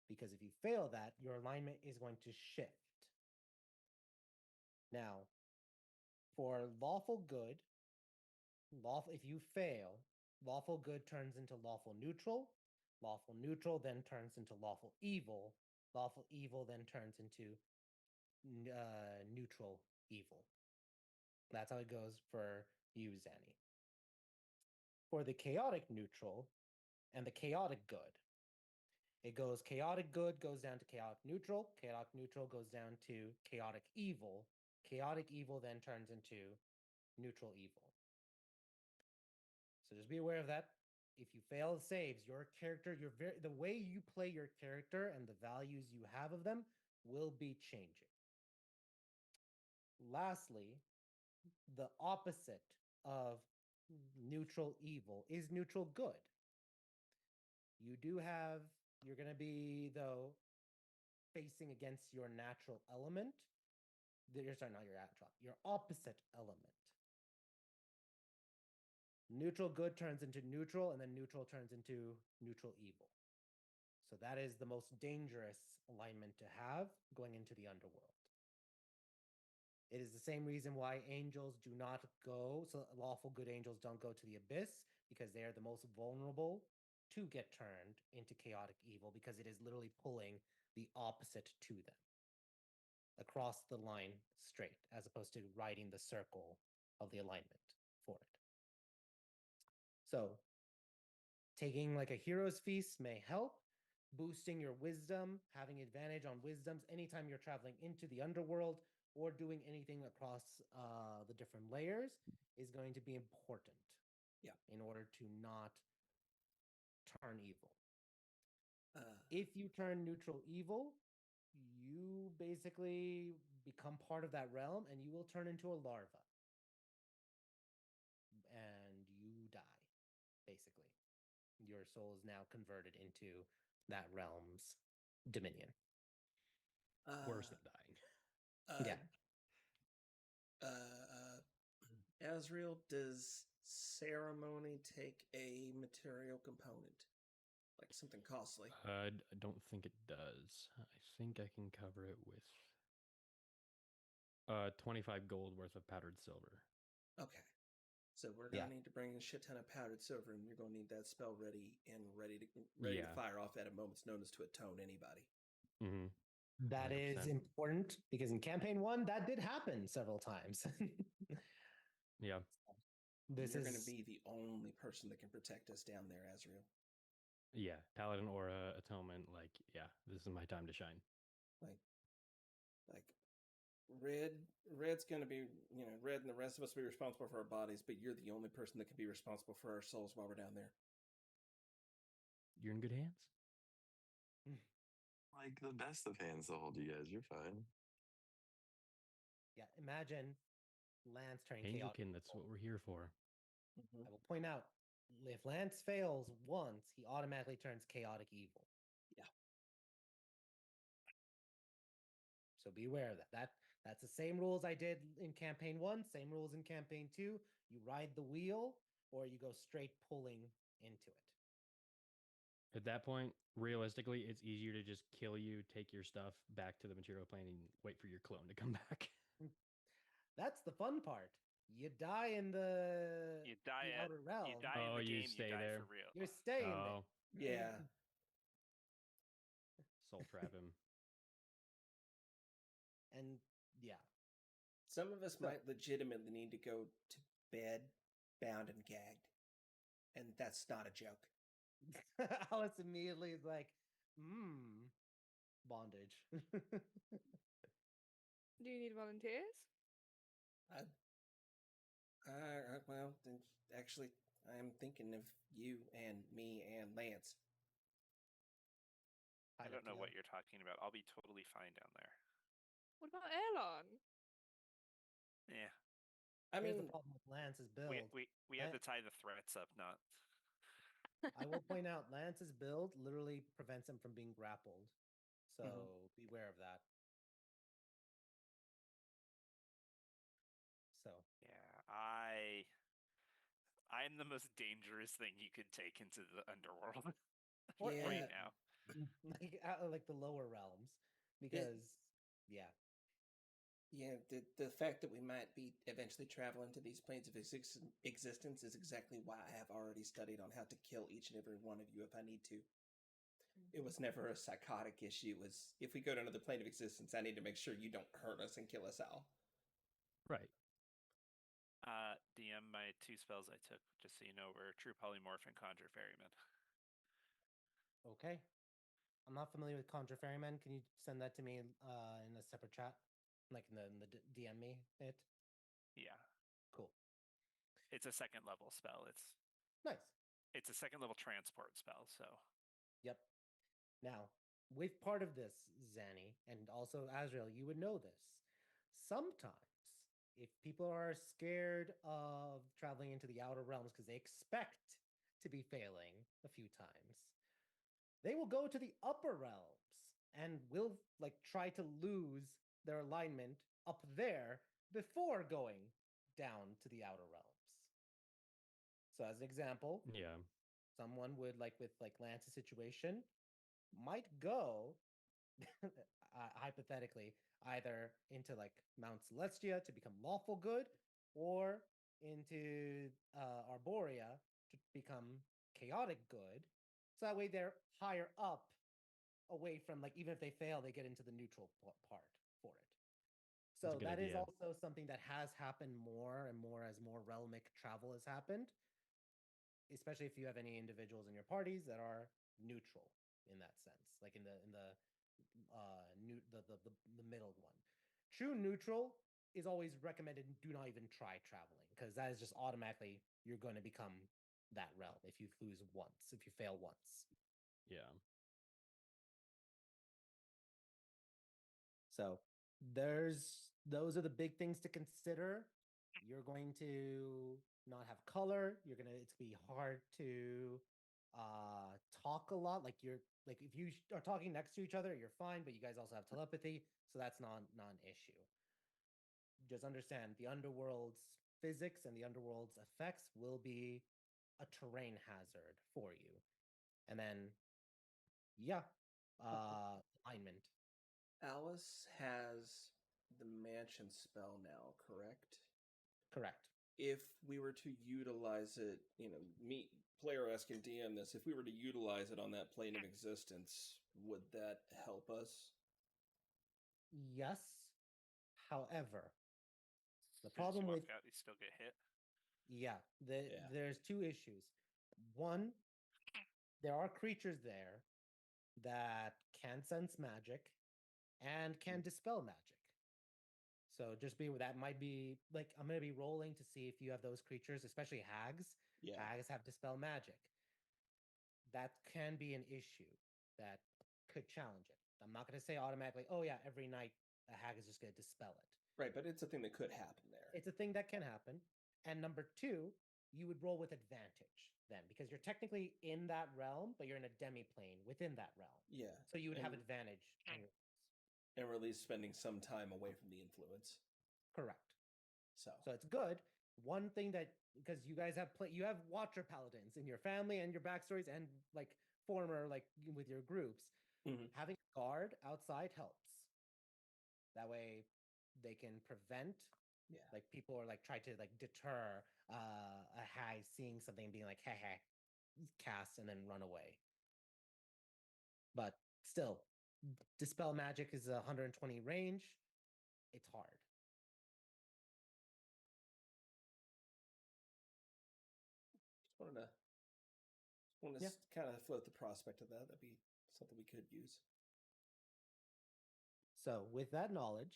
Because if you fail that, your alignment is going to shift. Now, for lawful good, if you fail, lawful good turns into lawful neutral. Lawful neutral then turns into lawful evil. Lawful evil then turns into neutral evil. That's how it goes for you, Zanny. For the chaotic neutral and the chaotic good, it goes chaotic good goes down to chaotic neutral goes down to chaotic evil then turns into neutral evil. So just be aware of that. If you fail saves, your character, the way you play your character and the values you have of them will be changing. Lastly, the opposite of neutral evil is neutral good. You're going to be, though, facing against your natural element. Not your natural, your opposite element. Neutral good turns into neutral, and then neutral turns into neutral evil. So that is the most dangerous alignment to have going into the underworld. It is the same reason why angels do not go, so lawful good angels don't go to the abyss, because they are the most vulnerable to get turned into chaotic evil, because it is literally pulling the opposite to them across the line straight, as opposed to riding the circle of the alignment for it. So taking like a hero's feast may help. Boosting your wisdom, having advantage on wisdoms anytime you're traveling into the underworld or doing anything across the different layers is going to be important. Yeah. In order to not turn evil. If you turn neutral evil, you basically become part of that realm and you will turn into a larva. And you die, basically. Your soul is now converted into that realm's dominion. Worse than dying. Yeah. Azrael, does ceremony take a material component? Like something costly? I don't think it does. I think I can cover it with 25 gold worth of powdered silver. Okay. So we're going to need to bring a shit ton of powdered silver, and you're going to need that spell ready to fire off at a moment's notice to atone anybody. Mm-hmm. That 100%. Is important because in campaign 1, that did happen several times. Yeah. You're going to be the only person that can protect us down there, Azrael. Yeah, Paladin Aura, Atonement, this is my time to shine. Like Red's going to be, Red and the rest of us will be responsible for our bodies, but you're the only person that can be responsible for our souls while we're down there. You're in good hands. Like the best of hands to hold you guys. You're fine. Yeah, imagine Lance turning Angelkin, chaotic. that's what we're here for. I will point out, if Lance fails once, he automatically turns chaotic evil. Yeah. So be aware of that. That's the same rules I did in campaign 1, same rules in campaign 2. You ride the wheel or you go straight pulling into it. At that point, realistically, it's easier to just kill you, take your stuff back to the material plane, and wait for your clone to come back. That's the fun part. You die in the outer realm. You die in the game, you die there. for real. You're staying there. Yeah. Soul trap him. And yeah. Some of us might legitimately need to go to bed bound and gagged. And that's not a joke. Alice immediately is like, bondage. Do you need volunteers? Well, then, actually, I'm thinking of you and me and Lance. I don't know what you're talking about. I'll be totally fine down there. What about Elon? Yeah. I Here's the mean, problem with Lance's build. We had to tie the threats up, not. I will point out Lance's build literally prevents him from being grappled. So beware of that. So Yeah, I'm the most dangerous thing you could take into the underworld Yeah. right now. like the lower realms, because yeah, the fact that we might be eventually traveling to these planes of existence is exactly why I have already studied on how to kill each and every one of you if I need to. It was never a psychotic issue. It was, if we go to another plane of existence, I need to make sure you don't hurt us and kill us all. Right. DM, my 2 spells I took, just so you know, were True Polymorph and Conjure Ferryman. okay. I'm not familiar with Conjure Ferryman. Can you send that to me in a separate chat, like in the DM me it? Yeah. Cool. It's a 2nd level spell. Nice. It's a 2nd level transport spell, so. Yep. Now, with part of this, Zanny, and also Azrael, you would know this. Sometimes, if people are scared of traveling into the outer realms because they expect to be failing a few times, they will go to the upper realms and will like try to lose their alignment up there before going down to the outer realms. So as an example, Yeah. someone would like with like Lance's situation might go hypothetically either into like Mount Celestia to become lawful good or into Arborea to become chaotic good. So that way they're higher up away from like even if they fail they get into the neutral part for it. So That's a good that is idea. also something that has happened more and more as more realmic travel has happened, especially if you have any individuals in your parties that are neutral in that sense, like in the middle one. True neutral is always recommended. Do not even try traveling because that is just automatically you're going to become that realm if you lose once, if you fail once. Yeah. So those are the big things to consider. You're going to not have color. It's gonna be hard to talk a lot. Like if you are talking next to each other, you're fine, but you guys also have telepathy, so that's not an issue. Just understand the underworld's physics and the underworld's effects will be a terrain hazard for you. And then alignment. Alice has the mansion spell now, correct? Correct. If we were to utilize it, me, player asking DM this, if we were to utilize it on that plane of existence, would that help us? Yes. However, the As soon as problem you with walk out, you still get hit. there's 2 issues. One, there are creatures there that can sense magic and can dispel magic. So just that might be like I'm gonna be rolling to see if you have those creatures, especially hags. Yeah. Hags have dispel magic. That can be an issue that could challenge it. I'm not gonna say automatically, oh yeah, every night a hag is just gonna dispel it. Right, but it's a thing that could happen there. It's a thing that can happen. And number 2, you would roll with advantage then because you're technically in that realm, but you're in a demi-plane within that realm. Yeah. So you would have advantage on your rolls. And we're at least spending some time away from the influence. Correct. So it's good. One thing that because you guys have you have Watcher Paladins in your family and your backstories and like former like with your groups, having a guard outside helps. That way, they can prevent like people are like try to like deter a hag seeing something and being like hey cast and then run away. But still, dispel magic is 120 range. It's hard. Just Want to kind of float the prospect of that. That'd be something we could use. So with that knowledge,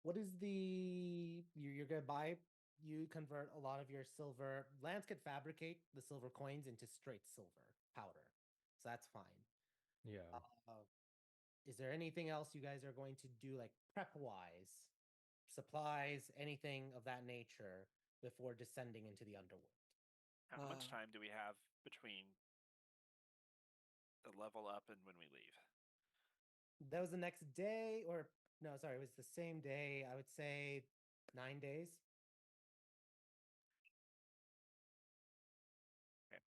what is you're gonna buy? You convert a lot of your silver. Lance could fabricate the silver coins into straight silver powder, so that's fine. Yeah. Is there anything else you guys are going to do, like prep wise, supplies, anything of that nature, before descending into the underworld? How much time do we have between the level up and when we leave? That was the next day, or no, sorry, it was the same day. I would say 9 days. Okay.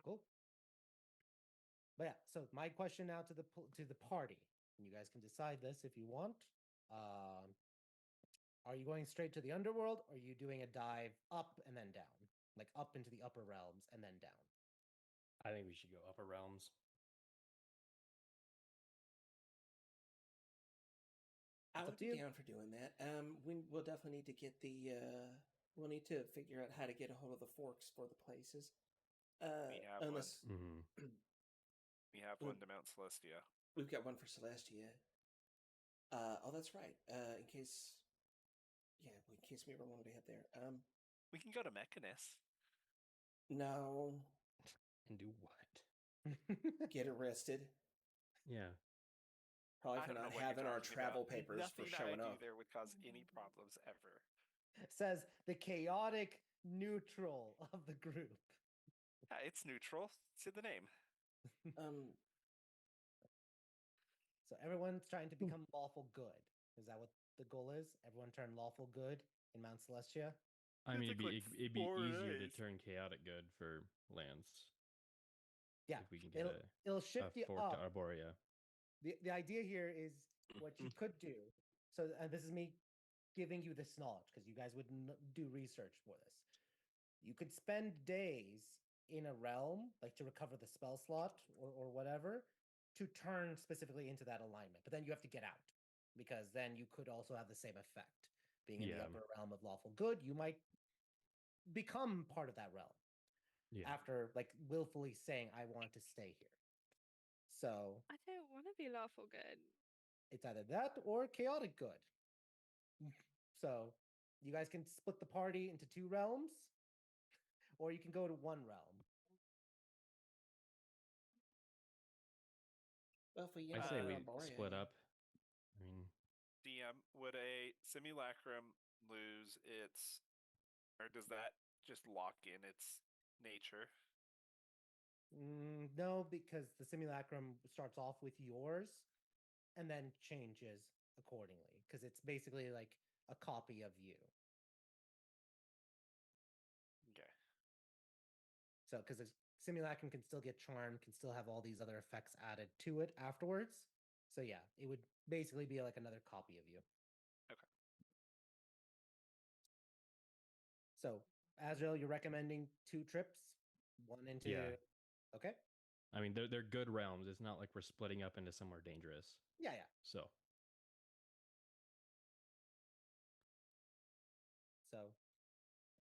Cool. But yeah, so my question now to the party, and you guys can decide this if you want. Are you going straight to the underworld, or are you doing a dive up and then down, like up into the upper realms and then down? I think we should go upper realms. I It's would up to be you. down for doing that. We'll definitely need to get we'll need to figure out how to get a hold of the forks for the places. We have Unless Mm-hmm. we have one to Mount Celestia. we've got one for Celestia. Oh, that's right. In case we ever wanted to head there. We can go to Mechanus. No, And do what? get arrested. Yeah. Probably I for don't know not what you're having our talking travel about. papers Nothing for showing I do up. there would cause any problems ever. Says the chaotic neutral of the group. Yeah, it's neutral. It's in the name. So everyone's trying to become lawful good. Is that what the goal is? Everyone turn lawful good in Mount Celestia? I It mean, took, like, it'd be 4 easier to days. turn chaotic good for Lance Yeah, if we can get it'll a shift you fork to up. Arborea. The idea here is what you could do. So, and this is me giving you this knowledge because you guys would do research for this. You could spend days in a realm, like to recover the spell slot or whatever, to turn specifically into that alignment. But then you have to get out because then you could also have the same effect. Being in the upper realm of lawful good, you might become part of that realm after like willfully saying, I want to stay here. So I don't want to be lawful good. it's either that or chaotic good. So you guys can split the party into 2 realms, or you can go to 1 realm. Well, if we I say we Arborea, split yeah. up. I mean, DM, would a simulacrum lose its, or does that just lock in its nature? No, because the simulacrum starts off with yours and then changes accordingly, because it's basically like a copy of you. Okay. So, because the simulacrum can still get charmed, can still have all these other effects added to it afterwards. So, yeah, it would basically be like another copy of you. Okay. So, Azrael, you're recommending 2 trips? One into. Yeah. Okay. I mean, they're good realms. It's not like we're splitting up into somewhere dangerous. Yeah. So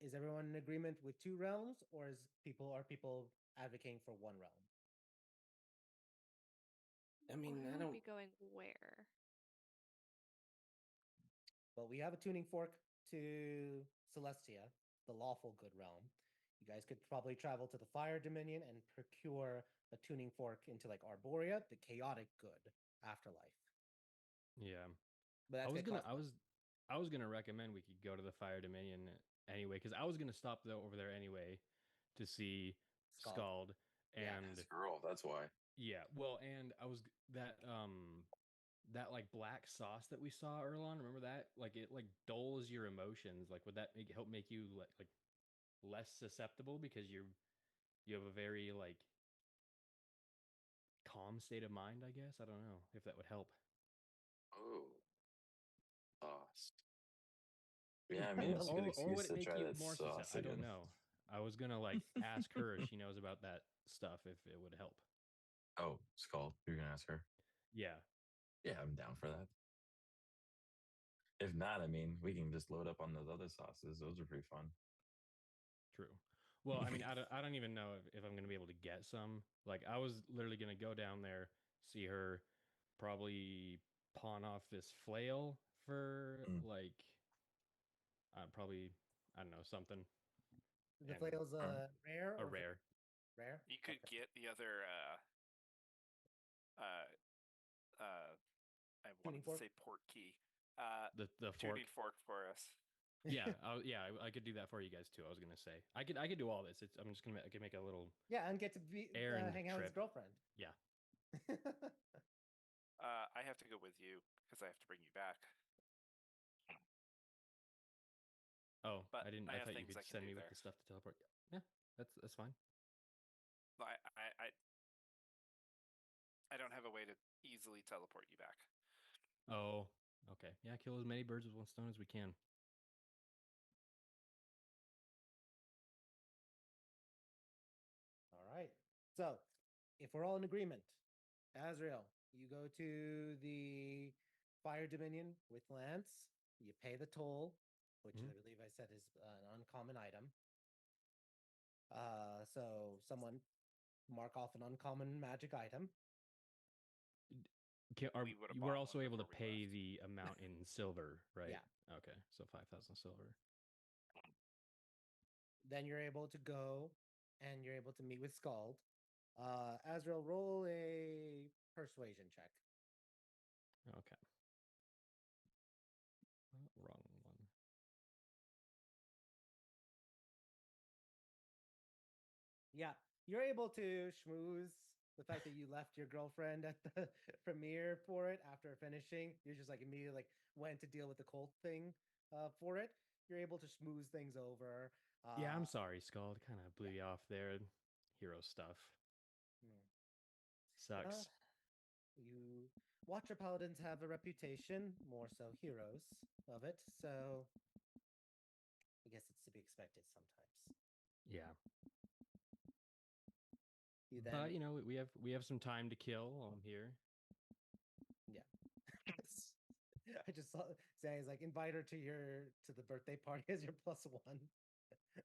is everyone in agreement with 2 realms, or are people advocating for 1 realm? I mean, Or I who don't. would be going where? Well, we have a tuning fork to Celestia, the lawful good realm. You guys could probably travel to the Fire Dominion and procure a tuning fork into like Arborea, the chaotic good afterlife. yeah, But that's I was gonna recommend we could go to the Fire Dominion anyway, because I was gonna stop over there anyway to see Scald and His girl. That's why. yeah. Well, and I was that like black sauce that we saw early on. Remember that? Like it like dulls your emotions. Like would that help make you like less susceptible because you have a very like calm state of mind? I guess I don't know if that would help. Oh, sauce. Yeah, I mean, it's a good or excuse would it to make try you that more sauce I don't again. know. I was gonna like ask her if she knows about that stuff if it would help. Oh, Skull. You're gonna ask her. Yeah. Yeah, I'm down for that. If not, I mean, we can just load up on those other sauces. Those are pretty fun. True. Well, I mean, I don't even know if I'm going to be able to get some. Like, I was literally going to go down there, see her, probably pawn off this flail for like, probably, I don't know, something. The And flail's rare a or rare. rare? You could Okay. get the other. I Tuning wanted to fork? say port key. The fork. Tuning fork for us. Yeah, I could do that for you guys too. I was gonna say I could do all this. I'm just gonna I could make a little Yeah, and get to errand hang out with his trip. girlfriend. Yeah. I have to go with you because I have to bring you back. Oh, But I didn't. I I have thought you things could I can send do me with there. the stuff to teleport. Yeah, that's fine. I don't have a way to easily teleport you back. Oh, okay. Yeah, kill as many birds with one stone as we can. All right. So, if we're all in agreement, Azrael, you go to the Fire Dominion with Lance. You pay the toll, which I believe I said is an uncommon item. So someone mark off an uncommon magic item. We would've We're bought also one able to before we pay left. the amount in silver, right? Yeah. Okay, so 5,000 silver. Then you're able to go and you're able to meet with Scald. Azrael, roll a persuasion check. Okay. Wrong one. Yeah, you're able to schmooze the fact that you left your girlfriend at the premiere for it after finishing. You're just like immediately like went to deal with the cult thing for it. You're able to schmooze things over. Yeah, I'm sorry, Scald. Kind of blew you off there. Hero stuff. Sucks. You Watcher Paladins have a reputation, more so heroes of it, so I guess it's to be expected sometimes. Yeah. You then, But we have some time to kill while I'm here. yeah. I just saw saying like invite her to the birthday party as your +1.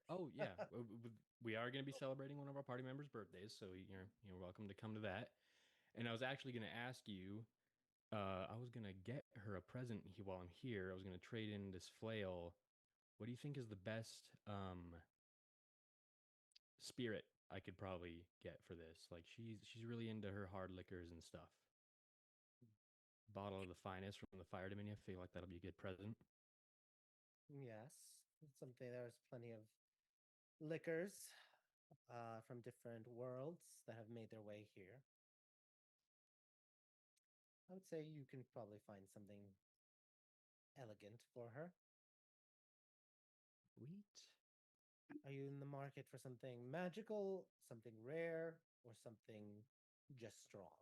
Oh yeah, we are going to be celebrating one of our party members' birthdays, so you're welcome to come to that. And I was actually going to ask you. I was going to get her a present while I'm here. I was going to trade in this flail. What do you think is the best spirit I could probably get for this? Like she's really into her hard liquors and stuff. Bottle of the finest from the Fire Dominion. I feel like that'll be a good present. Yes, it's something. There's plenty of liquors from different worlds that have made their way here. I would say you can probably find something elegant for her. Sweet. Are you in the market for something magical, something rare, or something just strong?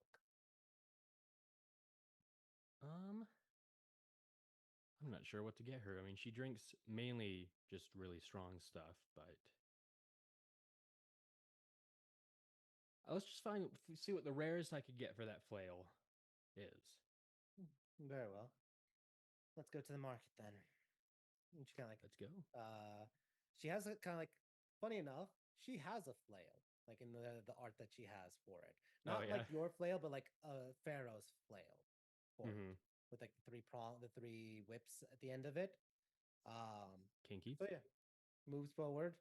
I'm not sure what to get her. I mean, she drinks mainly just really strong stuff, but let's just see what the rarest I could get for that flail is. Very well. Let's go to the market then. And she kind of like Let's go. she has a kind of like funny enough, she has a flail like in the art that she has for it. Not yeah. like your flail, but like a pharaoh's flail for it, Mhm. with like the three whips at the end of it. Kinky. So yeah, moves forward.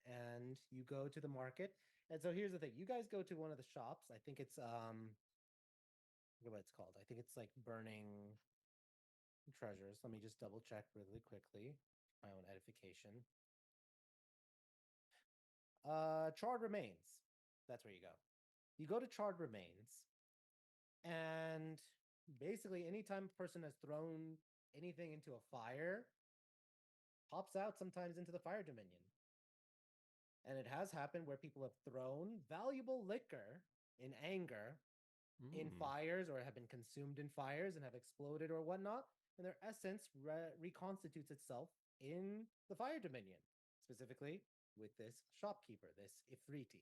And you go to the market. And so here's the thing: you guys go to one of the shops. I think it's I forget what it's called. I think it's like Burning Treasures. Let me just double check really quickly, my own edification. Charred Remains. That's where you go. You go to Charred Remains, and basically, anytime a person has thrown anything into a fire, pops out sometimes into the Fire Dominion. And it has happened where people have thrown valuable liquor in anger in fires or have been consumed in fires and have exploded or whatnot. And their essence reconstitutes itself in the Fire Dominion, specifically with this shopkeeper, this Ifriti.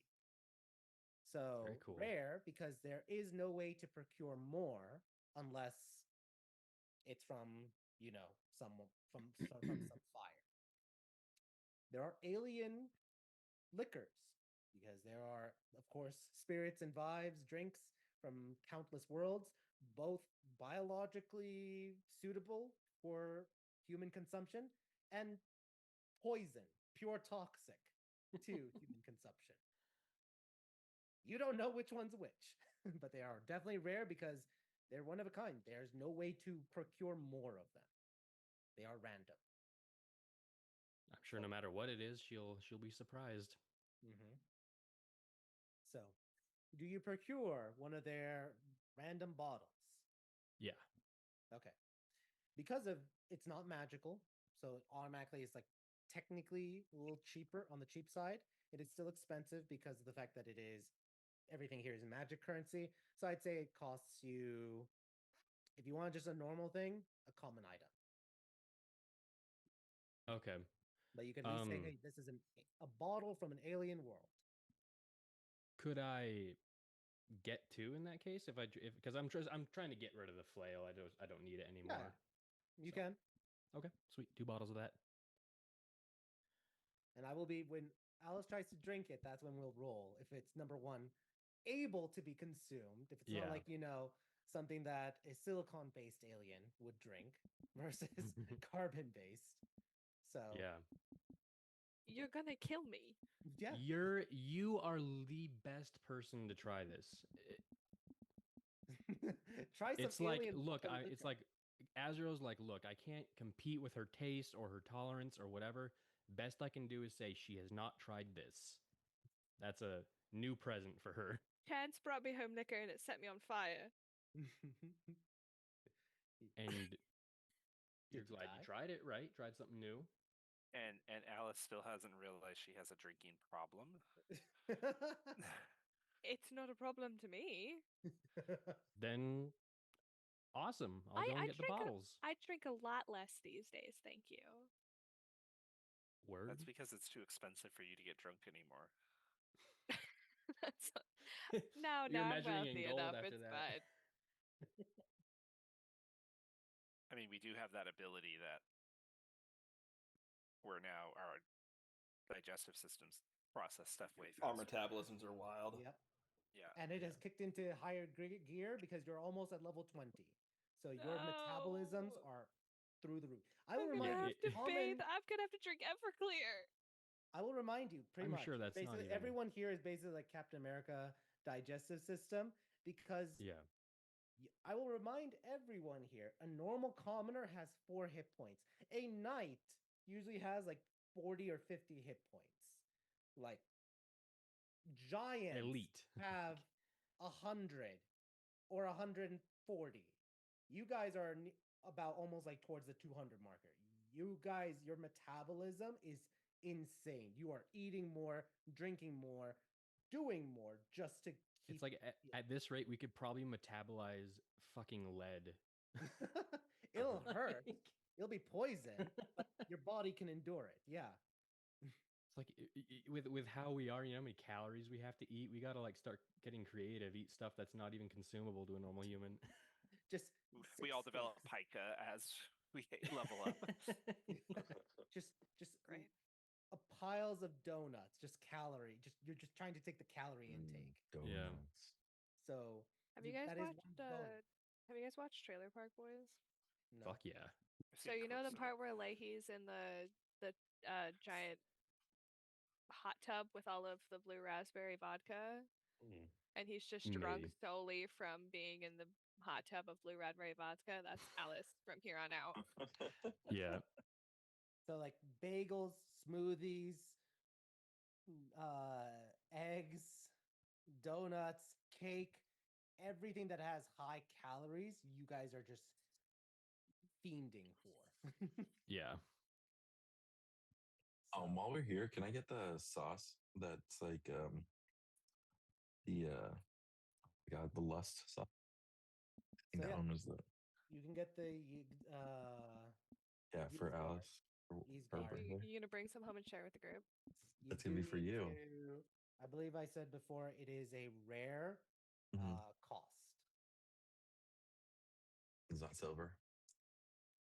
So Very cool. rare because there is no way to procure more unless it's from some fire. there are alien liquors because there are, of course, spirits and vibes, drinks from countless worlds, both biologically suitable for human consumption and poison, pure toxic to human consumption. You don't know which one's which, but they are definitely rare because they're one of a kind. There's no way to procure more of them. They are random. I'm sure no matter what it is, she'll be surprised. Mm-hmm. So, do you procure one of their random bottles? Yeah. Okay. Because of it's not magical, so automatically it's like technically a little cheaper on the cheap side. It is still expensive because of the fact that it is everything here is in magic currency. So I'd say it costs you, if you want just a normal thing, a common item. Okay. But you can at least say, hey, this is a bottle from an alien world. Could I get two in that case if because I'm trying to get rid of the flail. I don't need it anymore. Yeah, you So. can. Okay, sweet. 2 bottles of that. And I will be, when Alice tries to drink it, that's when we'll roll. If it's number one, able to be consumed. If it's not like, something that a silicon based alien would drink versus carbon based. So Yeah. You're gonna kill me. yeah. You are the best person to try this. Try some It's like, alien look, vodka it's liquor. like Azrael's like, look, I can't compete with her taste or her tolerance or whatever. Best I can do is say she has not tried this. That's a new present for her. Chance brought me home liquor and it set me on fire. And you're Did you glad you die? tried it, right? Tried something new. And Alice still hasn't realized she has a drinking problem. It's not a problem to me. Then awesome. I'll go and get the bottles. I drink a lot less these days, thank you. Word. That's because it's too expensive for you to get drunk anymore. That's no, You're I'm measuring in wealthy gold enough. after It's that. fine. I mean, we do have that ability that we're now our digestive systems process stuff way faster. Our metabolisms are wild. Yep. Yeah. And it has kicked into higher gear because you're almost at level 20. So your metabolisms No. are through the roof. I will I'm gonna remind have you, to bathe. I'm gonna have to drink Everclear. I will remind you, pretty I'm much. sure that's not basically even- everyone here is basically like Captain America digestive system because Yeah. I will remind everyone here, a normal commoner has 4 hit points. A knight usually has like 40 or 50 hit points. Like giants Elite. have 100 or 140. You guys are about almost like towards the 200 marker. You guys, your metabolism is insane. You are eating more, drinking more, doing more just to keep. It's like at this rate, we could probably metabolize fucking lead. It'll hurt. It'll be poison, but your body can endure it. Yeah. It's like with how we are, how many calories we have to eat. We gotta like start getting creative. Eat stuff that's not even consumable to a normal human. Just We all 6 develop sticks. pica as we level up. just Great. piles of donuts, just calorie. You're just trying to take the calorie intake. Yeah. Donuts. So Have you guys that is watched? one bonus. Have you guys watched Trailer Park Boys? No. Fuck yeah. I've So seen you know the clips of it. part where Leahy's in the giant hot tub with all of the blue raspberry vodka, and he's just drunk Maybe. solely from being in the hot tub of blue raspberry vodka. That's Alice from here on out. Yeah. So like bagels, smoothies, eggs, donuts, cake, everything that has high calories, you guys are just fiending for. Yeah. While we're here, can I get the sauce that's like the lust sauce? I think So, that yeah. one was the You can get the for He's got- Alice for he's her got- birthday. You gonna bring some home and share with the group? That's gonna be do for need you. I believe I said before it is a rare Mhm. cost. It's not silver.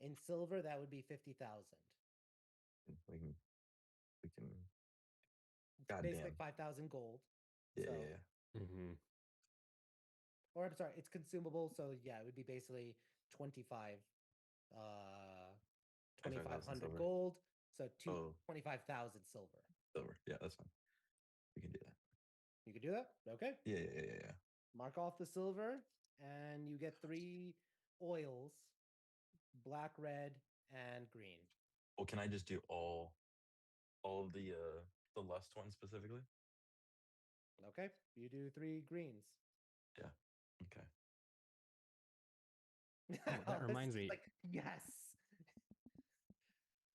In silver, that would be 50,000. We can we can. Basically Goddamn. 5,000 gold. Yeah, so, yeah, yeah. Mm-hmm. Or I'm sorry, it's consumable. So yeah, it would be basically 25, 2,500 silver. gold. So Oh. 25,000 silver. Silver. Yeah, that's fine. We can do that. You could do that? Okay. Yeah. Mark off the silver, and you get 3 oils, black, red, and green. Well, can I just do all of the lust ones specifically? Okay. You do 3 greens. Yeah. Okay. Oh, that reminds me. Like, yes.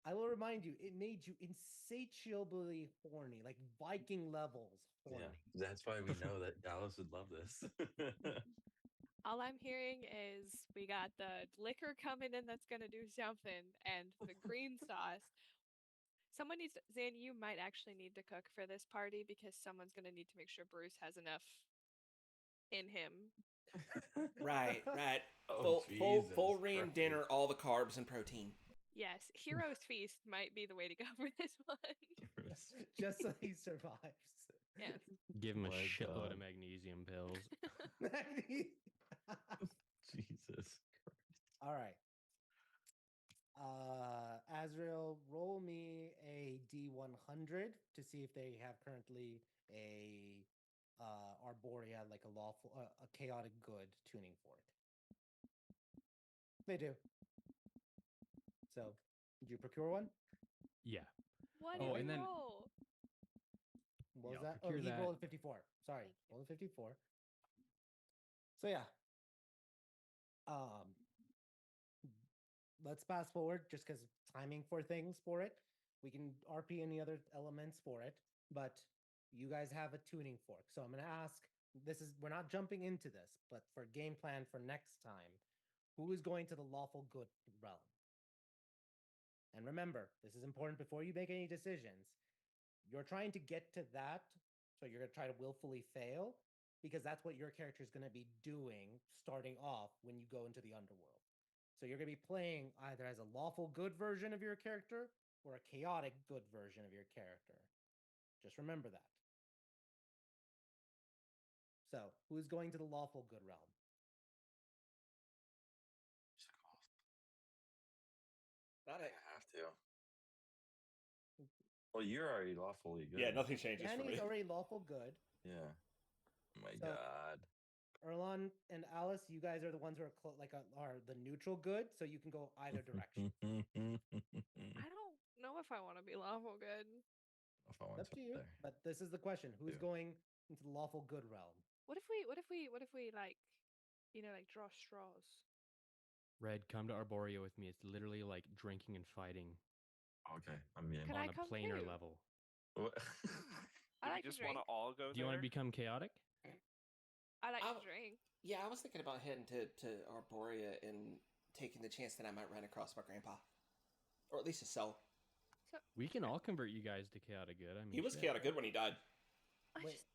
I will remind you, it made you insatiably horny, like Viking levels horny. Yeah, that's why we know that Dallas would love this. All I'm hearing is we got the liquor coming in that's gonna do something, and the green sauce. Someone needs to, Zan, you might actually need to cook for this party because someone's gonna need to make sure Bruce has enough in him. Right. Oh, Full Jesus ream Christ. dinner, all the carbs and protein. Yes, Hero's Feast might be the way to go for this one. Just so he survives. Yes. Give him a My shitload God. of magnesium pills. Jesus Christ. All right. Azrael, roll me a D100 to see if they have currently a Arborea, like a lawful, a chaotic good tuning for it. They do. So, did you procure one? Yeah. What Oh, did and we then- roll? What was Yeah, I'll that? Oh, procure he that. rolled a 54. Sorry, Thank you. rolled a 54. So yeah. Let's fast forward just because timing for things for it. We can RP any other elements for it, but you guys have a tuning fork. So I'm gonna ask. We're not jumping into this, but for game plan for next time, who is going to the lawful good realm? And remember, this is important before you make any decisions. You're trying to get to that, so you're going to try to willfully fail because that's what your character is going to be doing starting off when you go into the underworld. So you're going to be playing either as a lawful good version of your character or a chaotic good version of your character. Just remember that. So, who's going to the lawful good realm? Not I it. have to. Well, you're already lawfully good. Yeah, nothing changes for Danny's me. already lawful good. Yeah. Oh my So- God. Erlon and Alice, you guys are the ones who are are the neutral good, so you can go either direction. I don't know if I want to be lawful good. If I want Up to you. there. But this is the question: who's Yeah. going into the lawful good realm? What if we like, like draw straws? Red, come to Arborea with me. It's literally like drinking and fighting Okay, I'm in. Can on I a come planar too? level. What? I Do like we to just want drink. to all go Do you want there? to become chaotic? I like I'll- to drink. Yeah, I was thinking about heading to Arborea and taking the chance that I might run across my grandpa, or at least his soul. We can all convert you guys to chaotic good. I mean, He was shit. chaotic good when he died. I Wait. just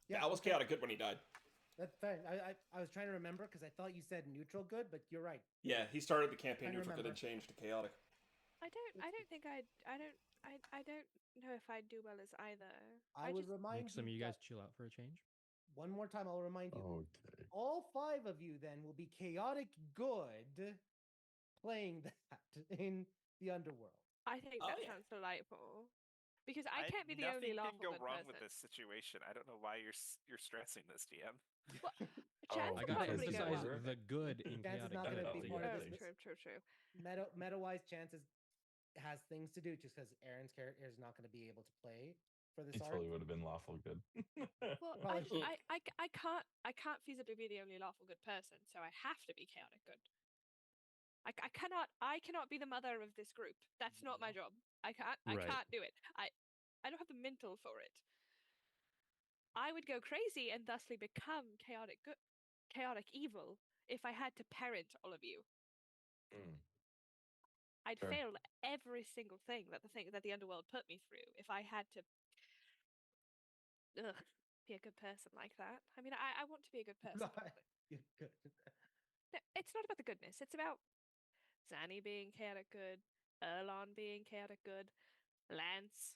Yeah, I was okay. chaotic good when he died. That's fair. I was trying to remember because I thought you said neutral good, but you're right. Yeah, he started the campaign I neutral good and remember. changed to chaotic. I don't think I don't know if I'd do well as either. I would just remind Make some of you that- guys chill out for a change. one more time. I'll remind you. Okay. All 5 of you then will be chaotic good, playing that in the underworld. I think Oh, that yeah. sounds delightful. Because I can't be the only Nothing lawful can go good wrong person. with this situation. I don't know why you're stressing this, DM. Well, Oh, chance I will gotta probably go emphasize wrong. the good in Chance is chaotic not good. gonna be so part of yeah, this. please. True. Meta-wise, chances has things to do just because Aaron's character is not going to be able to play for this It arc. totally would have been lawful good. Well, Probably- I can't feasibly be the only lawful good person, so I have to be chaotic good. I cannot be the mother of this group. That's not my job. I Right. can't do it. I don't have the mental for it. I would go crazy and thusly become chaotic good, chaotic evil if I had to parent all of you. Mm. I'd Sure. fail every single thing that the underworld put me through if I had to be a good person like that. I mean, I want to be a good person. but You're good. no, it's not about the goodness. It's about Zanny being chaotic good, Erlon being chaotic good, Lance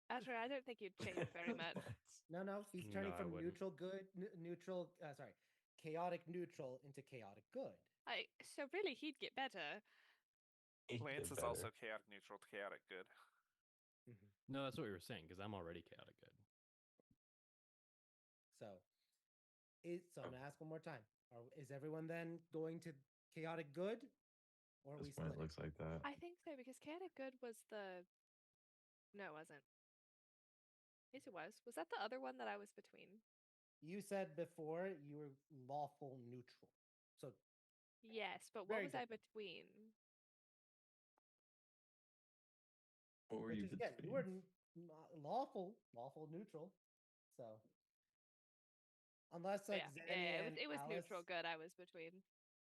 Azra, I don't think you'd change very much. No, he's turning No, I from wouldn't. neutral good, chaotic neutral into chaotic good. So really, he'd get better. He'd Lance get is also better. chaotic neutral to chaotic good. No, that's what we were saying because I'm already chaotic good. So, I'm gonna ask one more time: is everyone then going to chaotic good, or are we This point splitting? looks like that. I think so because chaotic good was the. No, it wasn't. Yes, it was. Was that the other one that I was between? You said before you were lawful neutral, so Yes, but what Very was I different. between? What were which you is again, you between? were lawful neutral. So, unless like Yeah, Zanny yeah, and it was Alice, neutral good. I was between.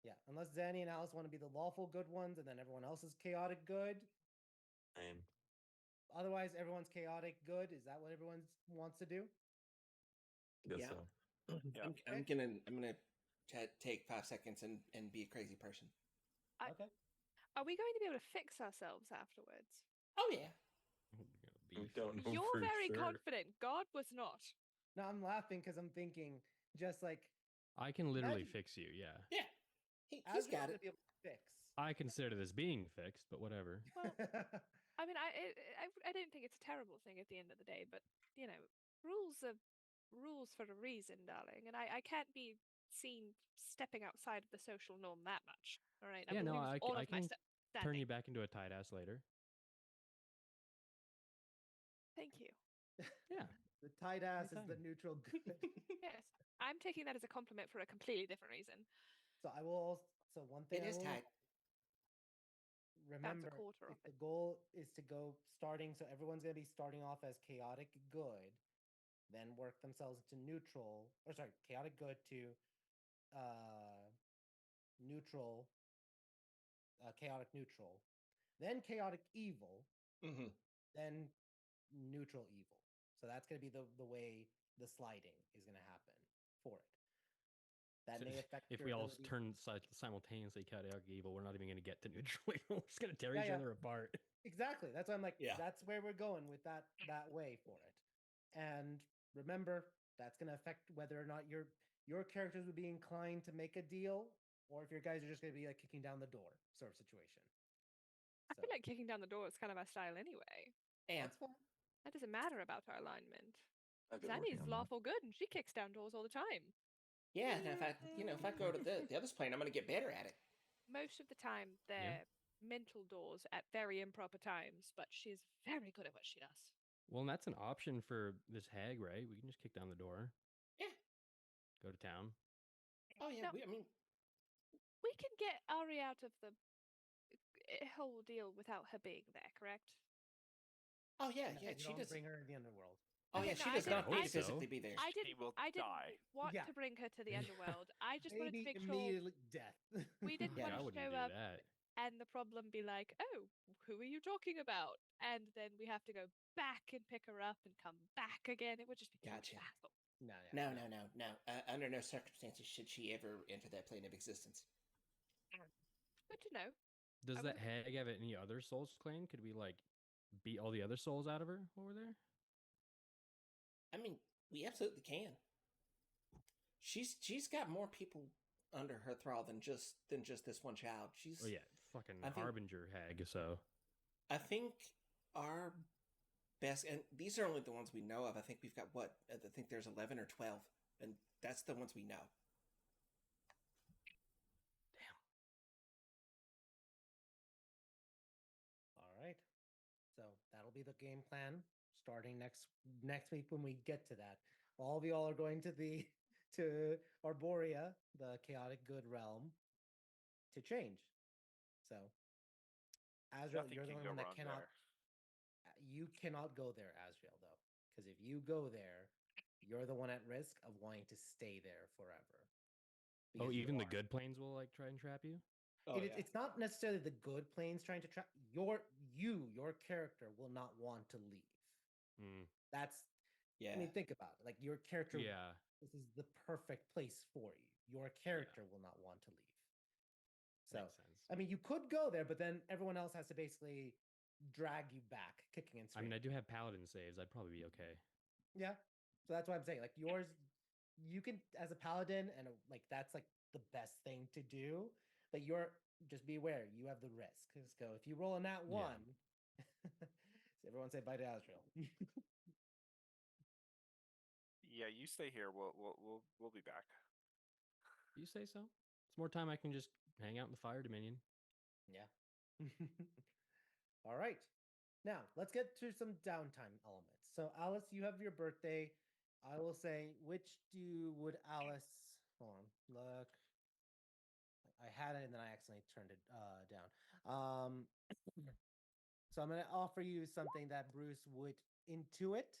yeah, unless Zanny and Alice want to be the lawful good ones, and then everyone else is chaotic good. Same. Otherwise, everyone's chaotic good. Is that what everyone wants to do? Guess Yeah. so. Yeah. I'm gonna take 5 seconds and be a crazy person. Okay. Are we going to be able to fix ourselves afterwards? Oh yeah. We Beef. don't know You're for very sure. confident. God was not. No, I'm laughing because I'm thinking just like I can literally Imagine- fix you. Yeah. Yeah. He's Azrael's got gonna it. be able to fix. I consider this being fixed, but whatever. Well, I mean, I don't think it's a terrible thing at the end of the day, but you know, rules are rules for a reason, darling, and I can't be seen stepping outside of the social norm that much. All right, Yeah, I no, will lose all I of my can standing. turn you back into a tight ass later. Thank you. Yeah. The tight ass is the Anytime. neutral good. Yes, I'm taking that as a compliment for a completely different reason. So I will. So one thing It I is will tight. remember: quarter if of the it. goal is to go starting, so everyone's gonna be starting off as chaotic good, then work themselves to neutral, or sorry, chaotic good to neutral, chaotic neutral, then chaotic evil, Mm-hmm. then neutral evil. So that's going to be the way the sliding is going to happen for it. That may affect If your we all ability. turn simultaneously chaotic evil, we're not even going to get to neutral evil. We're just going to tear each Yeah. other apart. Exactly. That's why I'm like, Yeah. that's where we're going with that way for it. And remember, that's going to affect whether or not your characters would be inclined to make a deal, or if your guys are just going to be like kicking down the door sort of situation. I feel like kicking down the door is kind of our style anyway. Yeah. That's fine. That doesn't matter about our alignment. I've been working Zanny's on that. lawful good, and she kicks down doors all the time. Yeah. And if I go to the other plane, I'm gonna get better at it. Most of the time, they're mental doors at very improper times, but she's very good at what she does. Well, and that's an option for this hag, right? We can just kick down the door. Yeah. Go to town. Oh yeah. No. I mean, We can get Ari out of the whole deal without her being there, correct? oh yeah, No, yeah. you She don't does. bring her in the underworld. Oh Okay, yeah, no, she I does didn't- not need I to didn't- physically be there. I She didn't. will I didn't die. want Yeah. to bring her to the underworld. I just wanted to Maybe make sure immediately death. we didn't Yeah, want I to wouldn't show do up that. and the problem be like, oh, who are you talking about? And then we have to go back and pick her up and come back again. It would just be too much Gotcha. hassle. No, yeah. No. Under no circumstances should she ever enter that plane of existence. Good to know. Does I that would've- hag have any other souls claim? Could we like beat all the other souls out of her over there? I mean, we absolutely can. She's got more people under her thrall than just this one child. She's. Oh yeah, fucking I think- harbinger hag. So I think our best, and these are only the ones we know of. I think we've got what? I think there's 11 or 12, and that's the ones we know. All right. So that'll be the game plan starting next week when we get to that. All of y'all are going to Arborea, the chaotic good realm, to change. So Azrael, Nothing you're the can only go one that wrong cannot. there. You cannot go there, Azrael, though, because if you go there, you're the one at risk of wanting to stay there forever. oh, Because you even the are- good planes will like try and trap you. Oh, It's not necessarily the good planes trying to trap your character will not want to leave. Mm, That's yeah. I mean, think about it. Like your character, yeah. this is the perfect place for you. Your character will not want to leave. So Makes sense. I mean, you could go there, but then everyone else has to basically drag you back, kicking and I mean, screaming. I do have paladin saves. I'd probably be okay. Yeah. So that's what I'm saying. Like yours, you can as a paladin, and like that's like the best thing to do. But you're just be aware you have the risk. Just go if you roll a nat Yeah. one. Everyone say bye to Azrael. Yeah, you stay here. We'll be back. You say so? It's more time I can just hang out in the Fire Dominion. Yeah. All right. Now let's get to some downtime elements. So Alice, you have your birthday. I will say which would Alice hold on, look. I had it and then I accidentally turned it down. So I'm gonna offer you something that Bruce would intuit.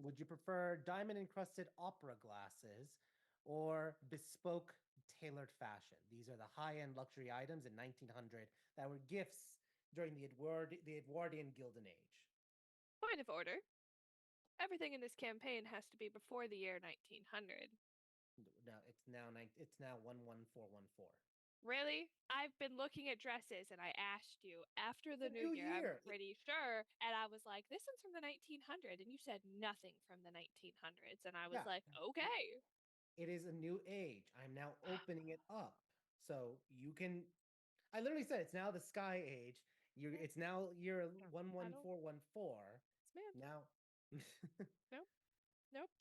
Would you prefer diamond encrusted opera glasses or bespoke tailored fashion? These are the high-end luxury items in 1900 that were gifts during the Edwardian Gilded Age. Point of order. Everything in this campaign has to be before the year 1900. No, it's now 11414. Really? I've been looking at dresses and I asked you after the It's a new new year, I'm year. pretty sure. And I was like, this one's from the 1900s. And you said nothing from the 1900s. And I was Yeah. like, okay. It is a new age. I'm now opening it up. So you can I literally said it's now the sky age. It's now year 11414. Yes, ma'am. Now Nope.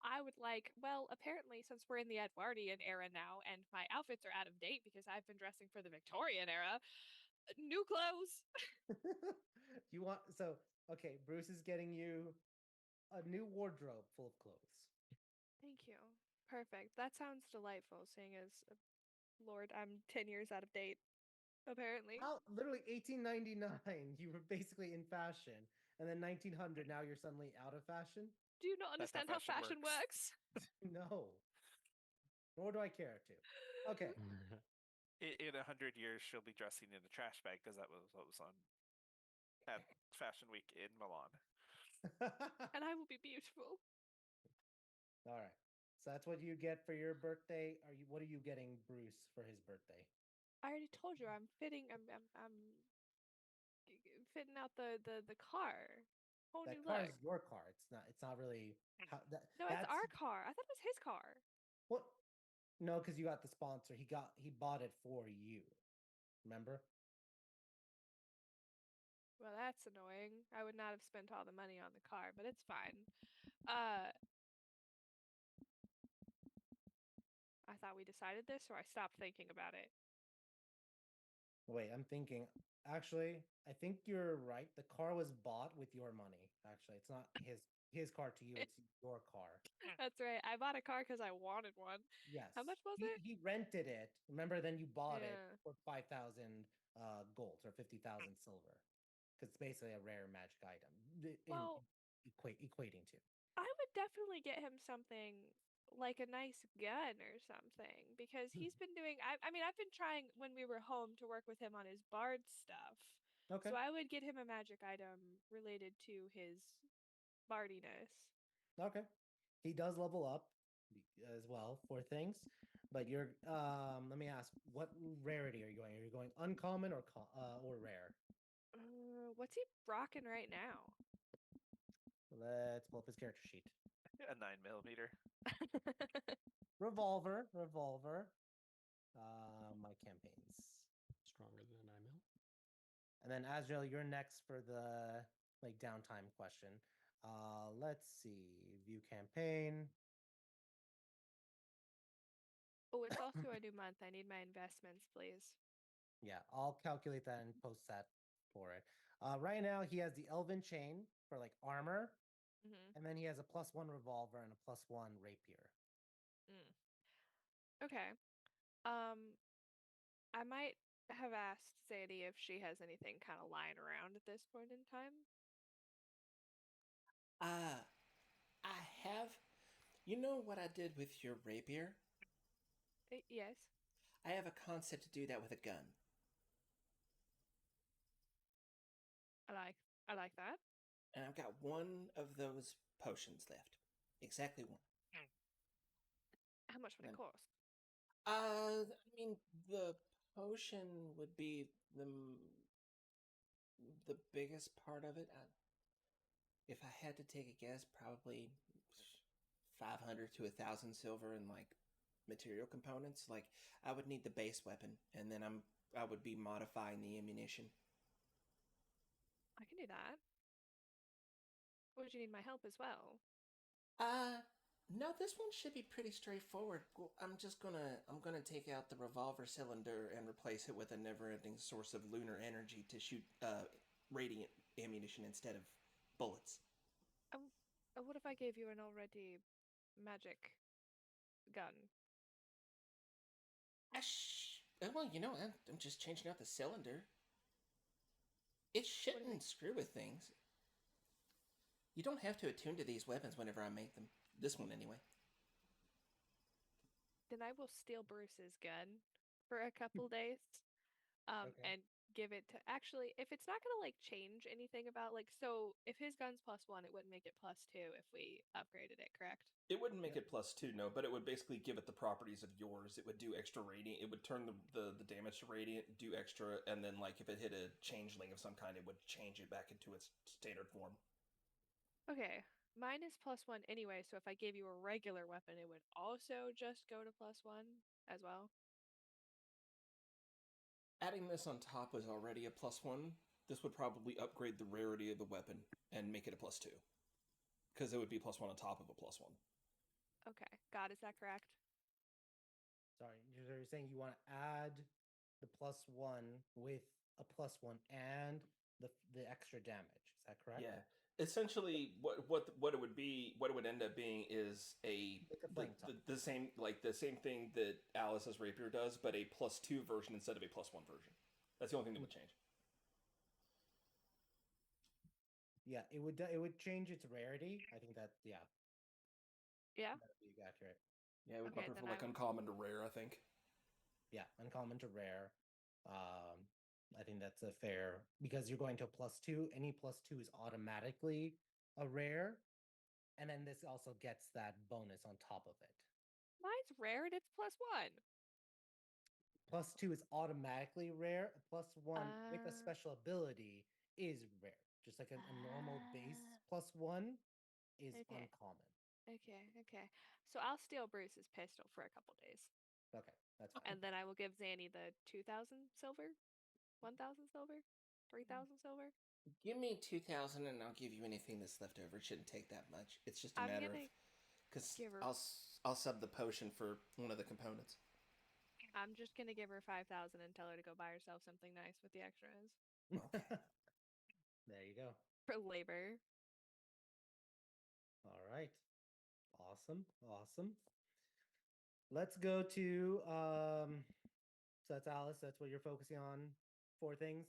I would like, well, apparently, since we're in the Edwardian era now and my outfits are out of date because I've been dressing for the Victorian era, new clothes. you want so okay, Bruce is getting you a new wardrobe full of clothes. Thank you. Perfect. That sounds delightful, seeing as, Lord, I'm 10 years out of date, apparently. Literally 1899, you were basically in fashion, and then 1900, now you're suddenly out of fashion. Do you not That's how understand how fashion fashion works? No, nor do I care to. Okay, In 100 years, she'll be dressing in a trash bag because that was what was on at Fashion Week in Milan. And I will be beautiful. all right. So that's what you get for your birthday. What are you getting Bruce for his birthday? I already told you I'm fitting. I'm fitting out the car. Whole That new car look. is your car. It's not really how that. No, it's that's our car. I thought it was his car. what. No, because you got the sponsor. He bought it for you. Remember? Well, that's annoying. I would not have spent all the money on the car, but it's fine. Uh, I thought we decided this, so I stopped thinking about it. Wait, I'm thinking. Actually, I think you're right. The car was bought with your money. Actually, it's not his car to you. It's your car. That's right. I bought a car because I wanted one. Yes. How much was he, it? He rented it. Remember, then you bought it Yeah. for 5,000 gold or 50,000 silver. Because it's basically a rare magic item. Well, Equating to. I would definitely get him something like a nice gun or something because he's been doing. I mean, I've been trying when we were home to work with him on his bard stuff. Okay. So I would get him a magic item related to his bardiness. Okay. He does level up as well for things. But you're let me ask, what rarity are you going? Are you going uncommon or rare? What's he rocking right now? Let's pull up his character sheet. A 9mm. Revolver. My campaigns. Stronger than an IML. And then Azrael, you're next for the like downtime question. Let's see. View campaign. Oh, it's also a new month. I need my investments, please. Yeah, I'll calculate that and post that for it. Right now he has the Elven Chain for like armor, and then he has a +1 revolver and a +1 rapier. Okay. I might have asked Sadie if she has anything kind of lying around at this point in time. I have. You know what I did with your rapier? Yes. I have a concept to do that with a gun. I like that. And I've got one of those potions left. Exactly one. How much would it cost? I mean, the potion would be the the biggest part of it, if I had to take a guess, probably 500 to 1,000 silver in like material components. Like I would need the base weapon, and then I would be modifying the ammunition. I can do that. Would you need my help as well? No, this one should be pretty straightforward. Well, I'm gonna take out the revolver cylinder and replace it with a never-ending source of lunar energy to shoot radiant ammunition instead of bullets. What if I gave you an already magic gun? Well, I'm just changing out the cylinder. It shouldn't screw with things. You don't have to attune to these weapons whenever I make them. This one, anyway. Then I will steal Bruce's gun for a couple days, Okay. and give it to. Actually, if it's not gonna like change anything about like, so if his gun's +1, it wouldn't make it +2 if we upgraded it, correct? It wouldn't make it +2, no, but it would basically give it the properties of yours. It would do extra radiant. It would turn the damage to radiant, do extra, and then like if it hit a changeling of some kind, it would change it back into its standard form. Okay, mine is +1 anyway, so if I gave you a regular weapon, it would also just go to +1 as well. Adding this on top was already a +1. This would probably upgrade the rarity of the weapon and make it a +2. Because it would be +1 on top of a +1. Okay, God, is that correct? Sorry, you're saying you want to add the +1 with a +1 and the extra damage. Is that correct? Yeah. Essentially, what it would be, what it would end up being is the same thing that Alice's rapier does, but a +2 version instead of a +1 version. That's the only thing that would change. Yeah, it would change its rarity. I think that Yeah. that'd be accurate. Yeah, it would Okay, bump then from like uncommon to rare, I think. Yeah, uncommon to rare. I think that's a fair because you're going to a +2. Any +2 is automatically a rare, and then this also gets that bonus on top of it. Mine's rare and it's +1. +2 is automatically rare. A +1 with a Uh, special ability is rare. Just like a normal base +1 is Okay. uncommon. Okay. So I'll steal Bruce's pistol for a couple days. Okay, that's fine. And then I will give Zanny the 2,000 silver, 1,000 silver, 3,000 silver. Give me 2,000 and I'll give you anything that's left over. It shouldn't take that much. It's just a I'm matter of... gonna Because give her. I'll sub the potion for one of the components. I'm just gonna give her 5,000 and tell her to go buy herself something nice with the extras Okay. There you go. for labor. All right. Awesome. Let's go to so that's Alice, that's what you're focusing on. 4 things: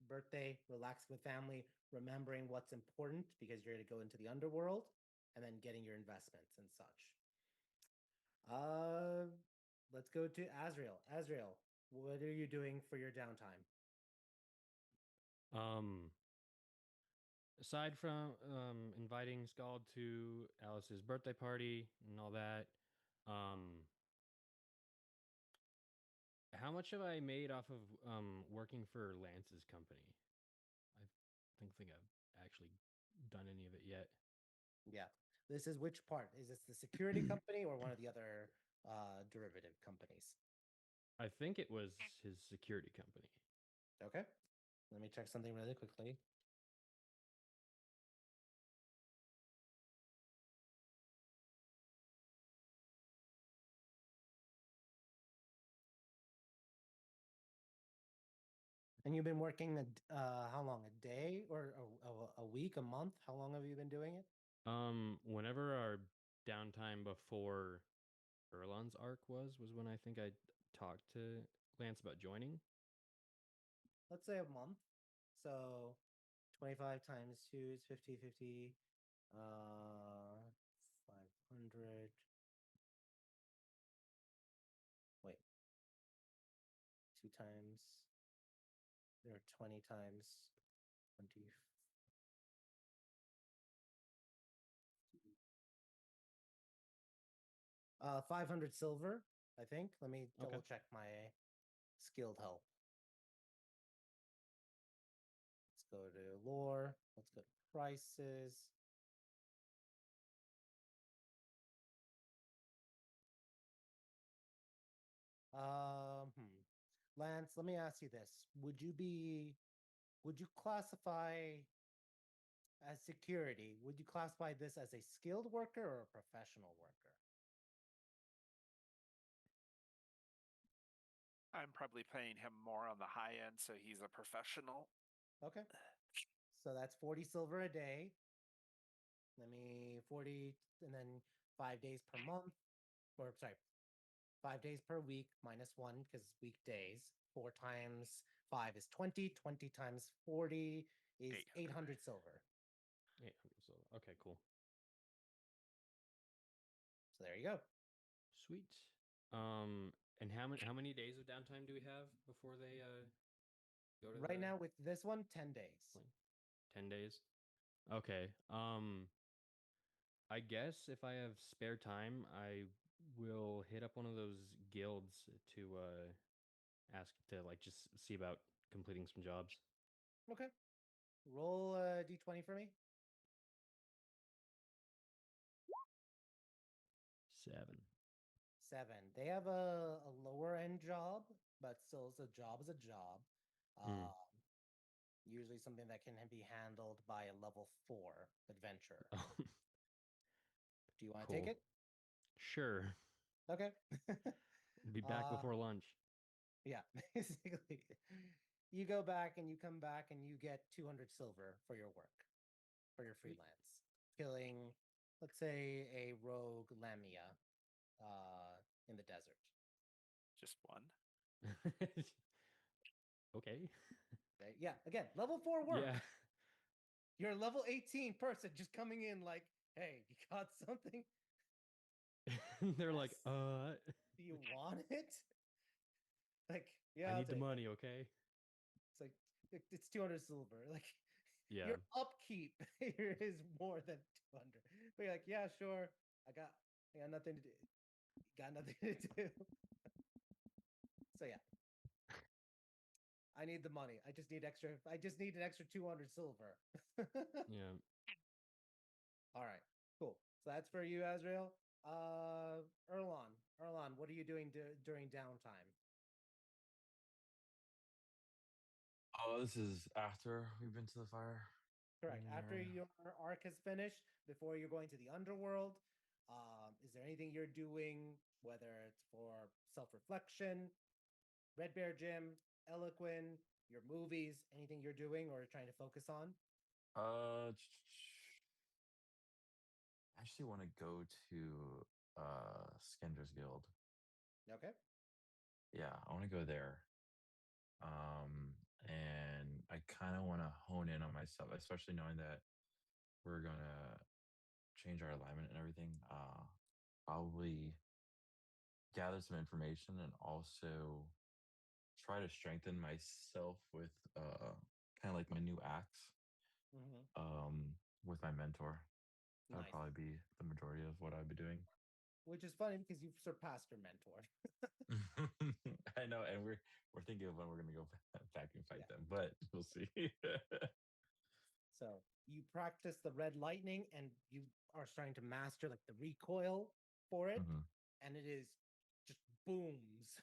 birthday, relaxing with family, remembering what's important because you're going to go into the underworld, and then getting your investments and such. Let's go to Azrael. Azrael, what are you doing for your downtime? Aside from inviting Scald to Alice's birthday party and all that, how much have I made off of working for Lance's company? I don't think I've actually done any of it yet. Yeah. This is which part? Is this the security company or one of the other derivative companies? I think it was his security company. Okay. Let me check something really quickly. And you've been working how long? A day or a week, a month? How long have you been doing it? Whenever our downtime before Erlon's arc was when I think I talked to Lance about joining. Let's say a month. So 25 times 2 is 50, 50. 500. Wait. 2 times. There are 20 times 20. 500 silver, I think. Let me double check my skilled help. go to lore. Let's go to prices. Lance, let me ask you this. Would you classify as security, would you classify this as a skilled worker or a professional worker? I'm probably paying him more on the high end, so he's a professional. Okay. So that's 40 silver a day. Let me 40 and then 5 days per month. Or sorry, 5 days per week minus 1 because weekdays. 4 times 5 is 20. 20 times 40 is 800 silver. 800 silver. Okay, cool. So there you go. Sweet. And how many days of downtime do we have before they go to Right now with this one, 10 days. 10 days. Okay. I guess if I have spare time, I will hit up one of those guilds to ask to like just see about completing some jobs. Okay. Roll a d20 for me. 7. 7. They have a lower end job, but still is a job is a job. Usually something that can be handled by a level 4 adventurer. Do you want to take it? Sure. Okay. Be back before lunch. Yeah, basically. You go back and you come back and you get 200 silver for your work, for your freelance. Killing, let's say, a rogue Lamia in the desert. Just one. Okay. Yeah, again, level 4 work. Yeah. You're a level 18 person just coming in like, hey, you got something? They're like, Do you want it? Like, yeah, I I'll need the take it. money, okay? It's like, it's 200 silver. Like, Yeah. your upkeep here is more than 200. But you're like, yeah, sure. I got nothing to do. Got nothing to do. So yeah. I need the money. I just need an extra 200 silver. Yeah. All right. Cool. So that's for you, Azrael. Erlon, what are you doing during downtime? Oh, this is after we've been to the fire. Correct. After your arc has finished, before you're going to the underworld, is there anything you're doing, whether it's for self-reflection, Red Bear Gym, Eloquin, your movies, anything you're doing or trying to focus on? I actually want to go to Skender's Guild. Okay. Yeah, I want to go there. And I kind of want to hone in on myself, especially knowing that we're gonna change our alignment and everything. Probably gather some information and also try to strengthen myself with kind of like my new axe. With my mentor. That would Nice. probably be the majority of what I'd be doing. Which is funny because you've surpassed your mentor. I know, and we're thinking of when we're gonna go back and fight them, but we'll see. So you practice the red lightning and you are starting to master like the recoil for it, and it is just booms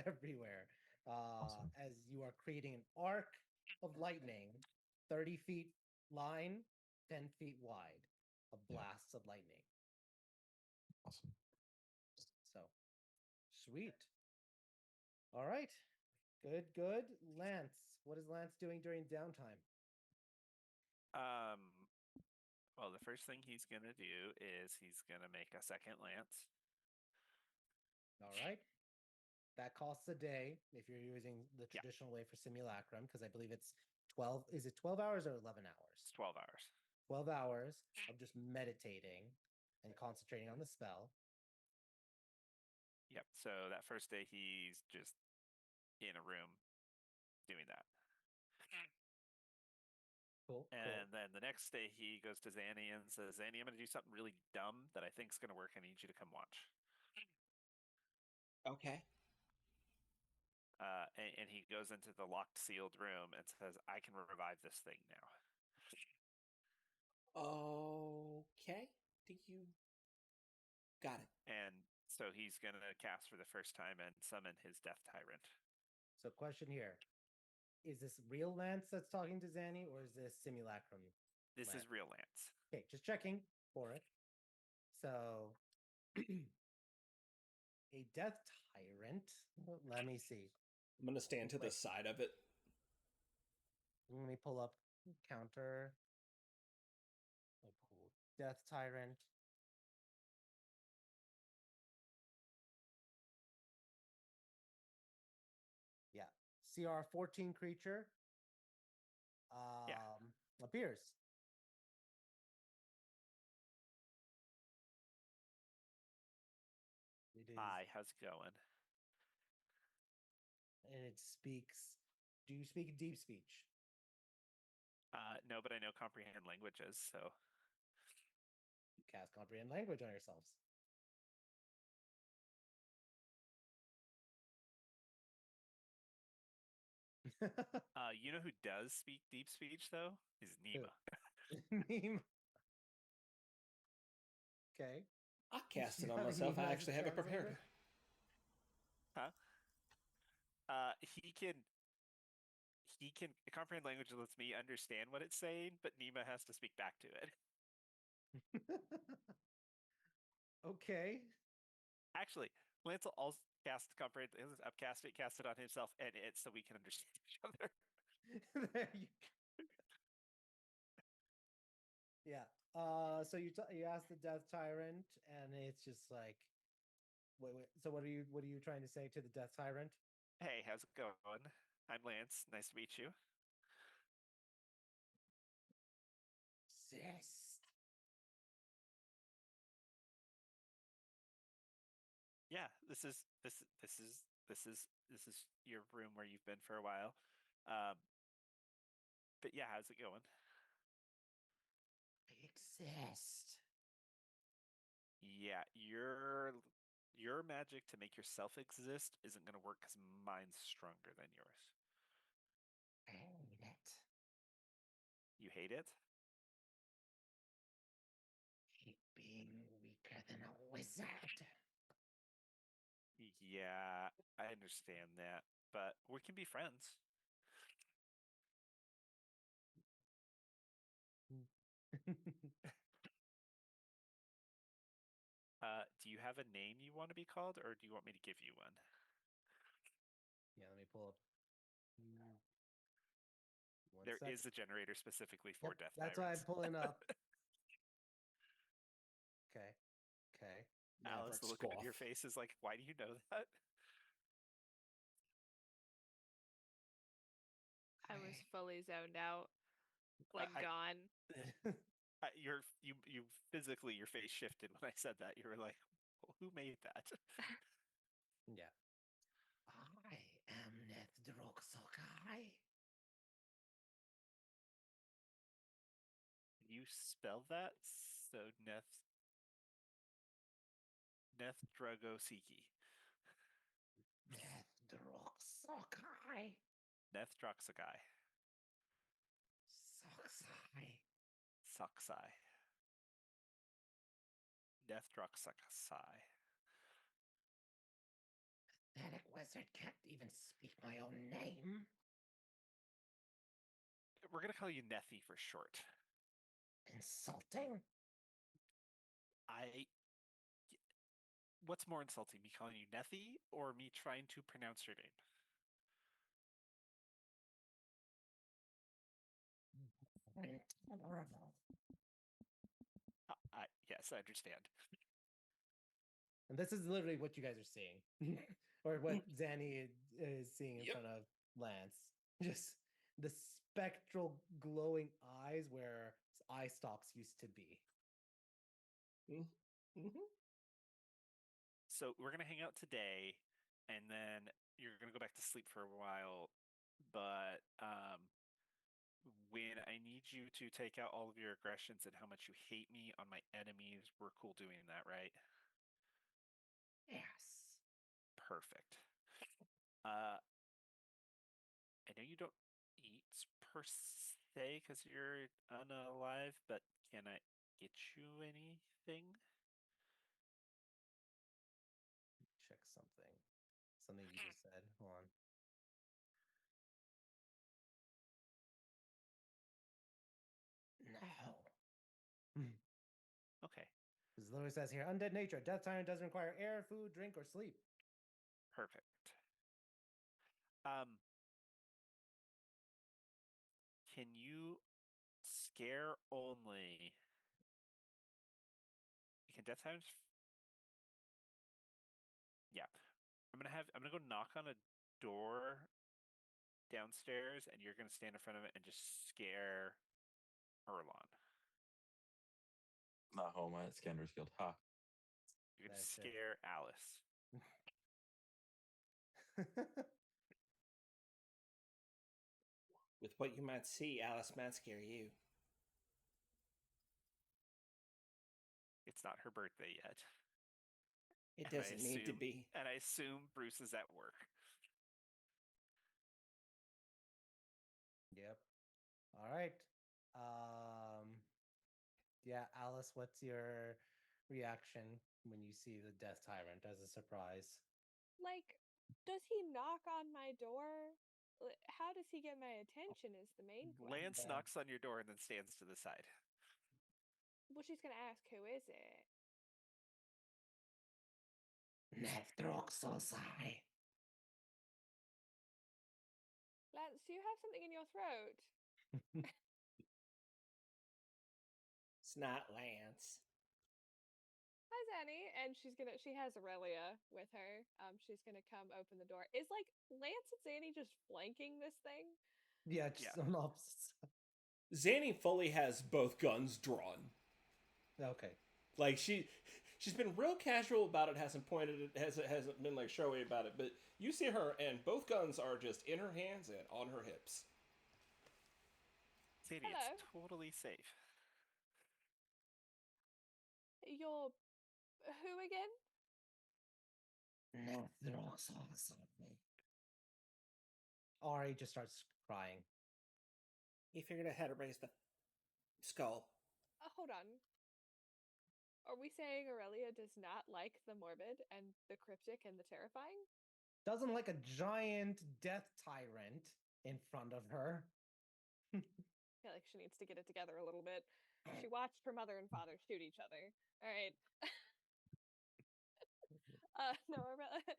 everywhere. Awesome. As you are creating an arc of lightning, 30 feet line, 10 feet wide, of blasts of lightning. Awesome. So sweet. All right. Good. Lance, what is Lance doing during downtime? Well, the first thing he's gonna do is he's gonna make a second lance. All right. That costs a day if you're using the traditional way for simulacrum, because I believe it's 12. Is it 12 hours or 11 hours? It's 12 hours. 12 hours of just meditating and concentrating on the spell. Yep. So that first day he's just in a room doing that. Cool. And then the next day he goes to Zanny and says, Zanny, I'm going to do something really dumb that I think is going to work. I need you to come watch. Okay. and he goes into the locked, sealed room and says, "I can revive this thing now." Okay. Do you got it? And so he's gonna cast for the first time and summon his Death Tyrant. So, question here: is this real Lance that's talking to Zanny, or is this simulacrum? This is Lance? real Lance. Okay, just checking for it. So, a Death Tyrant. Let me see. I'm gonna stand to the Wait. side of it. Let me pull up counter. I'll pull Death Tyrant. Yeah. CR 14 creature appears. It is, Hi, how's it going? and it speaks. Do you speak deep speech? No, but I know comprehend languages, so Cast comprehend language on yourselves. you know who does speak deep speech though? Is Nima. Meme. Okay. I cast it on Yeah, myself. Nima I as a actually have it prepared. translator? Huh? He can comprehend language lets me understand what it's saying, but Nima has to speak back to it. Okay. Actually, Lance will also cast comprehend, upcast it, cast it on himself and it, so we can understand each other. There you go. Yeah. So you ask the Death Tyrant, and it's just like, wait. So what are you trying to say to the Death Tyrant? Hey, how's it going? I'm Lance. Nice to meet you. Yes. Yeah, this is your room where you've been for a while. But yeah, how's it going? I exist. Yeah, your magic to make yourself exist isn't going to work because mine's stronger than yours. I hate it. You hate it? Hate being weaker than a wizard. Yeah, I understand that, but we can be friends. Do you have a name you want to be called, or do you want me to give you one? Yeah, let me pull up. One There sec. is a generator specifically for Yep, Death that's why I'm Tyrants. pulling up. Okay. Alice, the look on your face is like, why do you know that? I was fully zoned out, like gone. You physically, your face shifted when I said that. You were like, well, who made that? Yeah. I am Nethdroxokai. You spell that? So Nethdragosiki. Nethdroxokai. Nethdraxokai. Soxai. Soxai. Nethdraxokai. Pathetic wizard can't even speak my own name. We're going to call you Nethy for short. Insulting. What's more insulting, me calling you Nethy or me trying to pronounce your name? Intolerable. Yes, I understand. And this is literally what you guys are seeing, or what Zanny is seeing in Yep. front of Lance. Just the spectral glowing eyes where eye stalks used to be. Mm-hmm. So we're going to hang out today, and then you're going to go back to sleep for a while. But when I need you to take out all of your aggressions and how much you hate me on my enemies, we're cool doing that, right? Yes. Perfect. don't eat per se because you're unalive, but can I get you anything? Check something. Something you just said. Hold on. No. Okay, This literally says here, undead nature. Death tyrant doesn't require air, food, drink, or sleep. perfect. Can you scare only? Can death tyrants? Yeah, I'm gonna go knock on a door downstairs, and you're gonna stand in front of it and just scare Erlon. Not home at Scanner's Guild. Ha. You're gonna That's it. scare Alice. With what you might see, Alice might scare you. It's not her birthday yet. It And I doesn't need to assume- be. And I assume Bruce is at work. Yep. All right. Yeah, Alice, what's your reaction when you see the Death Tyrant as a surprise? Like, does he knock on my door? How does he get my attention is the main question. Lance Yeah. knocks on your door and then stands to the side. Well, she's gonna ask, who is it? Nethroxosai. Lance, do you have something in your throat? It's not Lance. Hi, Zanny. And she has Aurelia with her. She's gonna come open the door. Is like Lance and Zanny just flanking this thing? Yeah, just Yeah. on the opposite side. Zanny fully has both guns drawn. Okay. Like she's been real casual about it, hasn't been like showy about it, but you see her and both guns are just in her hands and on her hips. Sadie, Hello. it's totally safe. You're who again? Nethroxosai. Ari just starts crying. He figured out how to raise the skull. Hold on. Are we saying Aurelia does not like the morbid and the cryptic and the terrifying? Doesn't like a giant death tyrant in front of her. I feel like she needs to get it together a little bit. She watched her mother and father shoot each other. All right. No, Aurelia.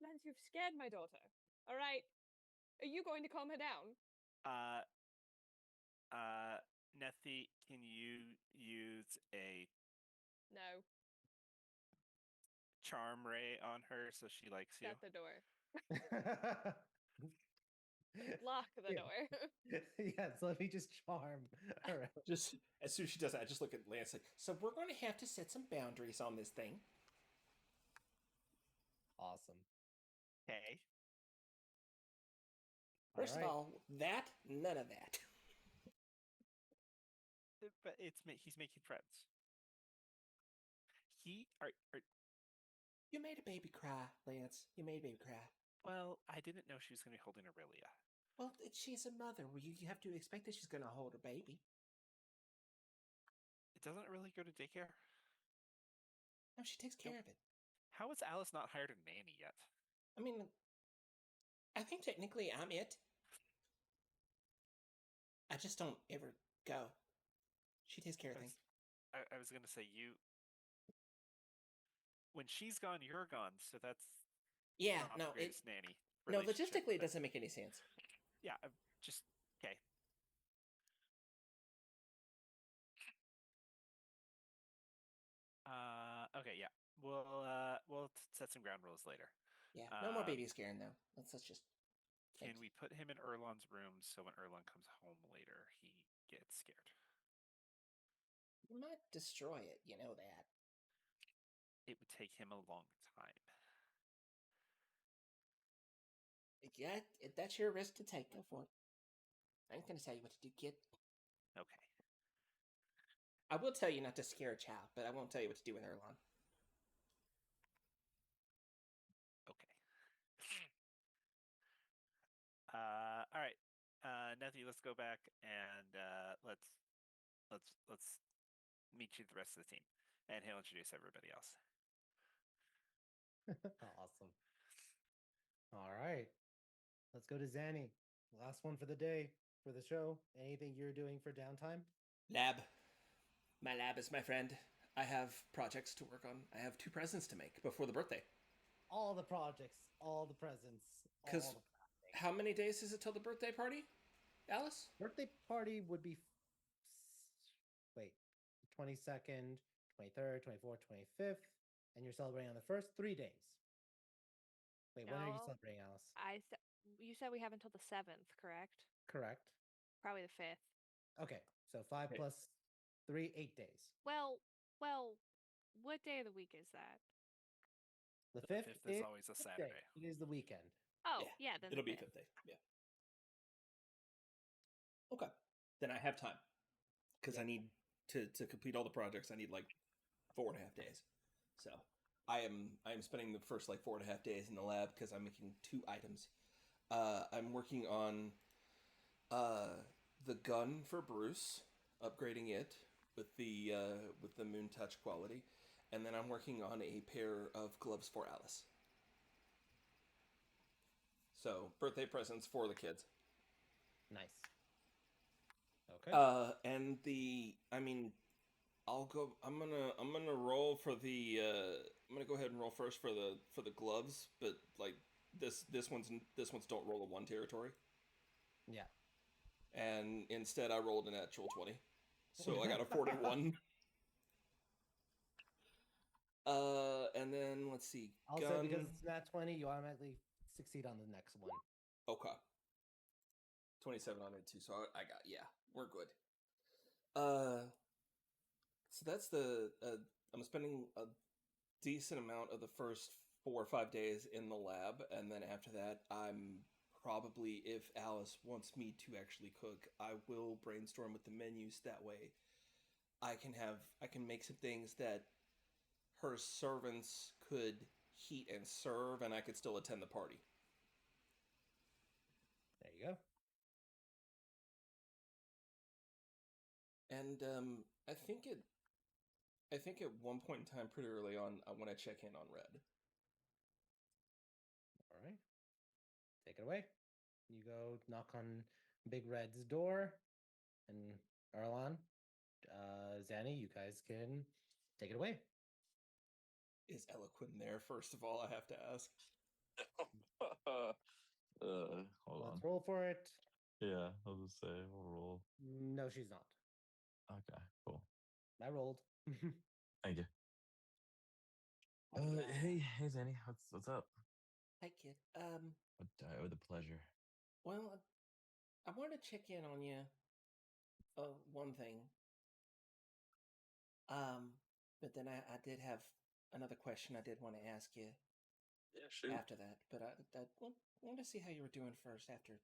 Lance, you've scared my daughter. All right. Are you going to calm her down? Nethy, can you use a No. charm ray on her so she likes you? Shut the door. Lock the Yeah. door. Yeah, so let me just charm her. Just as soon as she does that, I just look at Lance like, so we're going to have to set some boundaries on this thing. Awesome. Okay. First Alright. of all, that, none of that. But he's making friends. You made a baby cry, Lance. You made a baby cry. Well, I didn't know she was going to be holding Aurelia. Well, she's a mother. Well, you have to expect that she's going to hold her baby. It doesn't really go to daycare. No, she takes care of it. How has Alice not hired a nanny yet? I mean, I think technically I'm it. I just don't ever go. She takes care of things. I was going to say, when she's gone, you're gone. So that's Yeah, not no, the greatest nanny. no. relationship, Logistically, it but doesn't make any sense. Yeah, just okay. Okay, yeah. We'll set some ground rules later. Yeah, no more baby scaring though. Let's just. Can Thanks. we put him in Erlon's room so when Erlon comes home later, he gets scared? You might destroy it. You know that. It would take him a long time. Yeah, that's your risk to take. Go for it. I ain't gonna tell you what to do, kid. Okay. I will tell you not to scare a child, but I won't tell you what to do with Erlon. Okay. All right. Nethy, let's go back and let's meet you the rest of the team, and he'll introduce everybody else. Awesome. All right. Let's go to Zanny. Last one for the day for the show. Anything you're doing for downtime? Lab. My lab is my friend. I have projects to work on. I have 2 presents to make before the birthday. All the projects, all the presents, Because all the crafting. how many days is it till the birthday party, Alice? Birthday party would be wait, 22nd, 23rd, 24th, 25th, and you're celebrating on the first 3 days. Wait, when are you No. celebrating, Alice? You said we have until the 7th, correct? Correct. Probably the 5th. Okay, so 5 Okay. plus 3, 8 days. Well, what day of the week is that? The The 5th, fifth is always a Tuesday. Saturday. It is the weekend. Oh, yeah, then it'll the be 5th. 5th day. Yeah. Okay, then I have time because I Yep. need to complete all the projects. I need like 4.5 days. So I am spending the first like 4.5 days in the lab because I'm making 2 items. I'm working on the gun for Bruce, upgrading it with the Moon Touch quality, and then I'm working on a pair of gloves for Alice. So birthday presents for the kids. Nice. Okay. And I'll go. I'm gonna roll for the. I'm gonna go ahead and roll first for the gloves, but like this one's don't roll a 1 territory. Yeah. And instead I rolled a natural 20, so I got a 41. And then let's see. Also, because it's nat 20, you automatically succeed on the next one. Okay. 27 on it too, so I got, yeah, we're good. So that's I'm spending a decent amount of the first 4 or 5 days in the lab, and then after that, I'm probably, if Alice wants me to actually cook, I will brainstorm with the menus. That way, I can make some things that her servants could heat and serve, and I could still attend the party. There you go. And I think at one point in time, pretty early on, I want to check in on Red. All right. Take it away. You go knock on Big Red's door, and Erlan, Zanny, you guys can take it away. Is Eloquin there? First of all, I have to ask. Hold on. Let's roll for it. Yeah, I'll just say we'll roll. No, she's not. Okay, cool. I rolled. Thank you. Hey, Zanny, what's up? Hi, kid. I owe the pleasure. Well, I wanted to check in on you. One thing. But then I did have another question I did want to ask you. Yeah, shoot. After that, but I wanted to see how you were doing first after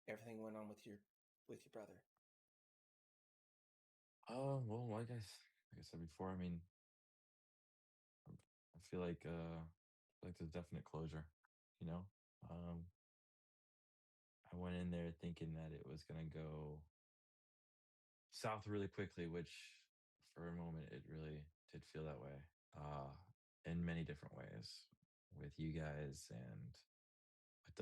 everything went on with your brother. Well, like I said before, I mean, I feel like there's definite closure. You know, I went in there thinking that it was gonna go south really quickly, which for a moment it really did feel that way. In many different ways, with you guys and with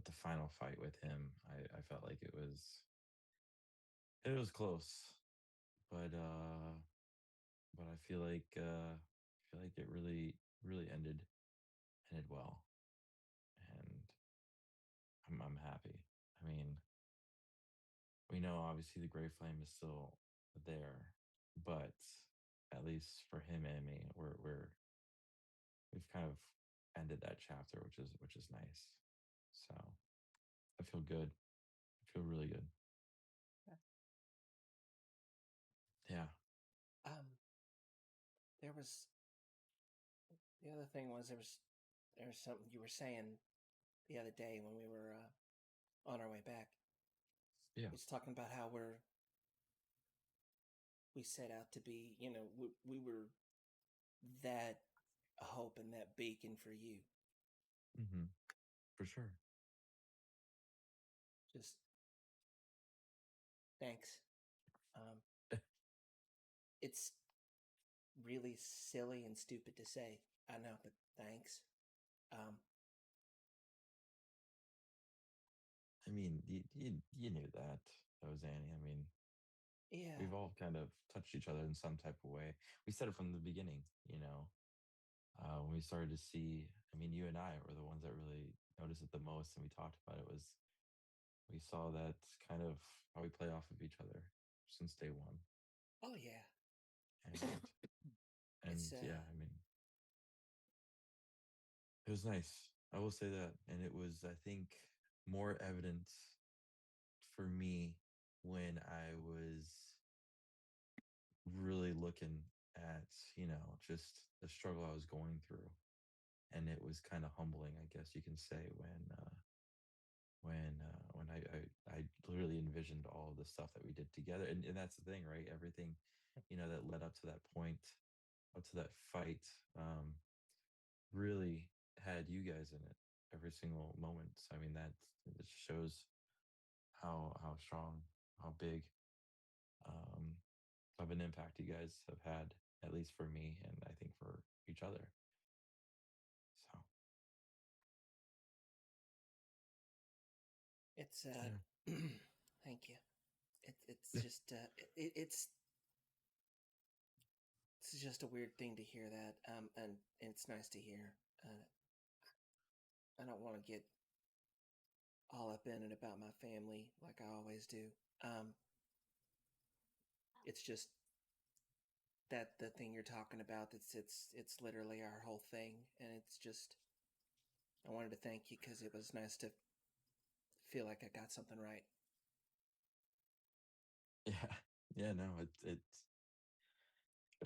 the final fight with him, I felt like it was close, but I feel like it really ended well, and I'm happy. I mean, we know obviously the gray flame is still there, but at least for him and me, we've kind of ended that chapter, which is nice. So I feel good. I feel really good. Yeah. There was the other thing was there was something you were saying the other day when we were on our way back. Yeah. It's talking about how we set out to be, we were that hope and that beacon for you. Mm-hmm. For sure. Just thanks. It's really silly and stupid to say. I know, but thanks. I mean, you knew that, Zanny. I mean, Yeah. we've all kind of touched each other in some type of way. We said it from the beginning, when we started to see. I mean, you and I were the ones that really noticed it the most, and we talked about it. We saw that kind of how we play off of each other since day one, Oh yeah. and It's yeah, I mean, it was nice. I will say that, and it was, I think, more evident for me when I was really looking at, just the struggle I was going through. And it was kind of humbling, I guess you can say, when I literally envisioned all of the stuff that we did together. And that's the thing, right? Everything, that led up to that point, up to that fight, really had you guys in it every single moment. So, I mean, that it just shows how strong, how big, um, of an impact you guys have had, at least for me, and I think for each other. So it's yeah. thank you. It's just it's just a weird thing to hear that, and it's nice to hear. I don't want to get all up in it about my family like I always do. It's just that the thing you're talking about. It's literally our whole thing, and it's just I wanted to thank you because it was nice to feel like I got something right. Yeah, yeah, no, it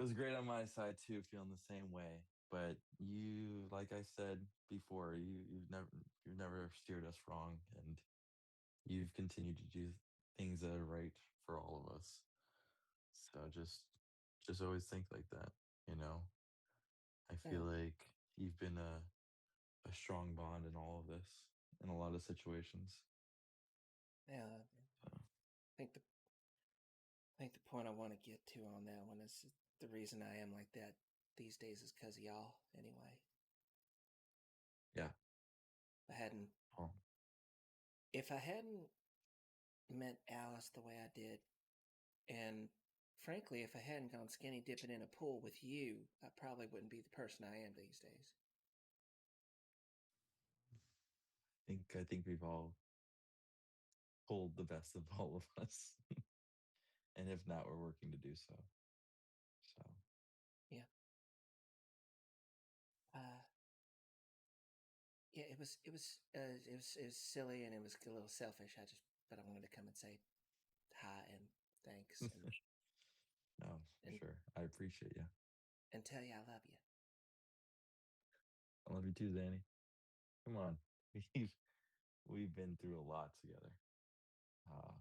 was great on my side too, feeling the same way. But you, like I said before, you've never steered us wrong, and you've continued to do things that are right for all of us. So just always think like that, you know. I Yeah. feel like you've been a strong bond in all of this, in a lot of situations. Yeah, So I think the point I want to get to on that one is the reason I am like that these days is because of y'all. Anyway, yeah. I hadn't Oh, if I hadn't met Alice the way I did, and frankly, if I hadn't gone skinny dipping in a pool with you, I probably wouldn't be the person I am these days. I think we've all pulled the best of all of us. And if not, we're working to do so. So Yeah. Yeah, it was silly and it was a little selfish. But I wanted to come and say hi and thanks no, for and sure. I appreciate you. and tell you I love you. I love you too, Zanny. Come on. We've we've been through a lot together. Uh,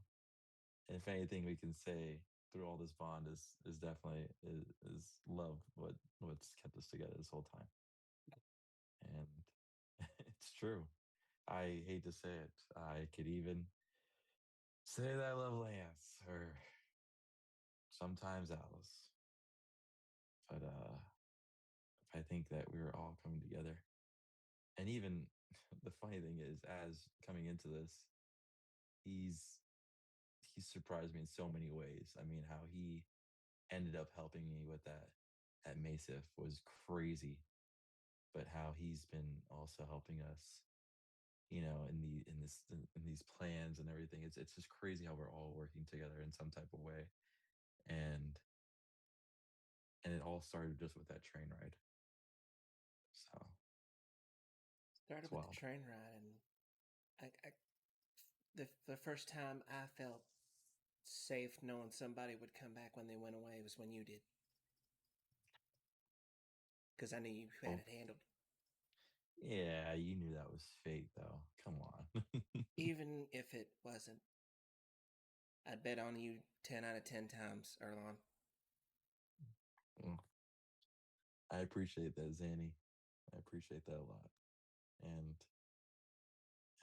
and if anything we can say through all this bond is definitely is love what's kept us together this whole time. And it's true. I hate to say it. I could even say that I love Lance or sometimes Alice. But I think that we were all coming together. And even the funny thing is, as coming into this, he's he's surprised me in so many ways. I mean, how he ended up helping me with that at Masif was crazy. But how he's been also helping us, in these plans and everything. It's just crazy how we're all working together in some type of way. And and it all started just with that train ride. So Started it's with wild. the train ride, and the first time I felt safe knowing somebody would come back when they went away was when you did, because I knew you had Oh, it handled. yeah, you knew that was fate, though. Come on. Even if it wasn't, I'd bet on you 10 out of 10 times, Erlon. Well, I appreciate that, Zanny. I appreciate that a lot. And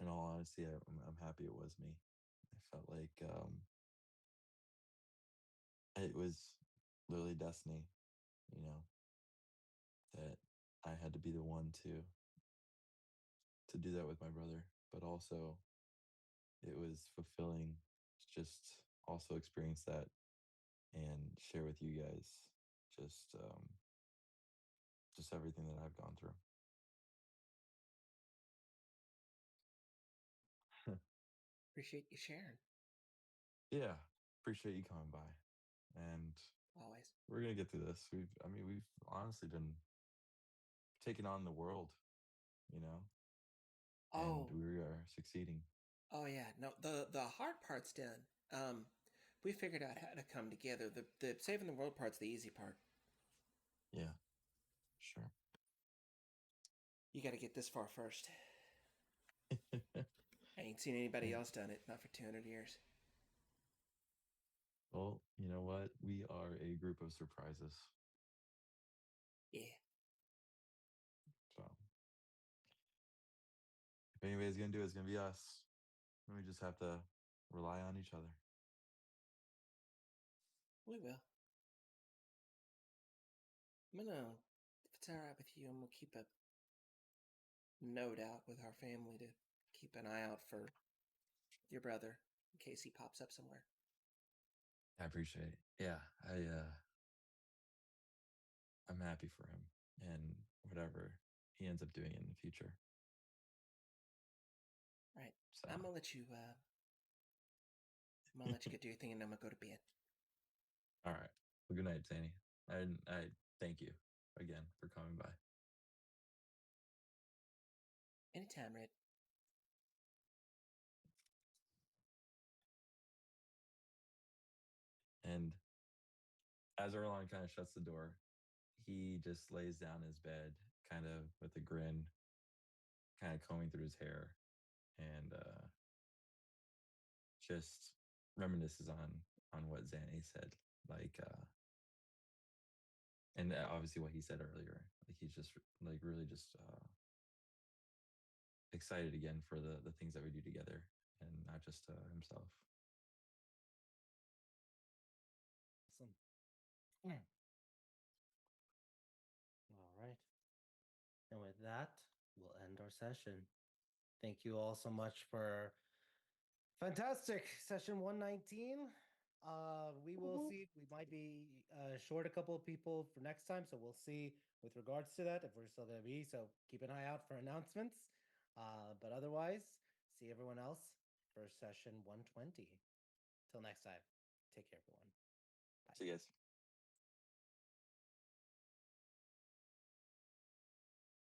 in all honesty, I'm happy it was me. felt like it was literally destiny, you know, that I had to be the one to do that with my brother, but also it was fulfilling to just also experience that and share with you guys just everything that I've gone through. Appreciate you sharing. Yeah, appreciate you coming by, and Always. we're gonna get through this. We've honestly been taking on the world, you know, Oh, and we are succeeding. oh yeah. No, the hard part's done. We figured out how to come together. The saving the world part's the easy part. Yeah, sure. You got to get this far first. I ain't seen anybody else done it, not for 200 years. Well, you know what? We are a group of surprises. Yeah. So if anybody's gonna do it, it's gonna be us. And we just have to rely on each other. We will. I'm gonna, if it's all right with you, I'm gonna keep a note out with our family to keep an eye out for your brother in case he pops up somewhere. I appreciate it. Yeah, I'm happy for him and whatever he ends up doing in the future. Right. So I'm gonna let you get do your thing, and I'm gonna go to bed. all right. Well, good night, Zanny. I thank you again for coming by. Anytime, Red. And as Erlon kind of shuts the door, he just lays down in his bed, kind of with a grin, kind of combing through his hair, and just reminisces on what Zanny said, like, and obviously what he said earlier. Like he's just like really just excited again for the things that we do together, and not just himself. Awesome. All right. And with that, we'll end our session. Thank you all so much for fantastic session 119. We will see. We might be short a couple of people for next time, so we'll see with regards to that if we're still going to be. So keep an eye out for announcements. But otherwise, see everyone else for session 120. Till next time, take care, everyone. See you guys.